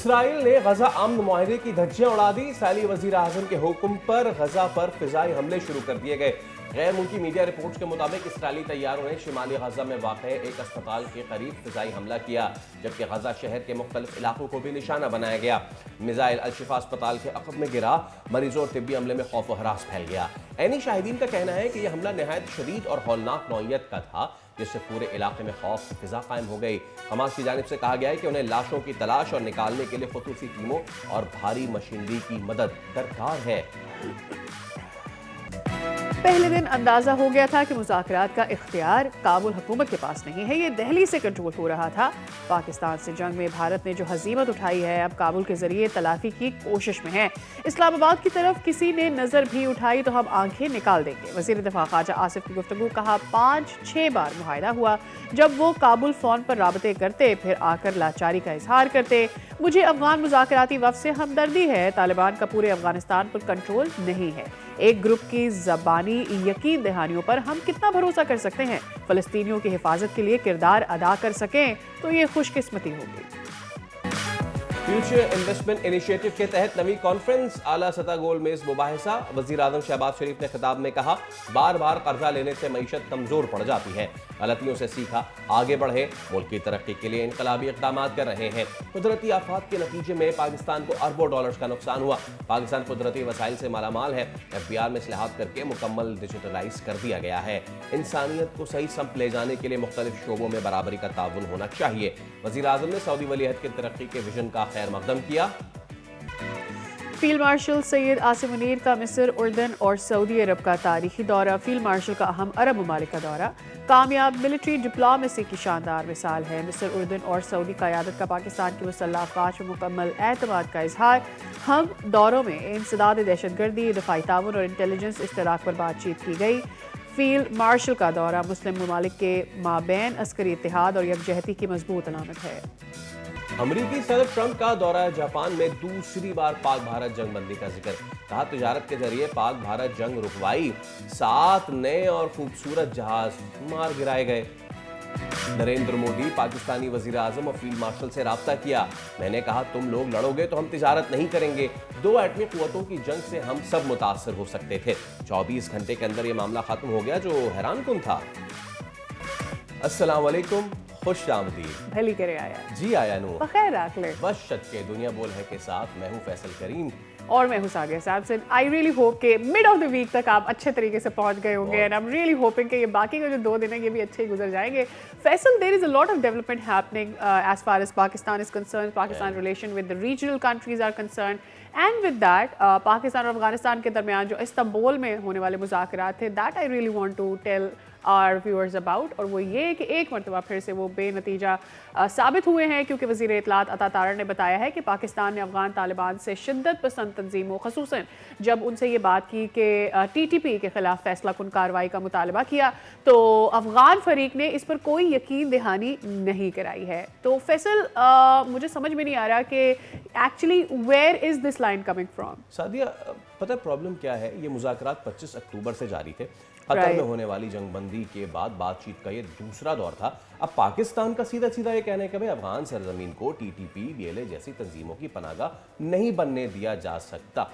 Israel ने गजा अमन मुआहदे की धज्जियां उड़ा दी। इसराइली वजीर आजम के हुक्म पर गजा पर फिजाई हमले शुरू कर दिए गए। गैर मुल्की मीडिया रिपोर्ट्स के मुताबिक इसराइली तैयारों ने शिमाली गजा में वाक़ एक अस्पताल के करीब फिजाई हमला किया, जबकि गजा शहर के मुख्तलिफ इलाकों को भी निशाना बनाया गया। मिसाइल अल-शिफा अस्पताल के अक़ब में गिरा। मरीजों और तिब्बी अमले में खौफ व हरास फैल गया। ऐनी शाहिदीन का कहना है कि यह हमला नहायत शदीद और हौलनाक नौइयत का था, जिससे पूरे इलाके में खौफ की फिजा कायम हो गई। हमास की जानिब से कहा गया है कि उन्हें लाशों की तलाश और निकालने के लिए खुसूसी टीमों और भारी मशीनरी की मदद दरकार है। पहले दिन अंदाजा हो गया था कि मुज़ाकरात का इख्तियार काबुल हुकूमत के पास नहीं है, ये दिल्ली से कंट्रोल हो रहा था। पाकिस्तान से जंग में भारत ने जो हजीमत उठाई है, अब काबुल के जरिए तलाफी की कोशिश में है। इस्लामाबाद की तरफ किसी ने नजर भी उठाई तो हम आंखें निकाल देंगे। वज़ीर दिफा ख्वाजा आसिफ की गुफ्तगू, कहा 5-6 बार मुआहिदा हुआ। जब वो काबुल फ़ोन पर राबते करते, फिर आकर लाचारी का इजहार करते। मुझे अफगान मुज़ाकराती वफ़द से हमदर्दी है। तालिबान का पूरे अफगानिस्तान पर कंट्रोल नहीं है। एक ग्रुप की ज़बानी यकीन दहानियों पर हम कितना भरोसा कर सकते हैं? फ़लस्तीनियों की हिफाजत के लिए किरदार अदा कर सकें तो ये खुशकिस्मती होगी। फ्यूचर इन्वेस्टमेंट इनिशिएटिव के तहत नवी कॉन्फ्रेंस, आला सतह गोल मेज मुबाहिसा। वज़ीर आज़म शहबाज शरीफ ने खिताब में कहा, बार बार कर्जा लेने से मईशत कमजोर पड़ जाती है। गलतियों से सीखा, आगे बढ़े, मुल्क की तरक्की के लिए इनकलाबी इक़दाम कर रहे हैं। कुदरती आफात के नतीजे में पाकिस्तान को अरबों डॉलर्स का नुकसान हुआ। पाकिस्तान कुदरती वसाइल से मालामाल है। FBR में इस्लाहात करके मुकम्मल डिजिटलाइज कर दिया गया है। इंसानियत को सही संप ले जाने के लिए मुख्तलिफ शोबों में बराबरी का ताउन होना चाहिए। वज़ीर आज़म ने सऊदी वलीअहद की तरक्की के विजन का खैर मकदम किया। फील्ड मार्शल सैयद आसिम मुनीर का मिस्र, उर्दन और सऊदी अरब का तारीखी दौरा। फील्ड मार्शल का अहम अरब ममालिक का दौरा कामयाब मिलिट्री डिप्लोमेसी की शानदार मिसाल है। मिस्र, उर्दन और सऊदी क़यादत का पाकिस्तान की मुसल्लह अफ़वाज पर मुकम्मल एतमाद का इजहार। हम दौरों में इंसदाद दहशतगर्दी, दफ़ाई ताउन और इंटेलिजेंस इश्तराक पर बातचीत की गई। फील्ड मार्शल का दौरा मुस्लिम ममालिक के माबैन अस्करी इत्तेहाद और यकजहती की मजबूत अलामत है। अमरीकी सदर ट्रंप का दौरा जापान में दूसरी बार पाक भारत जंगबंदी का जिक्र। कहा, तिजारत के जरिए पाक भारत जंग रुकवाई। 7 नए और खूबसूरत जहाज मार गिराए गए। नरेंद्र मोदी पाकिस्तानी वजीर आजम और फील्ड मार्शल से राब्ता किया। मैंने कहा, तुम लोग लड़ोगे तो हम तिजारत नहीं करेंगे। 2 एटमी कुव्वतों की जंग से हम सब मुतासर हो सकते थे। 24 घंटे के अंदर यह मामला खत्म हो गया, जो हैरानकुन था। अस्सलाम वालेकुम, खुश आमदीद। भली करे आया जी, आया नू बखैर रख ले। बस शत के दुनिया बोल है के साथ मैं हूँ फैसल करीम और मैं हूँ सादिया साहब। आई रियली होप के मिड ऑफ द वीक तक आप अच्छे तरीके से पहुंच गए होंगे and I am really hoping कि ये बाकी के जो 2 दिन है ये भी अच्छे ही गुजर जाएंगे। Faisal, there is a lot of development happening as far as Pakistan is concern, Pakistan relation with the regional countries are concern and with that Pakistan और अफगानिस्तान के दरमियान जो इस्तांबुल में होने वाले मुज़ाकरात थे, that I really want to tell our viewers about. और वो ये कि एक मरतबा फिर से वो बेनतीजा साबित हुए हैं, क्योंकि वज़ीर इत्तलात अता तारड़ ने बताया है कि पाकिस्तान ने अफगान तालिबान से शिद्दत पसंद तंजीमों, ख़ुसूसन जब उनसे ये बात की कि TTP के खिलाफ फैसला कुन कार्रवाई का मुतालबा किया, तो अफगान फरीक ने इस पर कोई यकीन दहानी नहीं कराई है। तो फैसल, मुझे समझ में नहीं आ रहा कि actually where is this line coming from. Sadia, पता है प्रॉब्लम क्या है? ये मुज़ाकरात 25 अक्टूबर से जारी थे। कतर में होने वाली जंगबंदी के बाद बातचीत का ये दूसरा दौर था। अब पाकिस्तान का सीधा सीधा ये कहना है कि भाई अफगान सरजमीन को TTP, BLA जैसी तंजीमों की पनाहगाह नहीं बनने दिया जा सकता।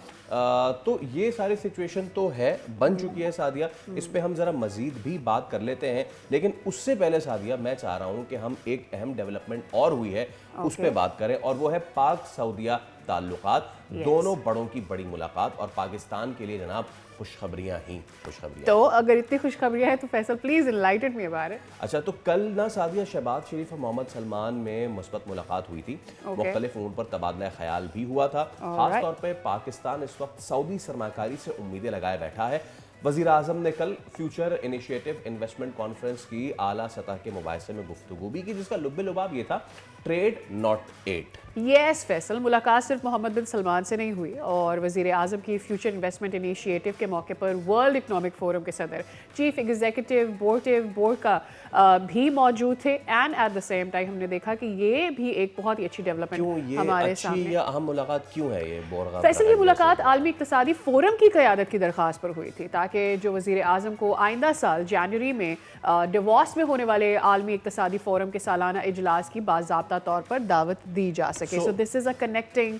तो ये सारी सिचुएशन तो है, बन चुकी है सादिया। इस पे हम ज़रा मज़ीद भी बात कर लेते हैं, लेकिन उससे पहले सादिया मैं चाह रहा हूँ कि हम एक अहम डेवलपमेंट और हुई है उस पर बात करें, और वो है पाक सऊदिया ताल्लुकात। दोनों बड़ों की बड़ी मुलाकात और पाकिस्तान के लिए जनाब खुशखबरियां ही खुशखबरियां। तो अगर इतनी खुशखबरियां हैं तो Faisal please enlighten me about it. अच्छा, तो कल ना सादिया शहबाज शरीफ और मोहम्मद सलमान में मुस्बत मुलाकात हुई थी। मुख्तलिफ उमूर पर तबादला ख्याल भी हुआ था। खासतौर पर पाकिस्तान इस वक्त सऊदी सरमाकारी से उम्मीदें लगाए बैठा है। वज़ीर आज़म ने कल फ्यूचर इनिशिएटिव इन्वेस्टमेंट कॉन्फ्रेंस की आला सतह के मुबाहिसे में गुफ्तगू भी की, जिसका लुब्बे लुबाब ये था, trade not at. Yes Faisal, मुलाकात सिर्फ मोहम्मद बिन सलमान से नहीं हुई और वज़ीर आज़म की फ्यूचर इन्वेस्टमेंट इनिशिएटिव के मौके पर वर्ल्ड इकनॉमिक फोरम के सदर, चीफ एग्जीक्यूटिव बोर्ड का भी मौजूद थे, and at the same time हमने देखा कि ये भी एक बहुत ही अच्छी क्यों डेवलपमेंट ये हमारे अच्छी सामने। या अहम मुलाकात क्यों है ये बोरगा फैसल ये बरगद मुलाकात जैसे? आलमी इक़्तिसादी फ़ोरम की क़यादत की दरख्वास्त पर हुई थी ताकि जो वज़ीर आज़म को आइंदा साल जनवरी में डिवॉर्स में होने वाले आलमी इक़्तिसादी फ़ोरम के सालाना इजलास की बाज़ाब्ता तौर पर दावत दी जा सके। So this is a connecting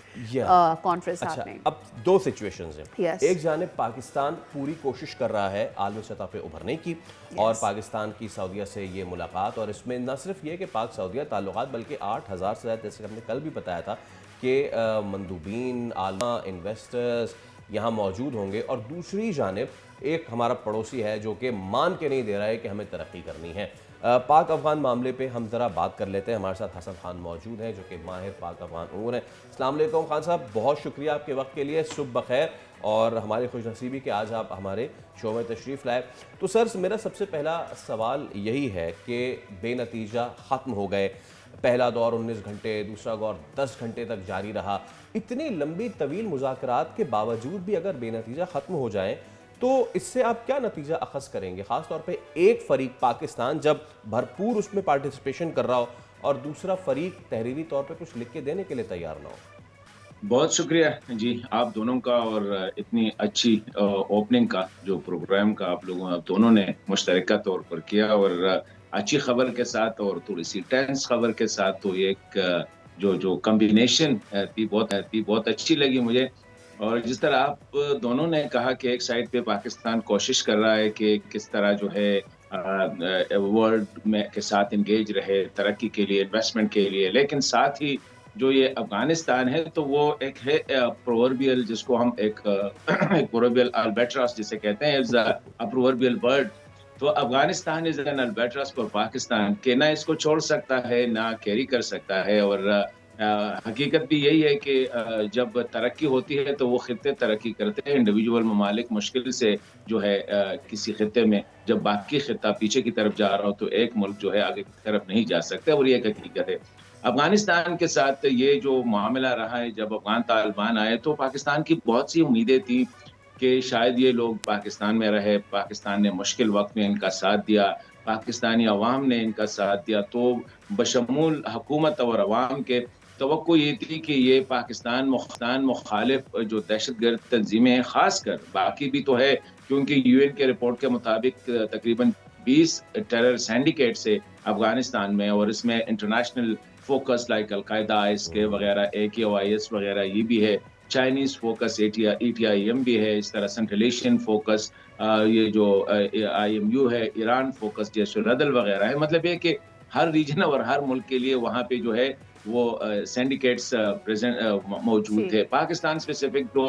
conference अच्छा, हैपनिंग। अब दो सिचुएशंस हैं। Yes. एक जानिब पाकिस्तान पूरी कोशिश कर रहा है आलमी सतह पे उभरने की, और पाकिस्तान की सऊदीया से ये मुलाकात, और इसमें न सिर्फ ये कि पाक सऊदीया ताल्लुकात बल्कि 8,000 से ज़्यादा, जैसे हमने कल भी बताया था कि मंदूबीन, आलमा, इन्वेस्टर्स यहाँ मौजूद होंगे। और दूसरी जानिब एक हमारा पड़ोसी है जो कि मान के नहीं दे रहा है कि हमें तरक्की करनी है। पाक अफ़गान मामले पे हम ज़रा बात कर लेते हैं। हमारे साथ हसन खान मौजूद हैं जो कि माहिर पाक अफ़गान उमूर हैं। अस्सलाम वालेकुम खान साहब, बहुत शुक्रिया आपके वक्त के लिए, सुबह बखैर, और हमारी खुशनसीबी कि आज आप हमारे शो में तशरीफ़ लाए। तो सर, मेरा सबसे पहला सवाल यही है कि बेनतीजा ख़त्म हो गए, पहला दौर 19 घंटे, दूसरा दौर 10 घंटे तक जारी रहा। इतनी लंबी तवील मुज़ाकरात के बावजूद भी अगर बेनतीजा ख़त्म हो जाए तो इससे आप क्या नतीजा अखज़ करेंगे, ख़ास तौर पे एक फ़रीक पाकिस्तान जब भरपूर उसमें पार्टिसिपेशन कर रहा हो और दूसरा फ़रीक तहरीरी तौर पे कुछ लिख के देने के लिए तैयार ना हो? बहुत शुक्रिया जी आप दोनों का, और इतनी अच्छी ओपनिंग का जो प्रोग्राम का आप दोनों ने मुश्तरका तौर पर किया, और अच्छी खबर के साथ और थोड़ी सी टेंस खबर के साथ, तो ये एक जो जो कॉम्बिनेशन थी बहुत अच्छी लगी मुझे। और जिस तरह आप दोनों ने कहा कि एक साइड पे पाकिस्तान कोशिश कर रहा है कि किस तरह जो है वर्ल्ड में के साथ इंगेज रहे तरक्की के लिए, इन्वेस्टमेंट के लिए, लेकिन साथ ही जो ये अफगानिस्तान है तो वो एक है प्रोवर्बियल, जिसको हम एक प्रोवर्बियल अल्बेट्रस जिसे कहते हैं, इज अ प्रोवर्बियल बर्ड। तो Afghanistan is an albatross for Pakistan, के ना इसको छोड़ सकता है ना कैरी कर सकता है। और हकीकत भी यही है कि जब तरक्की होती है तो वो खित्ते तरक्की करते हैं, इंडिविजुअल ममालिक मुश्किल से जो है किसी खित्ते में, जब बाकी खित्ता पीछे की तरफ जा रहा हो तो एक मुल्क जो है आगे की तरफ नहीं जा सकता, और ये एक हकीकत है। अफगानिस्तान के साथ ये जो मामला रहा है, जब अफगान तालिबान आए तो पाकिस्तान की बहुत सी उम्मीदें थी कि शायद ये लोग पाकिस्तान में रहे, पाकिस्तान ने मुश्किल वक्त में इनका साथ दिया, पाकिस्तानी अवाम ने इनका साथ दिया, तो बशमूल हुकूमत और अवाम के तवक्को ये थी कि ये पाकिस्तान मुखालिफ जो दहशतगर्द तंजीमें हैं, खासकर बाकी भी तो है, क्योंकि यूएन के रिपोर्ट के मुताबिक तकरीबन 20 टेरर सिंडिकेट से अफगानिस्तान में, और इसमें इंटरनेशनल फोकस लाइक अलकायदा, आईएसके वगैरह, AKOIS वगैरह ये भी है, चाइनीज फोकस ETIM भी है, इस तरह सेंट्रल एशियन फोकस, ये जो IMU है, ईरान फोकस, जैसे रदल वगैरह है। मतलब ये कि हर रीजन और हर मुल्क के लिए वहाँ पे जो है वो सिंडिकेट्स प्रेजेंट मौजूद जी। थे। पाकिस्तान स्पेसिफिक तो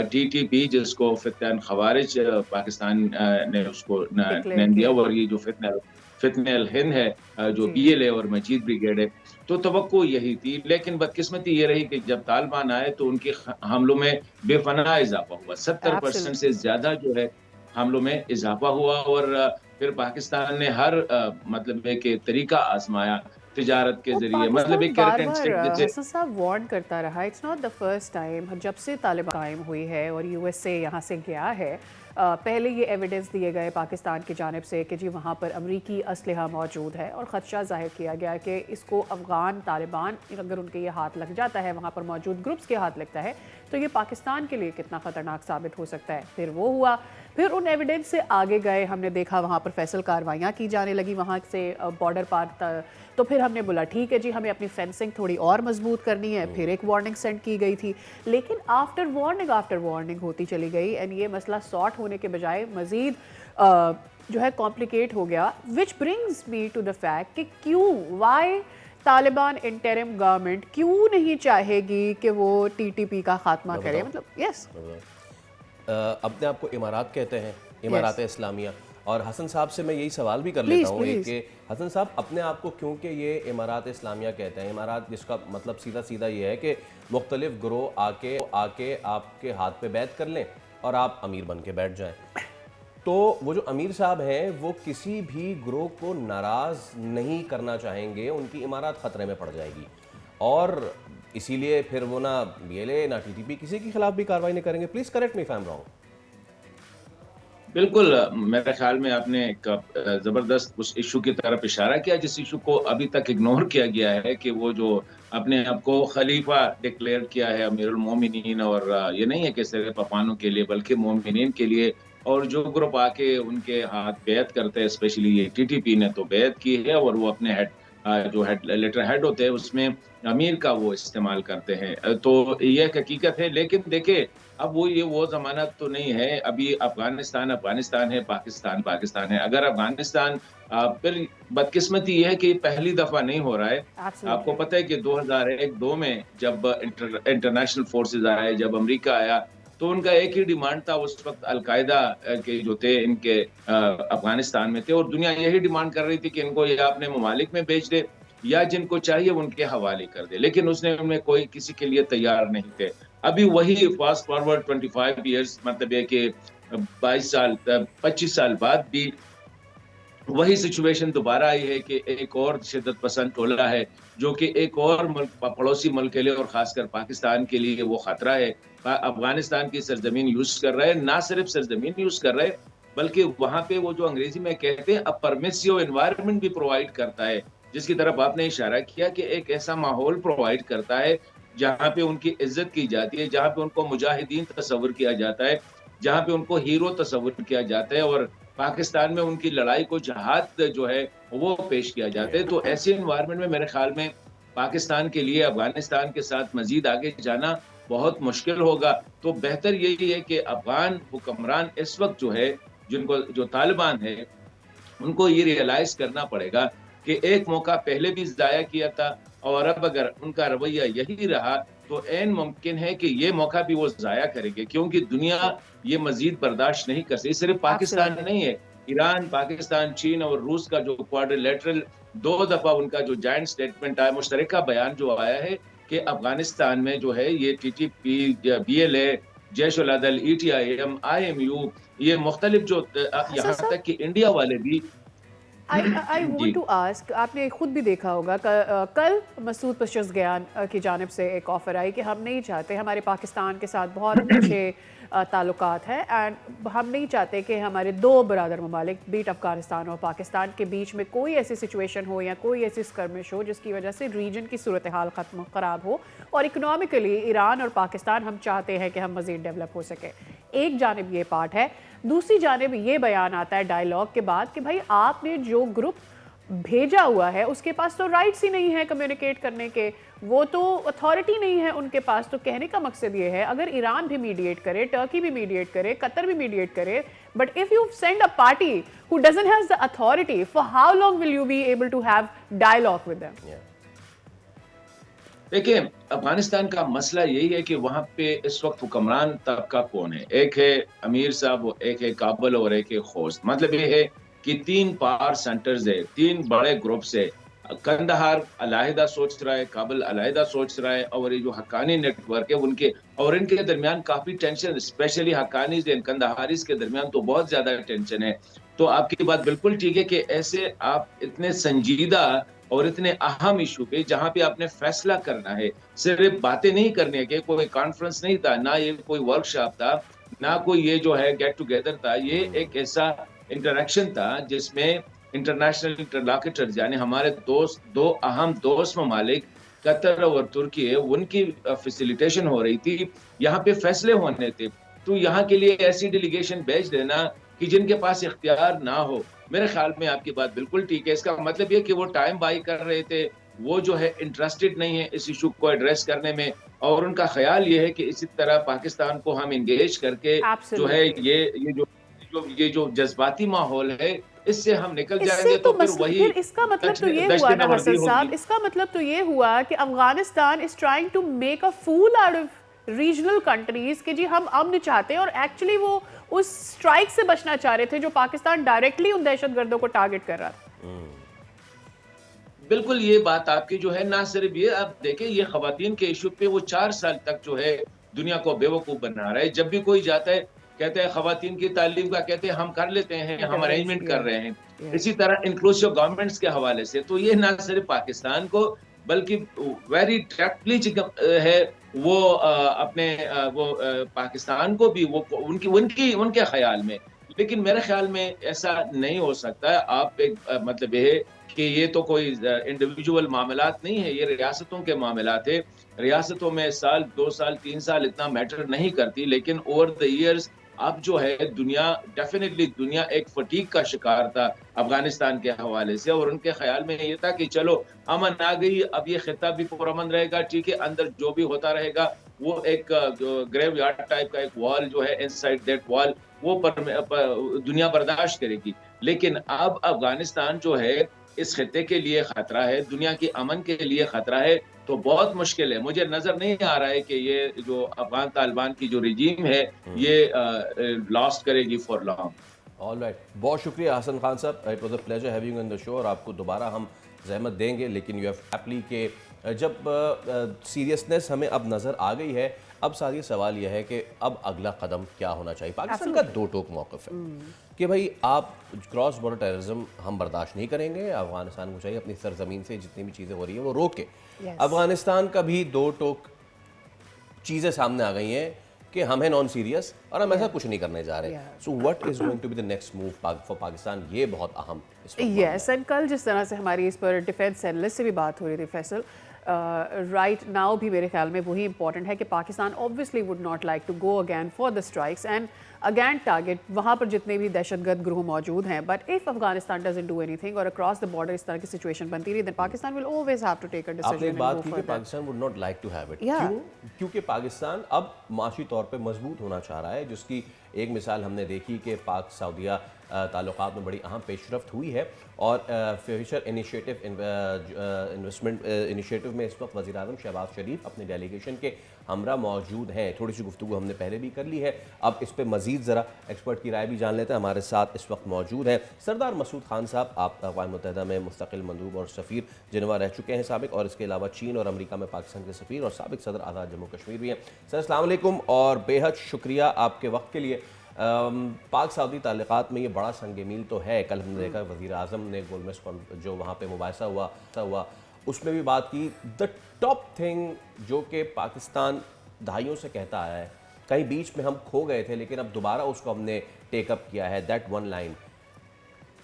TTP, जिसको फितन खवारिज पाकिस्तान ने उसको डिक्लेयर नेम दिया, किया। और ये जो फितनल हिंद है, जो जी। PLA और मजीद ब्रिगेड है, तो तवक्को यही थी। लेकिन बदकिस्मती ये रही कि जब तालिबान आए तो उनके हमलों में बेपनाह इजाफा हुआ, 70% से एब्सोल्युटली। ज्यादा जो है हमलों में इजाफा हुआ। और फिर पाकिस्तान ने हर मतलब है कि तरीका आजमाया तिजारत के वो जरिए, मतलब पाकिस्तान एक carrot bar and bar stick जैसे। हसन साहब वार्न करता रहा, it's not the first time जब से तालिबान कायम हुई है और USA यहाँ से गया है। पहले ये एविडेंस दिए गए पाकिस्तान की जानिब से कि जी वहाँ पर अमरीकी असलहा मौजूद है, और ख़दशा ज़ाहिर किया गया कि इसको अफ़गान तालिबान अगर उनके ये हाथ लग जाता है, वहाँ पर मौजूद ग्रुप्स के हाथ लगता है, तो ये पाकिस्तान के लिए कितना ख़तरनाक साबित हो सकता है। फिर वो हुआ, फिर उन एविडेंस से आगे गए, हमने देखा वहाँ पर फैसल कार्रवाइयाँ की जाने लगी वहाँ से बॉर्डर पार, तो फिर हमने बोला ठीक है जी हमें अपनी फेंसिंग थोड़ी और मजबूत करनी है, फिर एक वार्निंग सेंड की गई थी, लेकिन आफ्टर वार्निंग होती चली गई, एंड ये मसला सॉर्ट होने के बजाय मज़ीद जो है कॉम्प्लिकेट हो गया, which brings me to the fact कि क्यों वाई तालिबान इंटरिम गवर्नमेंट क्यों नहीं चाहेगी कि वो TTP का खात्मा करे। मतलब यस, अपने आप को इमारात कहते हैं, इमारात इस्लामिया, और हसन साहब से मैं यही सवाल भी कर प्लीज लेता हूँ एक प्लीज। कि हसन साहब अपने आप को क्योंकि ये इमारात इस्लामिया कहते हैं, इमारात जिसका मतलब सीधा सीधा ये है कि मुख्तलिफ ग्रोह आके आपके हाथ पे बैत कर लें और आप अमीर बन के बैठ जाएं। तो वो जो अमीर साहब हैं वो किसी भी ग्रोह को नाराज़ नहीं करना चाहेंगे, उनकी इमारत ख़तरे में पड़ जाएगी, और इसीलिए फिर वो ना BLA ना TTP किसी के खिलाफ भी कार्रवाई नहीं करेंगे। Please correct me if I am wrong. बिल्कुल, मेरे ख्याल में आपने एक ज़बरदस्त उस इश्यू की तरफ इशारा किया जिस इश्यू को अभी तक इग्नोर किया गया है कि वो जो अपने आप को खलीफा डिक्लेयर किया है अमीरुल मोमिनीन, और ये नहीं है कि सिर्फ अफगानों के लिए बल्कि मोमिनीन के लिए, और जो ग्रुप आके उनके हाथ बैत करते हैं, स्पेशली ये टीटीपी ने तो बैत की है, और वो अपने हेड जो हेड लेटर हेड होते हैं उसमें अमीर का वो इस्तेमाल करते हैं। तो ये एक हकीकत है, लेकिन देखिए अब वो ज़माना तो नहीं है। अभी अफ़गानिस्तान अफ़गानिस्तान है, पाकिस्तान पाकिस्तान है। अगर अफ़गानिस्तान फिर बदकिस्मती ये है कि पहली दफ़ा नहीं हो रहा है। आपको एब्सोल्युटली। पता है कि 2001-2 में जब इंटरनेशनल फ़ोर्सेज़ आए, जब अमेरिका आया, तो उनका एक ही डिमांड था उस वक़्त अल-कायदा के जो थे इनके अफ़गानिस्तान में थे, और दुनिया यही डिमांड कर रही थी कि इनको या अपने ममालिक में भेज दे या जिनको चाहिए उनके हवाले कर दे। लेकिन उसने उनमें कोई किसी के लिए तैयार नहीं थे। अभी वही फास्ट फॉरवर्ड 25 इयर्स, मतलब है कि 22 साल 25 साल बाद भी वही सिचुएशन दोबारा आई है कि एक और शिद्दत पसंद टोला है जो कि एक और मुल्क पड़ोसी मुल्क के लिए और खासकर पाकिस्तान के लिए वो खतरा है। अफगानिस्तान की सरजमीन यूज कर रहा है, ना सिर्फ सरजमीन यूज कर रहा है बल्कि वहां पे वो जो अंग्रेजी में कहते हैं परमिसिव एनवायरनमेंट भी प्रोवाइड करता है, जिसकी तरफ आपने इशारा किया कि एक ऐसा माहौल प्रोवाइड करता है जहाँ पे उनकी इज्जत की जाती है, जहाँ पे उनको मुजाहिदीन तस्वुर किया जाता है, जहाँ पे उनको हीरो तस्वुर किया जाता है, और पाकिस्तान में उनकी लड़ाई को जहाद जो है वो पेश किया जाता है। तो ऐसे एनवायरनमेंट में मेरे ख्याल में पाकिस्तान के लिए अफगानिस्तान के साथ मजीद आगे जाना बहुत मुश्किल होगा। तो बेहतर यही है कि अफगान हुक्मरान इस वक्त जो है, जिनको जो तालिबान है, उनको ये रियलाइज करना पड़ेगा कि एक मौका पहले भी ज़ाया किया था, और अब अगर उनका रवैया यही रहा तो ऐन मुमकिन है कि ये मौका भी वो ज़ाया करेंगे, क्योंकि दुनिया ये मज़ीद बर्दाश्त नहीं कर सकती। सिर्फ पाकिस्तान एब्सोल्युटली। नहीं है, ईरान, पाकिस्तान, चीन और रूस का जो क्वाड्रिलेटरल 2 दफ़ा उनका जो जॉइंट स्टेटमेंट आया, मुश्तरका बयान जो आया है कि अफ़गानिस्तान में जो है ये टीटीपी, बीएलए, जैश उल अदल, ईटीआईएम, आईएमयू, ये मुख्तलिफ जो सर यहाँ सर, तक कि इंडिया वाले भी आई जी। वांट टू आस्क, आपने खुद भी देखा होगा कल मसूद पशेज़गियान की जानिब से एक ऑफ़र आई कि हम नहीं चाहते, हमारे पाकिस्तान के साथ बहुत अच्छे ताल्लुकात हैं एंड हम नहीं चाहते कि हमारे दो बरादर ममालिक बीट अफ़गानिस्तान और पाकिस्तान के बीच में कोई ऐसी सिचुएशन हो या कोई ऐसी स्कर्मिश हो जिसकी वजह से रीजन की सूरत हाल ख़राब हो, और इकनॉमिकली ईरान और पाकिस्तान हम चाहते हैं कि हम मज़ीद डेवलप हो सके। एक जानिब ये पार्ट है, दूसरी जानिब ये बयान आता है डायलॉग के बाद कि भाई आपने जो ग्रुप भेजा हुआ है उसके पास तो राइट्स ही नहीं है कम्युनिकेट करने के, वो तो अथॉरिटी नहीं है उनके पास। तो कहने का मकसद ये है, अगर ईरान भी मीडिएट करे, टर्की भी मीडिएट करे, कतर भी मीडिएट करे, but if you send a party who doesn't have the authority, for how long will you be able to have dialogue with them? देखिए, अफगानिस्तान का मसला यही है कि वहाँ पे इस वक्त हुक्मरान तबका कौन है। एक है अमीर साहब, एक है काबुल और एक है खोस्त। मतलब ये है कि 3 पावर सेंटर्स है, 3 बड़े ग्रुप्स है। कंदहार अलहदा सोच रहा है, काबुल अलहदा सोच रहा है, और ये जो हक्कानी नेटवर्क है उनके और इनके दरमियान काफी टेंशन, स्पेशली हक्कानीज एंड कंदहारीज के दरमियान तो बहुत ज्यादा टेंशन है। तो आपकी बात बिल्कुल ठीक है कि ऐसे आप इतने संजीदा और इतने अहम इशू पे जहां पे आपने फैसला करना है, सिर्फ बातें नहीं करनी है, कि कोई कॉन्फ्रेंस नहीं था, ना ये कोई वर्कशॉप था, ना कोई ये जो है गेट टुगेदर था, ये एक ऐसा इंटरेक्शन था जिसमें इंटरनेशनल इंटरलॉक्यूटर्स यानी हमारे दोस्त, दो अहम दोस्त ममालिक कतर और तुर्की है, उनकी फैसिलिटेशन हो रही थी, यहाँ पे फैसले होने थे। तो यहाँ के लिए ऐसी डेलीगेशन भेज देना कि जिनके पास इख्तियार ना हो, मेरे ख्याल में आपकी बात बिल्कुल ठीक है। इसका मतलब ये कि वो टाइम बाई कर रहे थे, वो जो है इंटरेस्टेड नहीं है इस इशू को एड्रेस करने में, और उनका ख्याल ये है कि इसी तरह पाकिस्तान को हम इंगेज करके जो है एब्सोल्युटली। ये जो जज्बाती माहौल है, इससे हम निकल इससे जाएंगे, तो तो फिर मसला, वही फिर इसका मतलब तो ये दश्त हुआ ना नवर्दी हसन साहब, होगी। इसका मतलब तो ये हुआ कि Afghanistan is trying to make a fool out of regional countries कि जी हम अमन चाहते हैं, और एक्चुअली वो उस स्ट्राइक से बचना चाह रहे थे जो पाकिस्तान डायरेक्टली उन दहशतगर्दों को टारगेट कर रहा था। बिल्कुल, ये बात आपकी जो है, ना सिर्फ ये, आप देखें ये खवातीन के इशू पे वो 4 साल तक जो है दुनिया को बेवकूफ बना रहा है। जब भी कोई जाता है कहते हैं खवातीन की तालीम का, कहते हैं हम कर लेते हैं, हम अरेंजमेंट कर रहे हैं। इसी तरह इंक्लूसिव गवर्नमेंट्स के हवाले से तो ये ना सिर्फ पाकिस्तान को बल्कि वेरी डायरेक्टली है, वो अपने पाकिस्तान को भी वो उनकी उनकी उनके ख्याल में लेकिन मेरे ख्याल में ऐसा नहीं हो सकता है। आप एक मतलब ये है कि ये तो कोई इंडिविजुअल मामलात नहीं है, ये रियासतों के मामलात है। रियासतों में साल 2 साल 3 साल इतना मैटर नहीं करती, लेकिन ओवर द ईयर्स अब जो है दुनिया, डेफिनेटली दुनिया एक फटीक का शिकार था अफगानिस्तान के हवाले से, और उनके ख्याल में ये था कि चलो अमन आ गई, अब ये खिता भी पुरअमन रहेगा, ठीक है, अंदर जो भी होता रहेगा वो एक ग्रेव यार्ड टाइप का एक वॉल जो है, इनसाइड दैट वॉल वो दुनिया बर्दाश्त करेगी। लेकिन अब अफगानिस्तान जो है इस खिते के लिए खतरा है, दुनिया के अमन के लिए खतरा है, तो बहुत मुश्किल है। मुझे नजर नहीं आ रहा है कि ये जो अफगान तालिबान की जो रिजीम है ये लास्ट करेगी फॉर लॉन्ग। ऑल राइट, बहुत शुक्रिया हसन खान साहब, it was a pleasure having you in the show, और आपको दोबारा हम जहमत देंगे, लेकिन यू हैव हैप्पली के जब सीरियसनेस हमें अब नज़र आ गई है, अब सारी सवाल यह है कि अब अगला कदम क्या होना चाहिए। पाकिस्तान का दो टोक मौक़िफ़ है कि भाई आप क्रॉस बॉर्डर टेररिज्म हम बर्दाश्त नहीं करेंगे, अफगानिस्तान को चाहिए अपनी सरजमीन से जितनी भी चीज़ें हो रही हैं वो रोके। अफगानिस्तान का भी दो टोक चीज़ें सामने आ गई हैं कि हम हैं नॉन सीरियस और हम ऐसा कुछ नहीं करने जा रहे। So what is going to be the next move for Pakistan, ये बहुत अहम यस। एंड कल जिस तरह से हमारी इस पर डिफेंस एनालिस्ट से भी बात हो रही थी फैसल, राइट नाउ भी मेरे ख्याल में वही इंपॉर्टेंट है कि Pakistan obviously would not like to go again for the strikes and again target वहाँ पर जितने भी दहशतगर्द ग्रुप मौजूद हैं। But if Afghanistan doesn't do anything और अक्रॉस द बॉर्डर इस तरह की सिचुएशन बनती रही, then Pakistan will always have to take a decision. आपने एक बात की कि Pakistan would not like to have it, क्यों? क्योंकि पाकिस्तान अब माशी तौर पे मजबूत होना चाह रहा है, जिसकी एक मिसाल हमने देखी कि पाक सऊदीया ताल्लुकात में बड़ी अहम पेशरफ्त हुई है, और फ्यूचर इनिशिएटिव इन्वेस्टमेंट इनिशिएटिव में इस वक्त वज़ीर-ए-आज़म शहबाज शरीफ अपने डेलीगेशन के हमरा मौजूद हैं। थोड़ी सी गुफ्तगू हमने पहले भी कर ली है, अब इस पर मज़ीद ज़रा एक्सपर्ट की राय भी जान लेते हैं। हमारे साथ इस वक्त मौजूद हैं सरदार मसूद खान साहब, आप अक़वाम मुत्तहिदा में मुस्तक़िल मंदूब और सफ़ीर जिनेवा रह चुके हैं साबिक़, और इसके अलावा चीन और अमरीका में पाकिस्तान के सफ़ीर और साबिक़ सदर आज़ाद जम्मू कश्मीर भी हैं। सर अस्सलाम वालेकुम और बेहद शुक्रिया आपके वक्त के लिए। पाक सऊदी ताल्लुकात में ये बड़ा संग मील तो है, कल हमने देखा वज़ीर आज़म ने गोलमेज जो वहाँ पे मुबाहिसा हुआ उसमें भी बात की। द टॉप थिंग जो कि पाकिस्तान दहाइयों से कहता आया है, कहीं बीच में हम खो गए थे लेकिन अब दोबारा उसको हमने टेकअप किया है, that one line,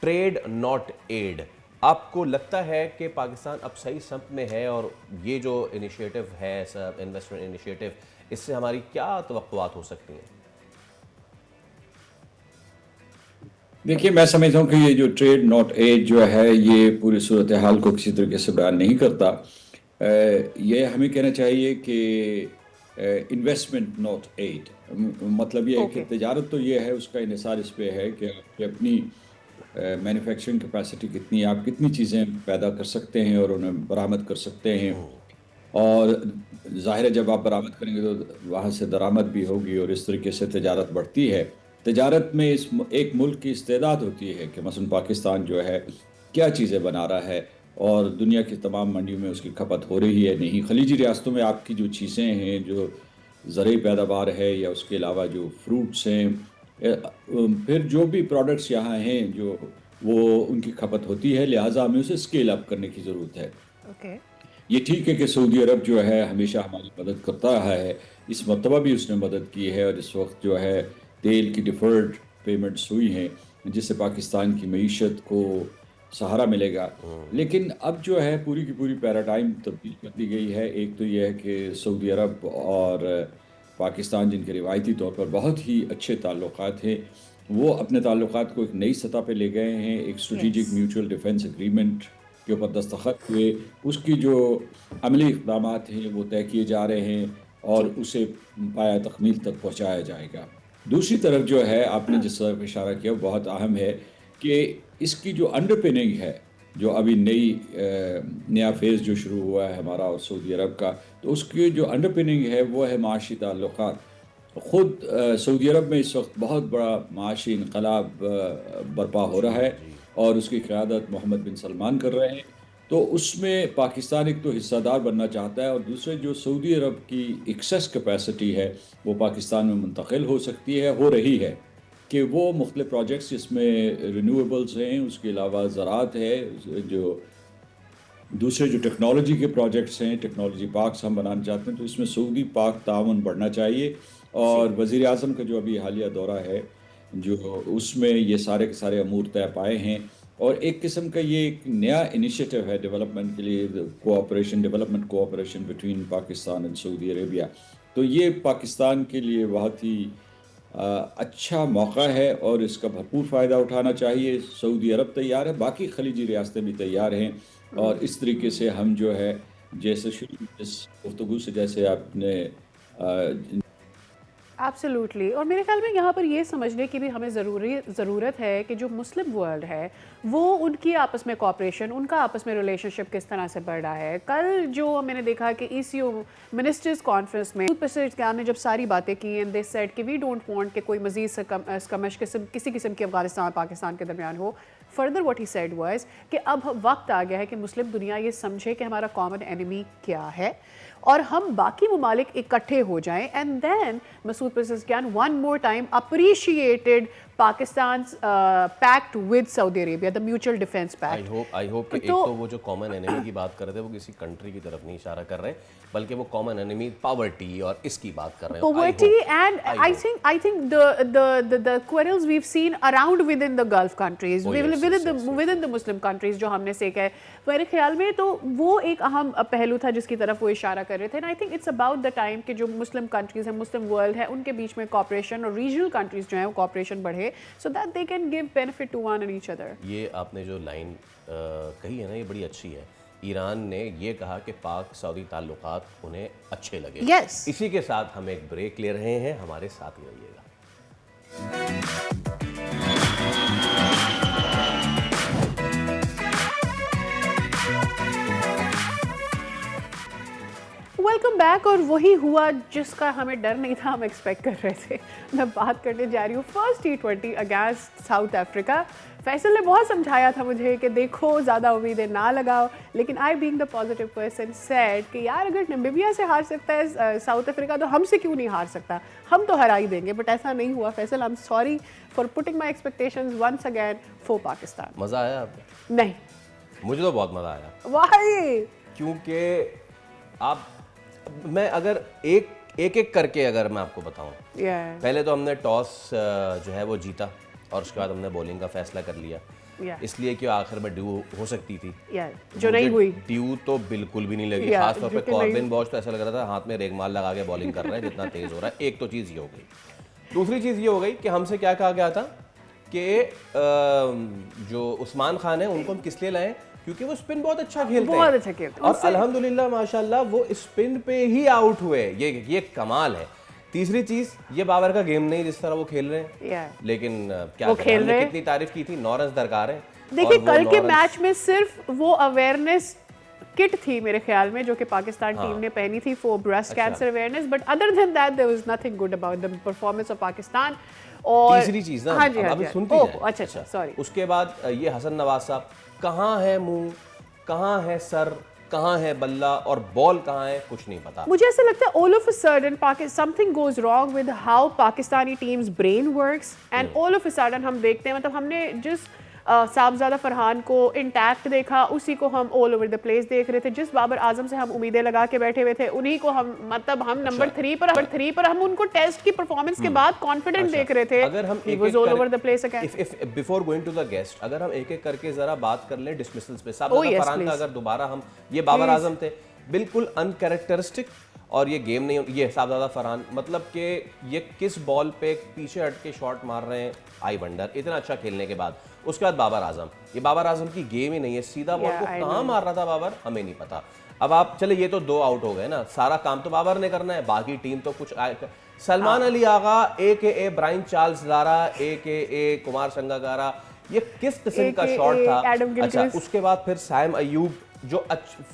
trade not aid. आपको लगता है कि पाकिस्तान अब सही संप में है, और ये जो इनिशिएटिव है इन्वेस्टमेंट इनिशिएटिव, इससे हमारी क्या तवक्कुआत हो सकती हैं? देखिए, मैं समझता हूँ कि ये जो ट्रेड नॉट एड जो है ये पूरी सूरत हाल को किसी तरीके से बयान नहीं करता। ये हमें कहना चाहिए कि इन्वेस्टमेंट नॉट एड, मतलब ये है कि तजारत तो ये है, उसका इन्हिसार इस पे है कि आपकी अपनी मैन्युफैक्चरिंग कैपेसिटी कितनी, आप कितनी चीज़ें पैदा कर सकते हैं और उन्हें बरामद कर सकते हैं, और ज़ाहिर है जब आप बरामद करेंगे तो वहाँ से दरामद भी होगी और इस तरीके से तजारत बढ़ती है। तजारत में इस एक मुल्क की इस्तेदाद होती है कि मसलन पाकिस्तान जो है क्या चीज़ें बना रहा है और दुनिया की तमाम मंडियों में उसकी खपत हो रही है नहीं। खलीजी रियासतों में आपकी जो चीज़ें हैं, जो ज़रूरी पैदावार है या उसके अलावा जो फ्रूट्स हैं, फिर जो भी प्रोडक्ट्स यहाँ हैं जो वो उनकी खपत होती है, लिहाजा हमें उसे स्केल अप करने की ज़रूरत है। ये ठीक है कि सऊदी अरब जो है हमेशा हमारी मदद करता रहा है, इस मरतबा भी उसने मदद की है, और इस वक्त जो है तेल की डिफर्ड पेमेंट्स हुई हैं जिससे पाकिस्तान की मईशत को सहारा मिलेगा। लेकिन अब जो है पूरी की पूरी पैराडाइम तब्दील कर दी गई है। एक तो यह है कि सऊदी अरब और पाकिस्तान जिनके रिवायती तौर पर बहुत ही अच्छे ताल्लुकात हैं, वो अपने ताल्लुकात को एक नई सतह पे ले गए हैं। एक स्ट्रेटेजिक म्यूचुअल डिफेंस एग्रीमेंट के ऊपर दस्तखत हुए, उसकी जो अमली इक़दाम हैं वो तय किए जा रहे हैं और उसे पाया तकमील तक पहुँचाया जाएगा। दूसरी तरफ जो है आपने जिस तरफ इशारा किया वो बहुत अहम है कि इसकी जो अंडरपिनिंग है, जो अभी नया फेज़ जो शुरू हुआ है हमारा और सऊदी अरब का, तो उसकी जो अंडरपिनिंग है वो है माशी ताल्लुकात। ख़ुद सऊदी अरब में इस वक्त बहुत बड़ा माशी इनकलाब बर्पा हो रहा है और उसकी क़यादत मोहम्मद बिन सलमान कर रहे हैं। तो उसमें पाकिस्तान एक तो हिस्सादार बनना चाहता है, और दूसरे जो सऊदी अरब की एक्सेस कैपेसिटी है वो पाकिस्तान में मुंतकिल हो सकती है, हो रही है, कि वो मुख्तलिफ प्रोजेक्ट्स जिसमें रिन्यूएबल्स हैं, उसके अलावा ज़राअत है, जो दूसरे जो टेक्नोलॉजी के प्रोजेक्ट्स हैं, टेक्नोलॉजी पार्क्स हम बनाना चाहते हैं, तो इसमें सऊदी पाक ताउन बढ़ना चाहिए। और वज़ीर आज़म का जो अभी हालिया दौरा है जो उसमें ये सारे के सारे अमूर तय पाए हैं। और एक किस्म का ये एक नया इनिशिएटिव है डेवलपमेंट के लिए, development cooperation between Pakistan and Saudi Arabia. तो ये पाकिस्तान के लिए बहुत ही अच्छा मौका है और इसका भरपूर फ़ायदा उठाना चाहिए। सऊदी अरब तैयार है, बाकी खलीजी रियासतें भी तैयार हैं, और इस तरीके से हम जो है, जैसे शुरू इस गुफ्तगू से जैसे आपने एब्सोल्युटली। और मेरे ख्याल में यहाँ पर ये समझने की भी हमें ज़रूरत है कि जो मुस्लिम वर्ल्ड है वो उनकी आपस में कॉपरेशन, उनका आपस में रिलेशनशिप किस तरह से बढ़ रहा है। कल जो मैंने देखा कि ECO मिनिस्टर्स कॉन्फ्रेंस में पशेज़गान ने जब सारी बातें की एंड दे सेड कि वी डोंट वांट कि कोई मज़ीद स्कमश किसी किस्म की अफगानिस्तान पाकिस्तान के दरमियान हो। Further what he said was कि अब वक्त आ गया है कि मुस्लिम दुनिया ये समझे कि हमारा कॉमन एनिमी क्या है और हम बाकी ममालिक इकट्ठे हो जाएं। And then Masoud Pezeshkian one more time appreciated Pakistan pact with Saudi Arabia, the mutual defence pact. I hope कि एक तो वो जो कॉमन एनिमी की बात कर रहे थे वो किसी कंट्री की तरफ नहीं इशारा कर रहे, बल्कि वो कॉमन एनिमी पॉवर्टी और इसकी बात कर रहे हैं। Poverty and I think the quarrels we've seen around within the Gulf countries, within the Muslim countries जो हमने सीखा है, मेरे ख्याल में तो वो एक अहम पहलू था जिसकी तरफ वो इशारा कर रहे थे। And I think it's about the time कि जो मुस्लिम कंट्रीज हैं, मुस्लिम वर्ल्ड है, उनके बीच में कॉपरेशन और रीजनल कंट्रीज जो हैं वो कॉपरेशन बढ़े so that they can give benefit to one and each other। ये आपने जो लाइन कही है ना, ये बड़ी अच्छी है। ईरान ने ये कहा कि पाक सऊदी ताल्लुकात उन्हें अच्छे लगे। Yes। इसी के साथ हम एक ब्रेक ले रहे हैं, हमारे साथ ही रहिएगा। Welcome back. और वही हुआ जिसका हमें डर नहीं था, हम एक्सपेक्ट कर रहे थे। मैं बात करने जा रही हूँ first T20 against south Africa. Faisal ने बहुत समझाया था मुझे कि देखो ज़्यादा उम्मीदें ना लगाओ, लेकिन I being the positive person said कि यार अगर नामीबिया से हार सकता है साउथ अफ्रीका तो हमसे क्यों नहीं हार सकता, हम तो हरा ही देंगे। बट ऐसा नहीं हुआ। Faisal, I am sorry for putting my expectations once again for Pakistan. मज़ा आया आपको? नहीं, मुझे तो बहुत मज़ा आया। वाही क्योंकि आप, मैं अगर एक करके अगर मैं आपको बताऊं, पहले तो हमने टॉस जो है वो जीता और उसके बाद हमने बॉलिंग का फैसला कर लिया, इसलिए कि आखिर में ड्यू हो सकती थी, जो नहीं हुई। ड्यू तो बिल्कुल भी नहीं लगी। खास तौर पे कॉर्बिन बॉश तो ऐसा लग रहा था हाथ में रेगमाल लगा के बॉलिंग कर रहा है, जितना तेज हो रहा है। एक तो चीज़ ये हो गई। दूसरी चीज़ ये हो गई कि हमसे क्या कहा गया था कि जो उस्मान खान है उनको हम किस लिए लाएं, क्योंकि वो स्पिन बहुत अच्छा खेलते हैं। बहुत अच्छा खेलते हैं और अल्हम्दुलिल्लाह माशाल्लाह वो स्पिन पे ही आउट हुए। ये कमाल है। तीसरी चीज, ये बाबर का गेम नहीं जिस तरह वो खेल रहे हैं, लेकिन क्या वो खेल रहे हैं। कितनी तारीफ की थी, 9 रन दरकार है। देखिए कल के मैच में सिर्फ वो अवेयरनेस किट थी मेरे ख्याल में जो कि पाकिस्तान टीम ने पहनी थी for breast cancer awareness, but other than that there was nothing good about the performance of Pakistan. और तीसरी चीज ना, अभी सुनती है, अच्छा सॉरी। उसके बाद ये हसन नवाज साहब, कहाँ है मुंह, कहाँ है सर, कहाँ है बल्ला और बॉल कहाँ है, कुछ नहीं पता। मुझे ऐसा लगता है all of a sudden something goes wrong with how Pakistani teams brain works and all of a sudden हम देखते हैं, मतलब हमने जिस साहबजादा फरहान को इंटैक्ट देखा उसी को हम ऑल ओवर द प्लेस देख रहे थे। जिस बाबर आजम से हम उम्मीदें लगा के बैठे हुए थे उन्हीं को हम, मतलब हम नंबर 3 पर हम उनको टेस्ट की परफॉर्मेंस के बाद कॉन्फिडेंट देख रहे थे। अगर हम all over the place again. Before going to the guest, अगर हम एक एक करके जरा बात कर लें डिसमिसल्स पे। साहबजादा फरहान का अगर दोबारा हम, ये बाबर आजम थे, बिल्कुल अनकैरेक्टरिस्टिक, और ये गेम नहीं, ये साहबजादा फरहान, मतलब कि ये किस बॉल पे पीछे हट के शॉट मार रहे हैं, आई वंडर, इतना अच्छा खेलने के बाद। उसके बाद बाबर आजम, ये बाबर आजम की गेम ही नहीं है। सीधा बॉल को कहाँ मार रहा था बाबर, हमें नहीं पता। अब आप चले, ये तो 2 आउट हो गए ना, सारा काम तो बाबर ने करना है, बाकी टीम तो कुछ Salman Ali Agha AKA Brian Charles Lara AKA Kumar Sangakkara, ये किस किस्म का शॉट था। अच्छा, उसके बाद फिर साइम अयूब जो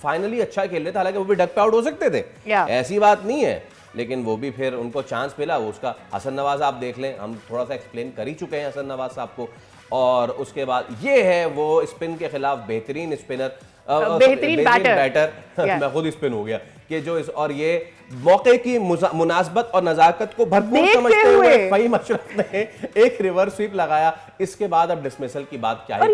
फाइनली अच्छा खेल रहे थे, हालांकि वो भी डक पे आउट हो सकते थे, ऐसी बात नहीं है, लेकिन वो भी फिर उनको चांस मिला। उसका हसन नवाज आप देख लें, हम थोड़ा सा एक्सप्लेन कर ही चुके हैं हसन नवाज साहब को। और उसके बाद ये है वो स्पिन के खिलाफ बेहतरीन स्पिनर बेहतरीन बैटर मैं खुद स्पिन हो गया कि जो इस और ये मौके की मुनासबत और नजाकत को भरपूर समझते हुए फहीम अशरफ ने एक रिवर्स स्वीप लगाया। इसके बाद अब डिसमिसल की बात क्या है, और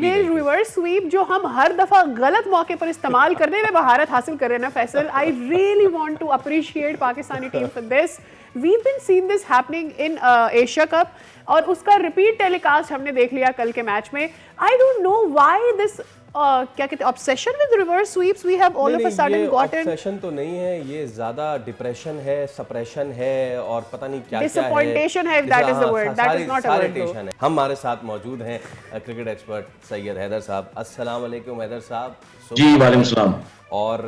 ये रिवर्स स्वीप जो हम हर दफा गलत मौके पर इस्तेमाल करने में महारत हासिल कर रहे हैं ना Faisal, I really want to appreciate Pakistani team for this. We've been seen this happening in Asia Cup और उसका रिपीट टेलीकास्ट हमने देख लिया कल के मैच में। I don't know why this क्या कहते हैं obsession with reverse sweeps we have all of a sudden gotten। obsession तो नहीं है, ये ज्यादा डिप्रेशन है, सप्रेशन है और पता नहीं क्या क्या है, disappointation है, if that is the word, that is not a word though। है। हमारे साथ मौजूद हैं क्रिकेट एक्सपर्ट सैयद हैदर साहब। अस्सलाम वालेकुम हैदर साहब। जी वालेकुम सलाम। और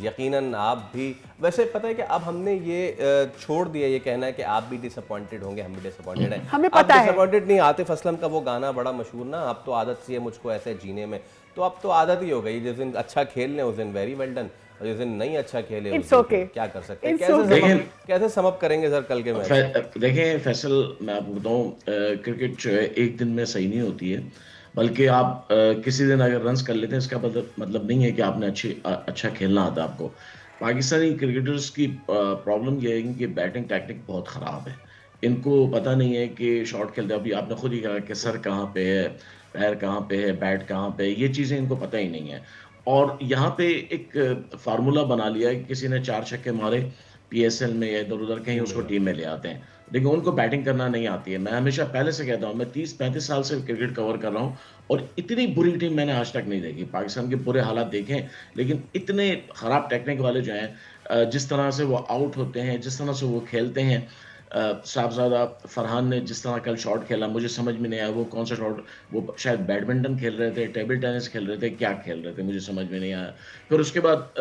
यकीनन आप भी, वैसे पता है कि अब हमने ये छोड़ दिया ये कहना है कि आप भी डिसअपॉइंटेड होंगे, हम भी डिसअपॉइंटेड हैं। हमें पता है डिसअपॉइंटेड नहीं, आतिफ असलम का वो गाना बड़ा मशहूर ना, अब तो आदत सी है मुझको ऐसे जीने में, तो अब तो आदत ही हो गई। जिस दिन अच्छा खेल लें उस दिन वेरी वेल डन, और जिस दिन नहीं अच्छा खेले उस दिन क्या कर सकते हैं, कैसे समअप करेंगे सर कल के मैच। देखें फैसल, मैं आपको बताऊं, क्रिकेट जो है एक दिन में सही नहीं होती है, बल्कि आप किसी दिन अगर रन्स कर लेते हैं इसका मतलब नहीं है कि आपने अच्छा खेलना आता आपको। पाकिस्तानी क्रिकेटर्स की प्रॉब्लम ये है कि बैटिंग टेक्निक बहुत ख़राब है। इनको पता नहीं है कि शॉट खेलते, अभी आपने खुद ही कहा कि सर कहाँ पे है, पैर कहाँ पे है, बैट कहाँ पे है, ये चीज़ें इनको पता ही नहीं है। और यहाँ पे एक फार्मूला बना लिया है कि किसी ने 4 छक्के मारे PSL में या इधर उधर कहीं, उसको टीम में ले आते हैं। देखिए उनको बैटिंग करना नहीं आती है। मैं हमेशा पहले से कहता हूँ, मैं 30-35 साल से क्रिकेट कवर कर रहा हूँ और इतनी बुरी टीम मैंने आज तक नहीं देखी। पाकिस्तान के बुरे हालात देखें, लेकिन इतने ख़राब टेक्निक वाले जो हैं, जिस तरह से वो आउट होते हैं, जिस तरह से वो खेलते हैं। साहबजादा फरहान ने जिस तरह कल शॉट खेला, मुझे समझ में नहीं आया वो कौन सा शॉट, वो शायद बैडमिंटन खेल रहे थे, टेबल टेनिस खेल रहे थे, क्या खेल रहे थे मुझे समझ में नहीं आया। फिर उसके बाद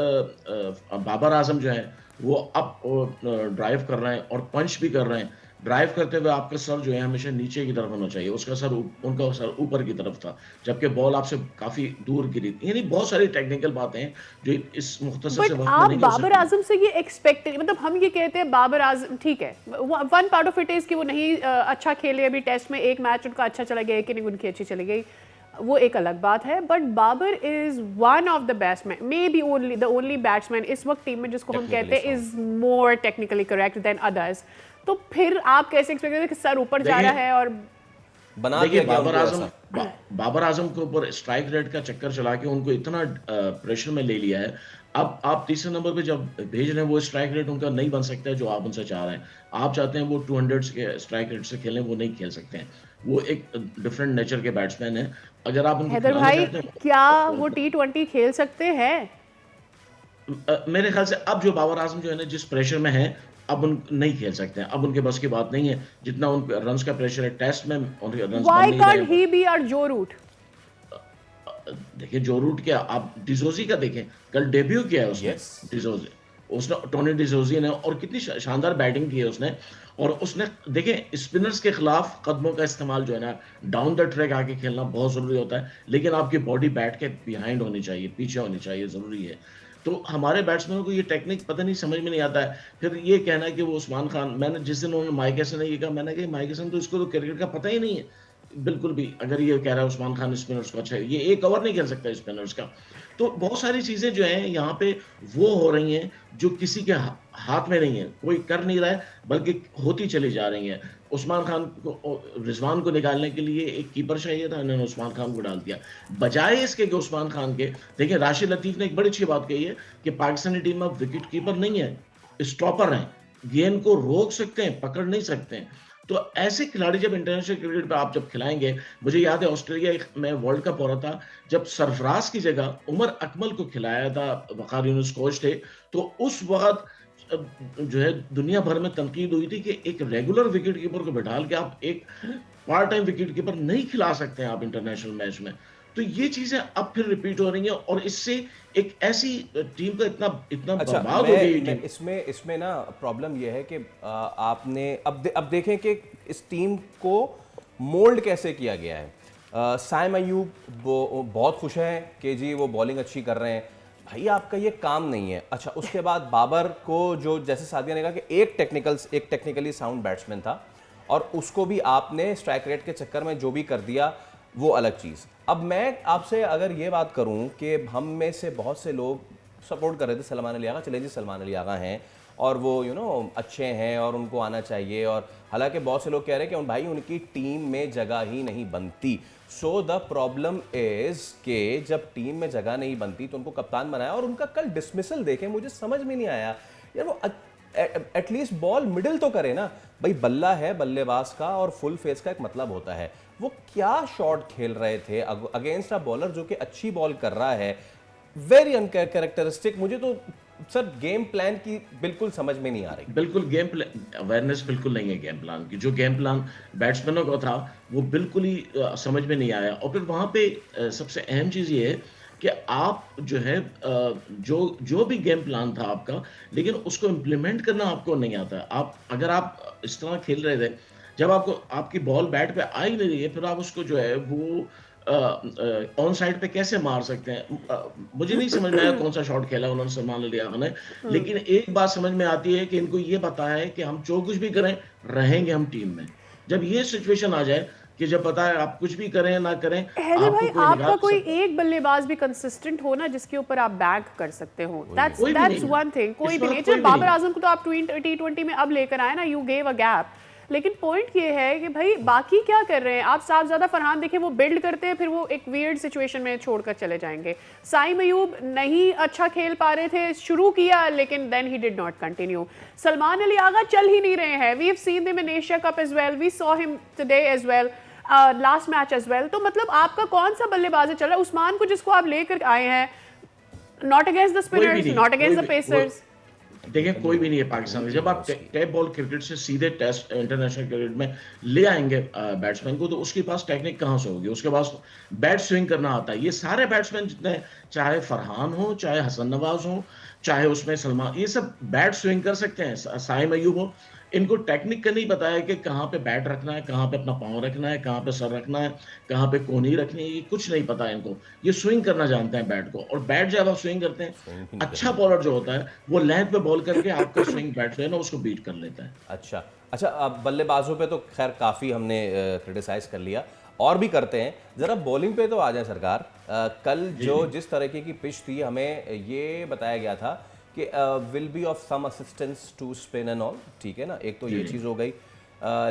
बाबर आजम जो है वो अप ड्राइव कर रहे हैं और पंच भी कर रहे हैं। ड्राइव करते हुए आपका सर जो है हमेशा नीचे की तरफ होना चाहिए, उसका सर उनका सर ऊपर की तरफ था, जबकि बॉल आपसे काफी दूर गिरी। यानी बहुत सारी टेक्निकल बातें हैं जो इस मुख्तसर से वक्त में नहीं हो सकती। बाबर आजम से ये एक्सपेक्टेड, मतलब हम ये कहते हैं बाबर आजम ठीक है, one part of it is कि वो नहीं अच्छा खेले, अभी टेस्ट में एक मैच उनका अच्छा चला गया, एक इनिंग उनकी अच्छी चली गई, वो एक अलग बात है। But Babar is one of the batsman, maybe only the only batsman इस वक्त टीम में जिसको हम कहते हैं is more technically correct than others. तो फिर आप कैसे एक्सपेक्ट करते हैं कि सर ऊपर जा रहा है और बना दिया बाबर आजम के ऊपर स्ट्राइक रेट का चक्कर चला के उनको इतना प्रेशर में ले लिया है। अब आप तीसरे नंबर पे जब भेज रहे हैं, वो स्ट्राइक रेट उनका नहीं बन सकता है जो आप उनसे चाह रहे हैं। आप चाहते हैं वो 200 के स्ट्राइक रेट से खेलें, वो नहीं खेल सकते हैं। वो एक डिफरेंट नेचर के बैट्समैन है। अगर आप उनको हैदर भाई क्या वो T20 खेल सकते हैं? मेरे ख्याल से अब जो बाबर आजम जो है ना, जिस प्रेशर में है, अब उन नहीं खेल सकते हैं। अब उनके बस की बात नहीं है जितना उन रन्स का प्रेशर है टेस्ट में, उनके runs Why can't he be our जो रूट? देखिए जो रूट क्या, आप डिजोजी का देखें, कल डेब्यू किया है उसने। डिजोजी, उसने टोनी डिजोजी ने, और कितनी शानदार बैटिंग की है उसने। और उसने देखें स्पिनर्स के खिलाफ कदमों का इस्तेमाल जो है ना, डाउन द ट्रैक आके खेलना बहुत ज़रूरी होता है, लेकिन आपकी बॉडी बैट के बिहाइंड होनी चाहिए, पीछे होनी चाहिए, ज़रूरी है। तो हमारे बैट्समैनों को ये टेक्निक पता नहीं, समझ में नहीं आता है। फिर ये कहना है कि वो उस्मान खान, मैंने जिस दिन उन्होंने माइक हसन ने ये कहा, मैंने कहा माइक हसन तो इसको तो क्रिकेट का पता ही नहीं है बिल्कुल भी। अगर ये कह रहा है उस्मान खान स्पिनर्स को अच्छा है, ये एक ओवर नहीं खेल सकता स्पिनर्स का। तो बहुत सारी चीज़ें जो हैं यहाँ पे वो हो रही हैं जो किसी के हाथ में नहीं है, कोई कर नहीं रहा है, बल्कि होती चली जा रही हैं। उस्मान खान को, रिजवान को निकालने के लिए एक कीपर चाहिए था, इन्होंने उस्मान खान को डाल दिया। बजाय इसके कि उस्मान खान के, देखिए राशिद लतीफ़ ने एक बड़ी अच्छी बात कही है कि पाकिस्तानी टीम में अब विकेट कीपर नहीं है, स्टॉपर हैं, गेंद को रोक सकते हैं, पकड़ नहीं सकते हैं। तो ऐसे खिलाड़ी जब इंटरनेशनल क्रिकेट पे आप जब खिलाएंगे, मुझे याद है ऑस्ट्रेलिया में वर्ल्ड कप हो रहा था, जब सरफराज की जगह उमर अकमल को खिलाया था, वकार यूनुस कोच थे, तो उस वक्त जो है दुनिया भर में तनकीद हुई थी कि एक रेगुलर विकेट कीपर को बैठा के आप एक पार्ट टाइम विकेट कीपर नहीं खिला सकते हैं आप इंटरनेशनल मैच में। तो ये चीजें अब फिर रिपीट हो रही हैं और इससे एक ऐसी टीम का इतना अच्छा, बर्बाद हो गई टीम। इसमें ना प्रॉब्लम ये है कि आपने अब देखें कि इस टीम को मोल्ड कैसे किया गया है। साइम अयूब वो बहुत खुश हैं कि जी वो बॉलिंग अच्छी कर रहे हैं, भाई आपका ये काम नहीं है। अच्छा, उसके बाद बाबर को, जो जैसे सादिया ने कहा कि एक टेक्निकली साउंड बैट्समैन था और उसको भी आपने स्ट्राइक रेट के चक्कर में जो भी कर दिया, वो अलग चीज़। अब मैं आपसे अगर ये बात करूं कि हम में से बहुत से लोग सपोर्ट कर रहे थे सलमान अली आगा, चले जी सलमान अली आगा हैं और वो अच्छे हैं और उनको आना चाहिए, और हालांकि बहुत से लोग कह रहे हैं कि भाई उनकी टीम में जगह ही नहीं बनती। सो द प्रॉब्लम इज़ कि जब टीम में जगह नहीं बनती तो उनको कप्तान बनाया, और उनका कल डिसमिसल देखें मुझे समझ में नहीं आया यार। वो एटलीस्ट बॉल मिडिल तो करे ना भाई, बल्ला है बल्लेबाज का और फुल फेस का एक मतलब होता है। वो क्या शॉट खेल रहे थे अगेंस्ट अ बॉलर जो कि अच्छी बॉल कर रहा है, वेरी अनकैरेक्टरिस्टिक। मुझे तो सर गेम प्लान की बिल्कुल समझ में नहीं आ रही। बिल्कुल गेम प्लान अवेयरनेस बिल्कुल नहीं है गेम प्लान की। जो गेम प्लान बैट्समैनों का था वो बिल्कुल ही समझ में नहीं आया। और फिर वहां पे सबसे अहम चीज ये है कि आप जो है जो भी गेम प्लान था आपका, लेकिन उसको इम्प्लीमेंट करना आपको नहीं आता है। अगर आप इस तरह खेल रहे थे, जब आपको आपकी बॉल बैट पे आ ही नहीं रही है, फिर आप उसको जो है वो ऑन साइड पे कैसे मार सकते हैं? मुझे नहीं समझ में आया कौन सा शॉट खेला उन्होंने सलमान अली आगा ने। लेकिन एक बात समझ में आती है कि इनको ये पता है कि हम जो कुछ भी करें रहेंगे हम टीम में। जब ये सिचुएशन आ जाए कि जब पता है आप कुछ भी करें ना करें, हैदर आपको भाई, कोई आपका निकाल कोई सकता एक बल्लेबाज भी कंसिस्टेंट हो ना जिसके ऊपर आप बैंक कर सकते हो, दैट्स कोई भी दैट्स नहीं। One thing. कोई इस भी वक्त नहीं। कोई चलो भी बाबर नहीं। आजम को तो आप T20 में अब लेकर आए ना, यू गेव अ गैप, लेकिन पॉइंट ये है कि भाई बाकी क्या कर रहे हैं आप? साफ ज्यादा फरहान देखें, वो बिल्ड करते हैं फिर वो एक वियर्ड सिचुएशन में छोड़कर चले जाएंगे। साइम अयूब नहीं अच्छा खेल पा रहे थे, शुरू किया लेकिन then he did not continue. Salman Ali Agha चल ही नहीं रहे हैं। We have seen them in Asia cup as well, we saw him today as well, last match as well. तो मतलब आपका कौन सा बल्लेबाज चल रहा है? उस्मान को जिसको आप लेकर आए हैं, नॉट अगेंस्ट द कोई भी स्पिनर्स, नहीं, नॉट कोई अगेंस्ट द भी पेसर्स। देखिए कोई भी नहीं है पाकिस्तान में। जब आप टैप बॉल क्रिकेट से सीधे टेस्ट इंटरनेशनल क्रिकेट में ले आएंगे बैट्समैन को, तो उसके पास टेक्निक कहाँ से होगी? उसके पास बैट स्विंग करना आता है। ये सारे बैट्समैन जितने, चाहे फरहान हो, चाहे हसन नवाज हो, चाहे उसमें सलमान, ये सब बैट स्विंग कर सकते हैं। साइम अयूब हो, इनको टेक्निक का नहीं पता है कि कहाँ पे बैट रखना है, कहाँ पे अपना पाँव रखना है, कहाँ पे सर रखना है, कहाँ पे कोहनी रखनी है, ये कुछ नहीं पता है इनको। ये स्विंग करना जानते हैं बैट को, और बैट जब आप स्विंग करते हैं, अच्छा बॉलर जो होता है वो लेंथ पे बॉल करके आपका स्विंग बैट जो है ना उसको बीट कर लेता है। अच्छा अच्छा, अब बल्लेबाजों पे तो खैर काफ़ी हमने क्रिटिसाइज कर लिया, और भी करते हैं। ज़रा बॉलिंग पे तो आ जाए सरकार। कल जो जिस तरीके की पिच थी, हमें ये बताया गया था कि will be of some assistance to spin and all, ठीक है ना, एक तो ये चीज़ हो गई।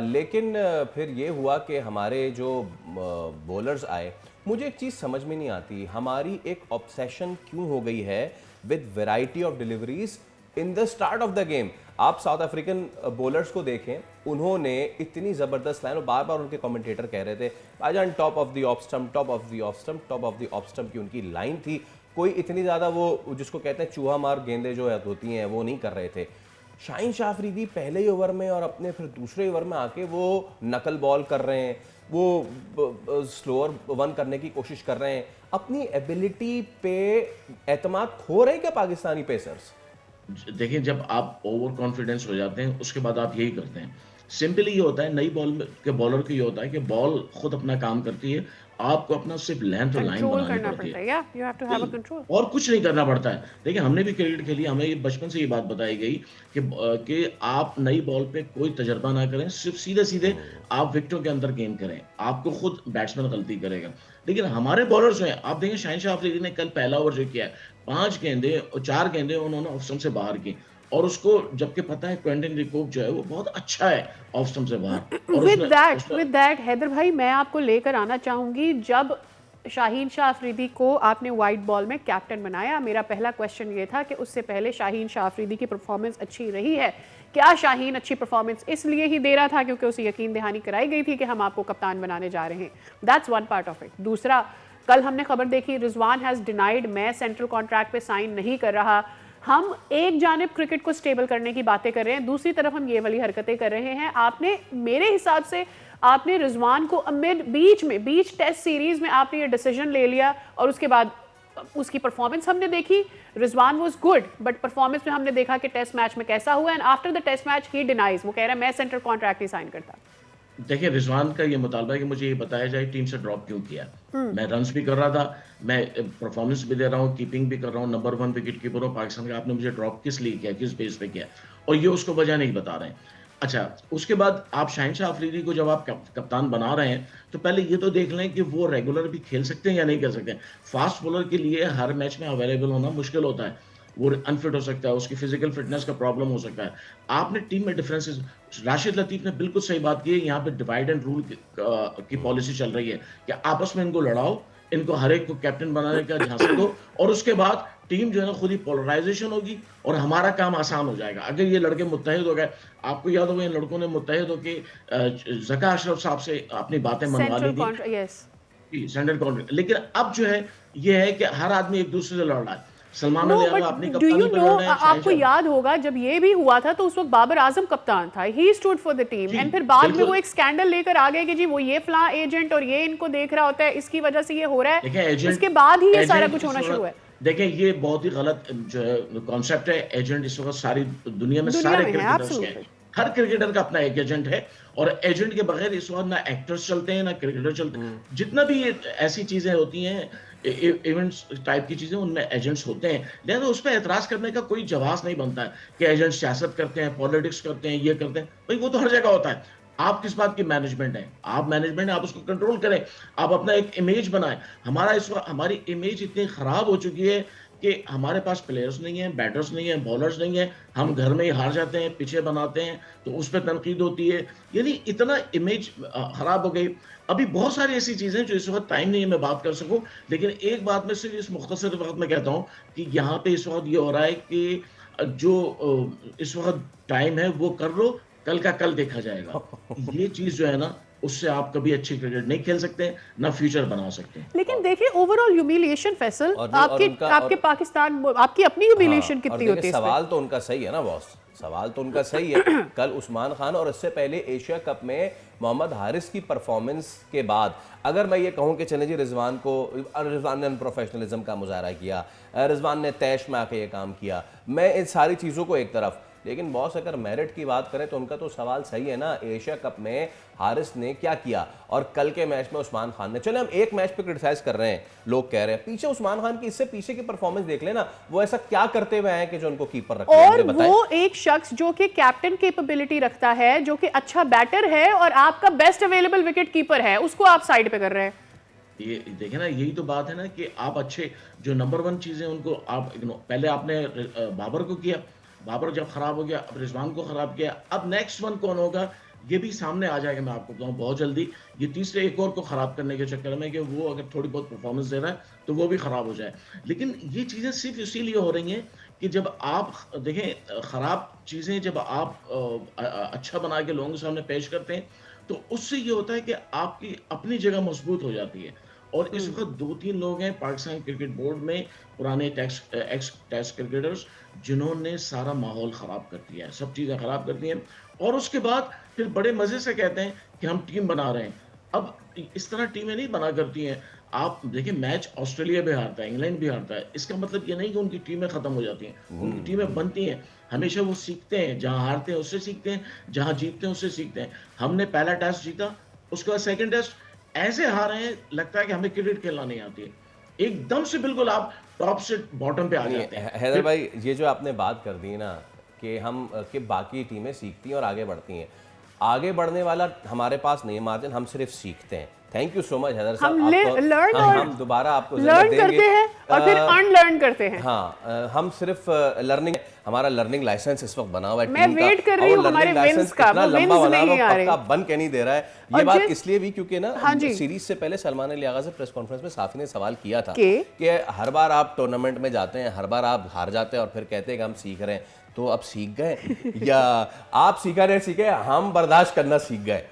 लेकिन फिर ये हुआ कि हमारे जो बॉलर्स आए, मुझे एक चीज़ समझ में नहीं आती, हमारी एक ऑब्सेशन क्यों हो गई है with variety of deliveries in the start of the game. आप साउथ अफ्रीकन बॉलर्स को देखें, उन्होंने इतनी ज़बरदस्त लाइन, और बार बार उनके कमेंटेटर कह रहे थे भाईजान top of the off stump, top of the off stump, top of the off stump की उनकी लाइन थी। कोई इतनी ज़्यादा वो जिसको कहते हैं चूहा मार गेंदें जो होती हैं वो नहीं कर रहे थे। शाहीन शाह अफरीदी पहले ही ओवर में और अपने फिर दूसरे ओवर में आके वो नकल बॉल कर रहे हैं, वो स्लोअर वन करने की कोशिश कर रहे हैं। अपनी एबिलिटी पे एतमाद खो रहे हैं क्या पाकिस्तानी पेसर्स? देखिए जब आप ओवर कॉन्फिडेंस हो जाते हैं उसके बाद आप यही करते हैं। सिंपली ये होता है, नई बॉल के बॉलर को ये होता है कि बॉल खुद अपना काम करती है, आपको अपना सिर्फ लेंथ और लाइन कंट्रोल बनानी करना पड़ती पड़ता है। है, या you have to have a control. और कुछ नहीं करना पड़ता है। देखिए हमने भी क्रिकेट खेली, हमें ये बचपन से ये बात बताई गई कि आप नई बॉल पे कोई तजर्बा ना करें, सिर्फ सीधे सीधे आप विकेटों के अंदर गेंद करें, आपको खुद बैट्समैन गलती करेगा। लेकिन हमारे बॉलर्स जो हैं, आप देखें शाहीन शाह अफरीदी ने कल पहला ओवर जो किया है, 5 गेंदें और 4 गेंदें उन्होंने ऑफ स्टंप से बाहर की, और उसको जबकि पता है क्विंटन डी कॉक जो है वो बहुत अच्छा है ऑफ स्टंप से बाहर। और विद दैट हैदर भाई, मैं आपको लेकर आना चाहूंगी, जब शाहीन शाह अफरीदी को आपने वाइट बॉल में कैप्टन बनाया, मेरा पहला क्वेश्चन ये था कि उससे पहले शाहीन शाह अफरीदी की परफॉर्मेंस अच्छी रही है क्या? शाहीन अच्छी परफॉर्मेंस इसलिए ही दे रहा था क्योंकि उसे यकीन दहानी कराई गई थी कि हम आपको कप्तान बनाने जा रहे हैं। That's one part of it. दूसरा, कल हमने खबर देखी, रिजवान हैज़ डिनाइड मैं सेंट्रल कॉन्ट्रैक्ट पे साइन नहीं कर रहा। हम एक जानिब क्रिकेट को स्टेबल करने की बातें कर रहे हैं, दूसरी तरफ हम ये वाली हरकतें कर रहे हैं। आपने मेरे हिसाब से आपने रिजवान को अमिड बीच टेस्ट सीरीज में आपने ये डिसीजन ले लिया, और उसके बाद उसकी परफॉर्मेंस हमने देखी। Rizwan was good, but performance में हमने देखा कि टेस्ट मैच में कैसा हुआ, and after the test match ही डिनाइज, वो कह रहा है मैं सेंट्रल कॉन्ट्रैक्ट नहीं साइन करता। देखिए रिजवान का ये मुतालबा है कि मुझे ये बताया जाए टीम से ड्रॉप क्यों किया। मैं रन्स भी कर रहा था, मैं परफॉर्मेंस भी दे रहा हूँ, कीपिंग भी कर रहा हूँ, नंबर 1 विकेट कीपर हूँ पाकिस्तान का, आपने मुझे ड्रॉप किस लिए किया, किस बेस पे किया, और ये उसको वजह नहीं बता रहे हैं। अच्छा, उसके बाद आप शाहिन अफरीदी को जब आप कप्तान बना रहे हैं, तो पहले ये तो देख लें कि वो रेगुलर भी खेल सकते हैं या नहीं खेल सकते हैं। फास्ट बॉलर के लिए हर मैच में अवेलेबल होना मुश्किल होता है। वो अनफिट हो सकता है, उसकी फिजिकल फिटनेस का प्रॉब्लम हो सकता है। आपने टीम में डिफरेंसेस, राशिद लतीफ ने बिल्कुल सही बात की है, यहाँ पे डिवाइड एंड रूल की पॉलिसी चल रही है कि आपस में इनको लड़ाओ, इनको हर एक को कैप्टन बनाने का झांसा दो, और उसके बाद टीम जो है ना खुद ही पोलराइजेशन होगी और हमारा काम आसान हो जाएगा। अगर ये लड़के मुत्तहिद हो गए, आपको याद होगा इन लड़कों ने मुत्तहिद होकर ज़का अशरफ साहब से अपनी बातें मनवा ली थी, यस सेंट्रल कॉन्ट्रैक्ट। लेकिन अब जो है ये है कि हर आदमी एक दूसरे से लड़ रहा है। सलमान नो अली बट अपनी डू कप्तानी यू पे नो, लड़ रहे हैं, आपको शाहिद याद होगा जब ये भी हुआ था तो उस वक्त बाबर आजम कप्तान था, he stood for the team, जी, एंड फिर बाद में बिल्कुल। वो एक स्कैंडल लेकर आ गए कि जी वो ये फलां एजेंट और ये इनको देख रहा होता है, इसकी वजह से ये हो रहा देखिए है, एजेंट, उसके बाद ही ये सारा एजेंट कुछ इस होना शुरू है। वक्त, देखिए ये बहुत ही गलत जो है कॉन्सेप्ट है। एजेंट इस वक्त सारी दुनिया में दुनिया सारे में है, क्रिकेटर्स के absolutely। हैं। हर क्रिकेटर का अपना एक एजेंट है, और एजेंट के बगैर इस वक्त ना एक्टर्स चलते हैं ना क्रिकेटर चलते हैं। जितना भी ये ऐसी चीजें होती हैं, इवेंट्स टाइप की चीजें, उनमें एजेंट्स होते हैं। लिहाजा उस पर एतराज करने का कोई जवाब नहीं बनता है कि एजेंट सियासत करते हैं, पॉलिटिक्स करते हैं, ये करते हैं। भाई वो तो हर जगह होता है। आप किस बात की मैनेजमेंट है? आप मैनेजमेंट है, आप उसको कंट्रोल करें, आप अपना एक इमेज बनाएं। हमारा इस वक्त हमारी इमेज इतनी खराब हो चुकी है कि हमारे पास प्लेयर्स नहीं है, बैटर्स नहीं है, बॉलर्स नहीं है, हम घर में ही हार जाते हैं, पीछे बनाते हैं तो उस पर तनकीद होती है। यानी इतना इमेज खराब हो गई। अभी बहुत सारी ऐसी चीजें जो इस वक्त टाइम नहीं है मैं बात कर सकूं, लेकिन एक बात मैं सिर्फ इस मुख्तसर वक्त में कहता हूं कि यहाँ पे इस वक्त ये हो रहा है कि जो इस वक्त टाइम है वो कर लो, कल का कल देखा जाएगा। ये चीज जो है ना, उससे आप कभी अच्छी क्रिकेट नहीं खेल सकते, ना फ्यूचर बना सकते। लेकिन देखिए ओवरऑल ह्यूमिलिएशन फैसल, और आपके उनका आपके पाकिस्तान, आपकी अपनी ह्यूमिलिएशन हाँ, और कितनी देखिए, होती है इस पे? सवाल तो उनका सही है ना बॉस, सवाल तो उनका सही है। कल उस्मान खान और इससे पहले एशिया कप में मोहम्मद हारिस की परफॉर्मेंस के बाद अगर मैं ये कहूं कि चले जी रिजवान ने प्रोफेशनलिज्म का मुजाहरा किया, रिजवान ने तैश में आके ये काम किया, मैं इन सारी चीज़ों को एक तरफ, लेकिन बॉस अगर मेरिट की बात करें तो उनका तो सवाल सही है ना। एशिया कप में हारिस ने क्या किया और कल के मैच में उस्मान खान ने, चले हम एक मैच पे क्रिटिसाइज कर रहे हैं, लोग कह रहे हैं पीछे उस्मान खान की, इससे पीछे की परफॉर्मेंस देख लेना, वो ऐसा क्या करते हुए आए कि जो उनको कीपर रख लिया, और मुझे बताएं। वो एक शख्स जो कि कैप्टन कैपेबिलिटी रखता है, जो कि अच्छा बैटर है और आपका बेस्ट अवेलेबल विकेट कीपर है, उसको आप साइड पे कर रहे हैं। ये देखे ना, यही तो बात है ना कि आप अच्छे जो नंबर वन चीजें उनको आप पहले आपने बाबर को किया, बाबर जब खराब हो गया, अब रिजवान को खराब किया, अब नेक्स्ट वन कौन होगा ये भी सामने आ जाएगा। मैं आपको बताऊं बहुत जल्दी, ये तीसरे एक और को खराब करने के चक्कर में कि वो अगर थोड़ी बहुत परफॉर्मेंस दे रहा है तो वो भी खराब हो जाए। लेकिन ये चीजें सिर्फ इसीलिए हो रही हैं कि जब आप देखें खराब चीजें जब आप अच्छा बना के लोगों के सामने पेश करते हैं तो उससे ये होता है कि आपकी अपनी जगह मजबूत हो जाती है। और इस वक्त 2-3 लोग हैं पाकिस्तान क्रिकेट बोर्ड में, पुराने एक्स टेस्ट क्रिकेटर्स, जिन्होंने सारा माहौल खराब कर दिया है, सब चीजें खराब कर दी हैं, और उसके बाद फिर बड़े मजे से कहते हैं कि हम टीम बना रहे हैं। अब इस तरह टीमें नहीं बना करती हैं। आप देखिए मैच ऑस्ट्रेलिया भी हारता है, इंग्लैंड भी हारता है, इसका मतलब ये नहीं कि उनकी टीमें खत्म हो जाती हैं, उनकी टीमें बनती हैं। हमेशा वो सीखते हैं, जहां हारते हैं उससे सीखते हैं, जहां जीतते हैं उससे सीखते हैं। हमने पहला टेस्ट जीता, उसके बाद सेकंड टेस्ट ऐसे हारे हैं, लगता है कि हमें क्रिकेट खेलना नहीं आती है। एकदम से बिल्कुल आप टॉप से बॉटम पे आ जाते हैं। हैदर भाई, ये जो आपने बात कर दी ना कि कि बाकी टीमें सीखती हैं और आगे बढ़ती हैं, आगे बढ़ने वाला हमारे पास नहीं है मार्जिन, हम सिर्फ सीखते हैं। Thank you so much Haider साहब, हम दोबारा आपको लर्न करते हैं और फिर अनलर्न करते हैं। हाँ, हम सिर्फ लर्निंग, हमारा लर्निंग लाइसेंस इस वक्त बना हुआ है मैं टीम का, वेट कर रही हूँ हमारे विंस का, इतना वो लंबा विंस बना हुआ, नहीं आ रहे। पक्का बन के नहीं दे रहा है। ये और बात जिस- इसलिए भी क्योंकि ना हाँ जी। सीरीज से पहले सलमान अली आगा से प्रेस कॉन्फ्रेंस में साफी ने सवाल किया था कि हर बार आप टूर्नामेंट में जाते हैं, हर बार आप हार जाते हैं और फिर कहते हैं कि हम सीख रहे हैं, तो अब सीख गए या आप सीखा नहीं सीखे, हम बर्दाश्त करना सीख गए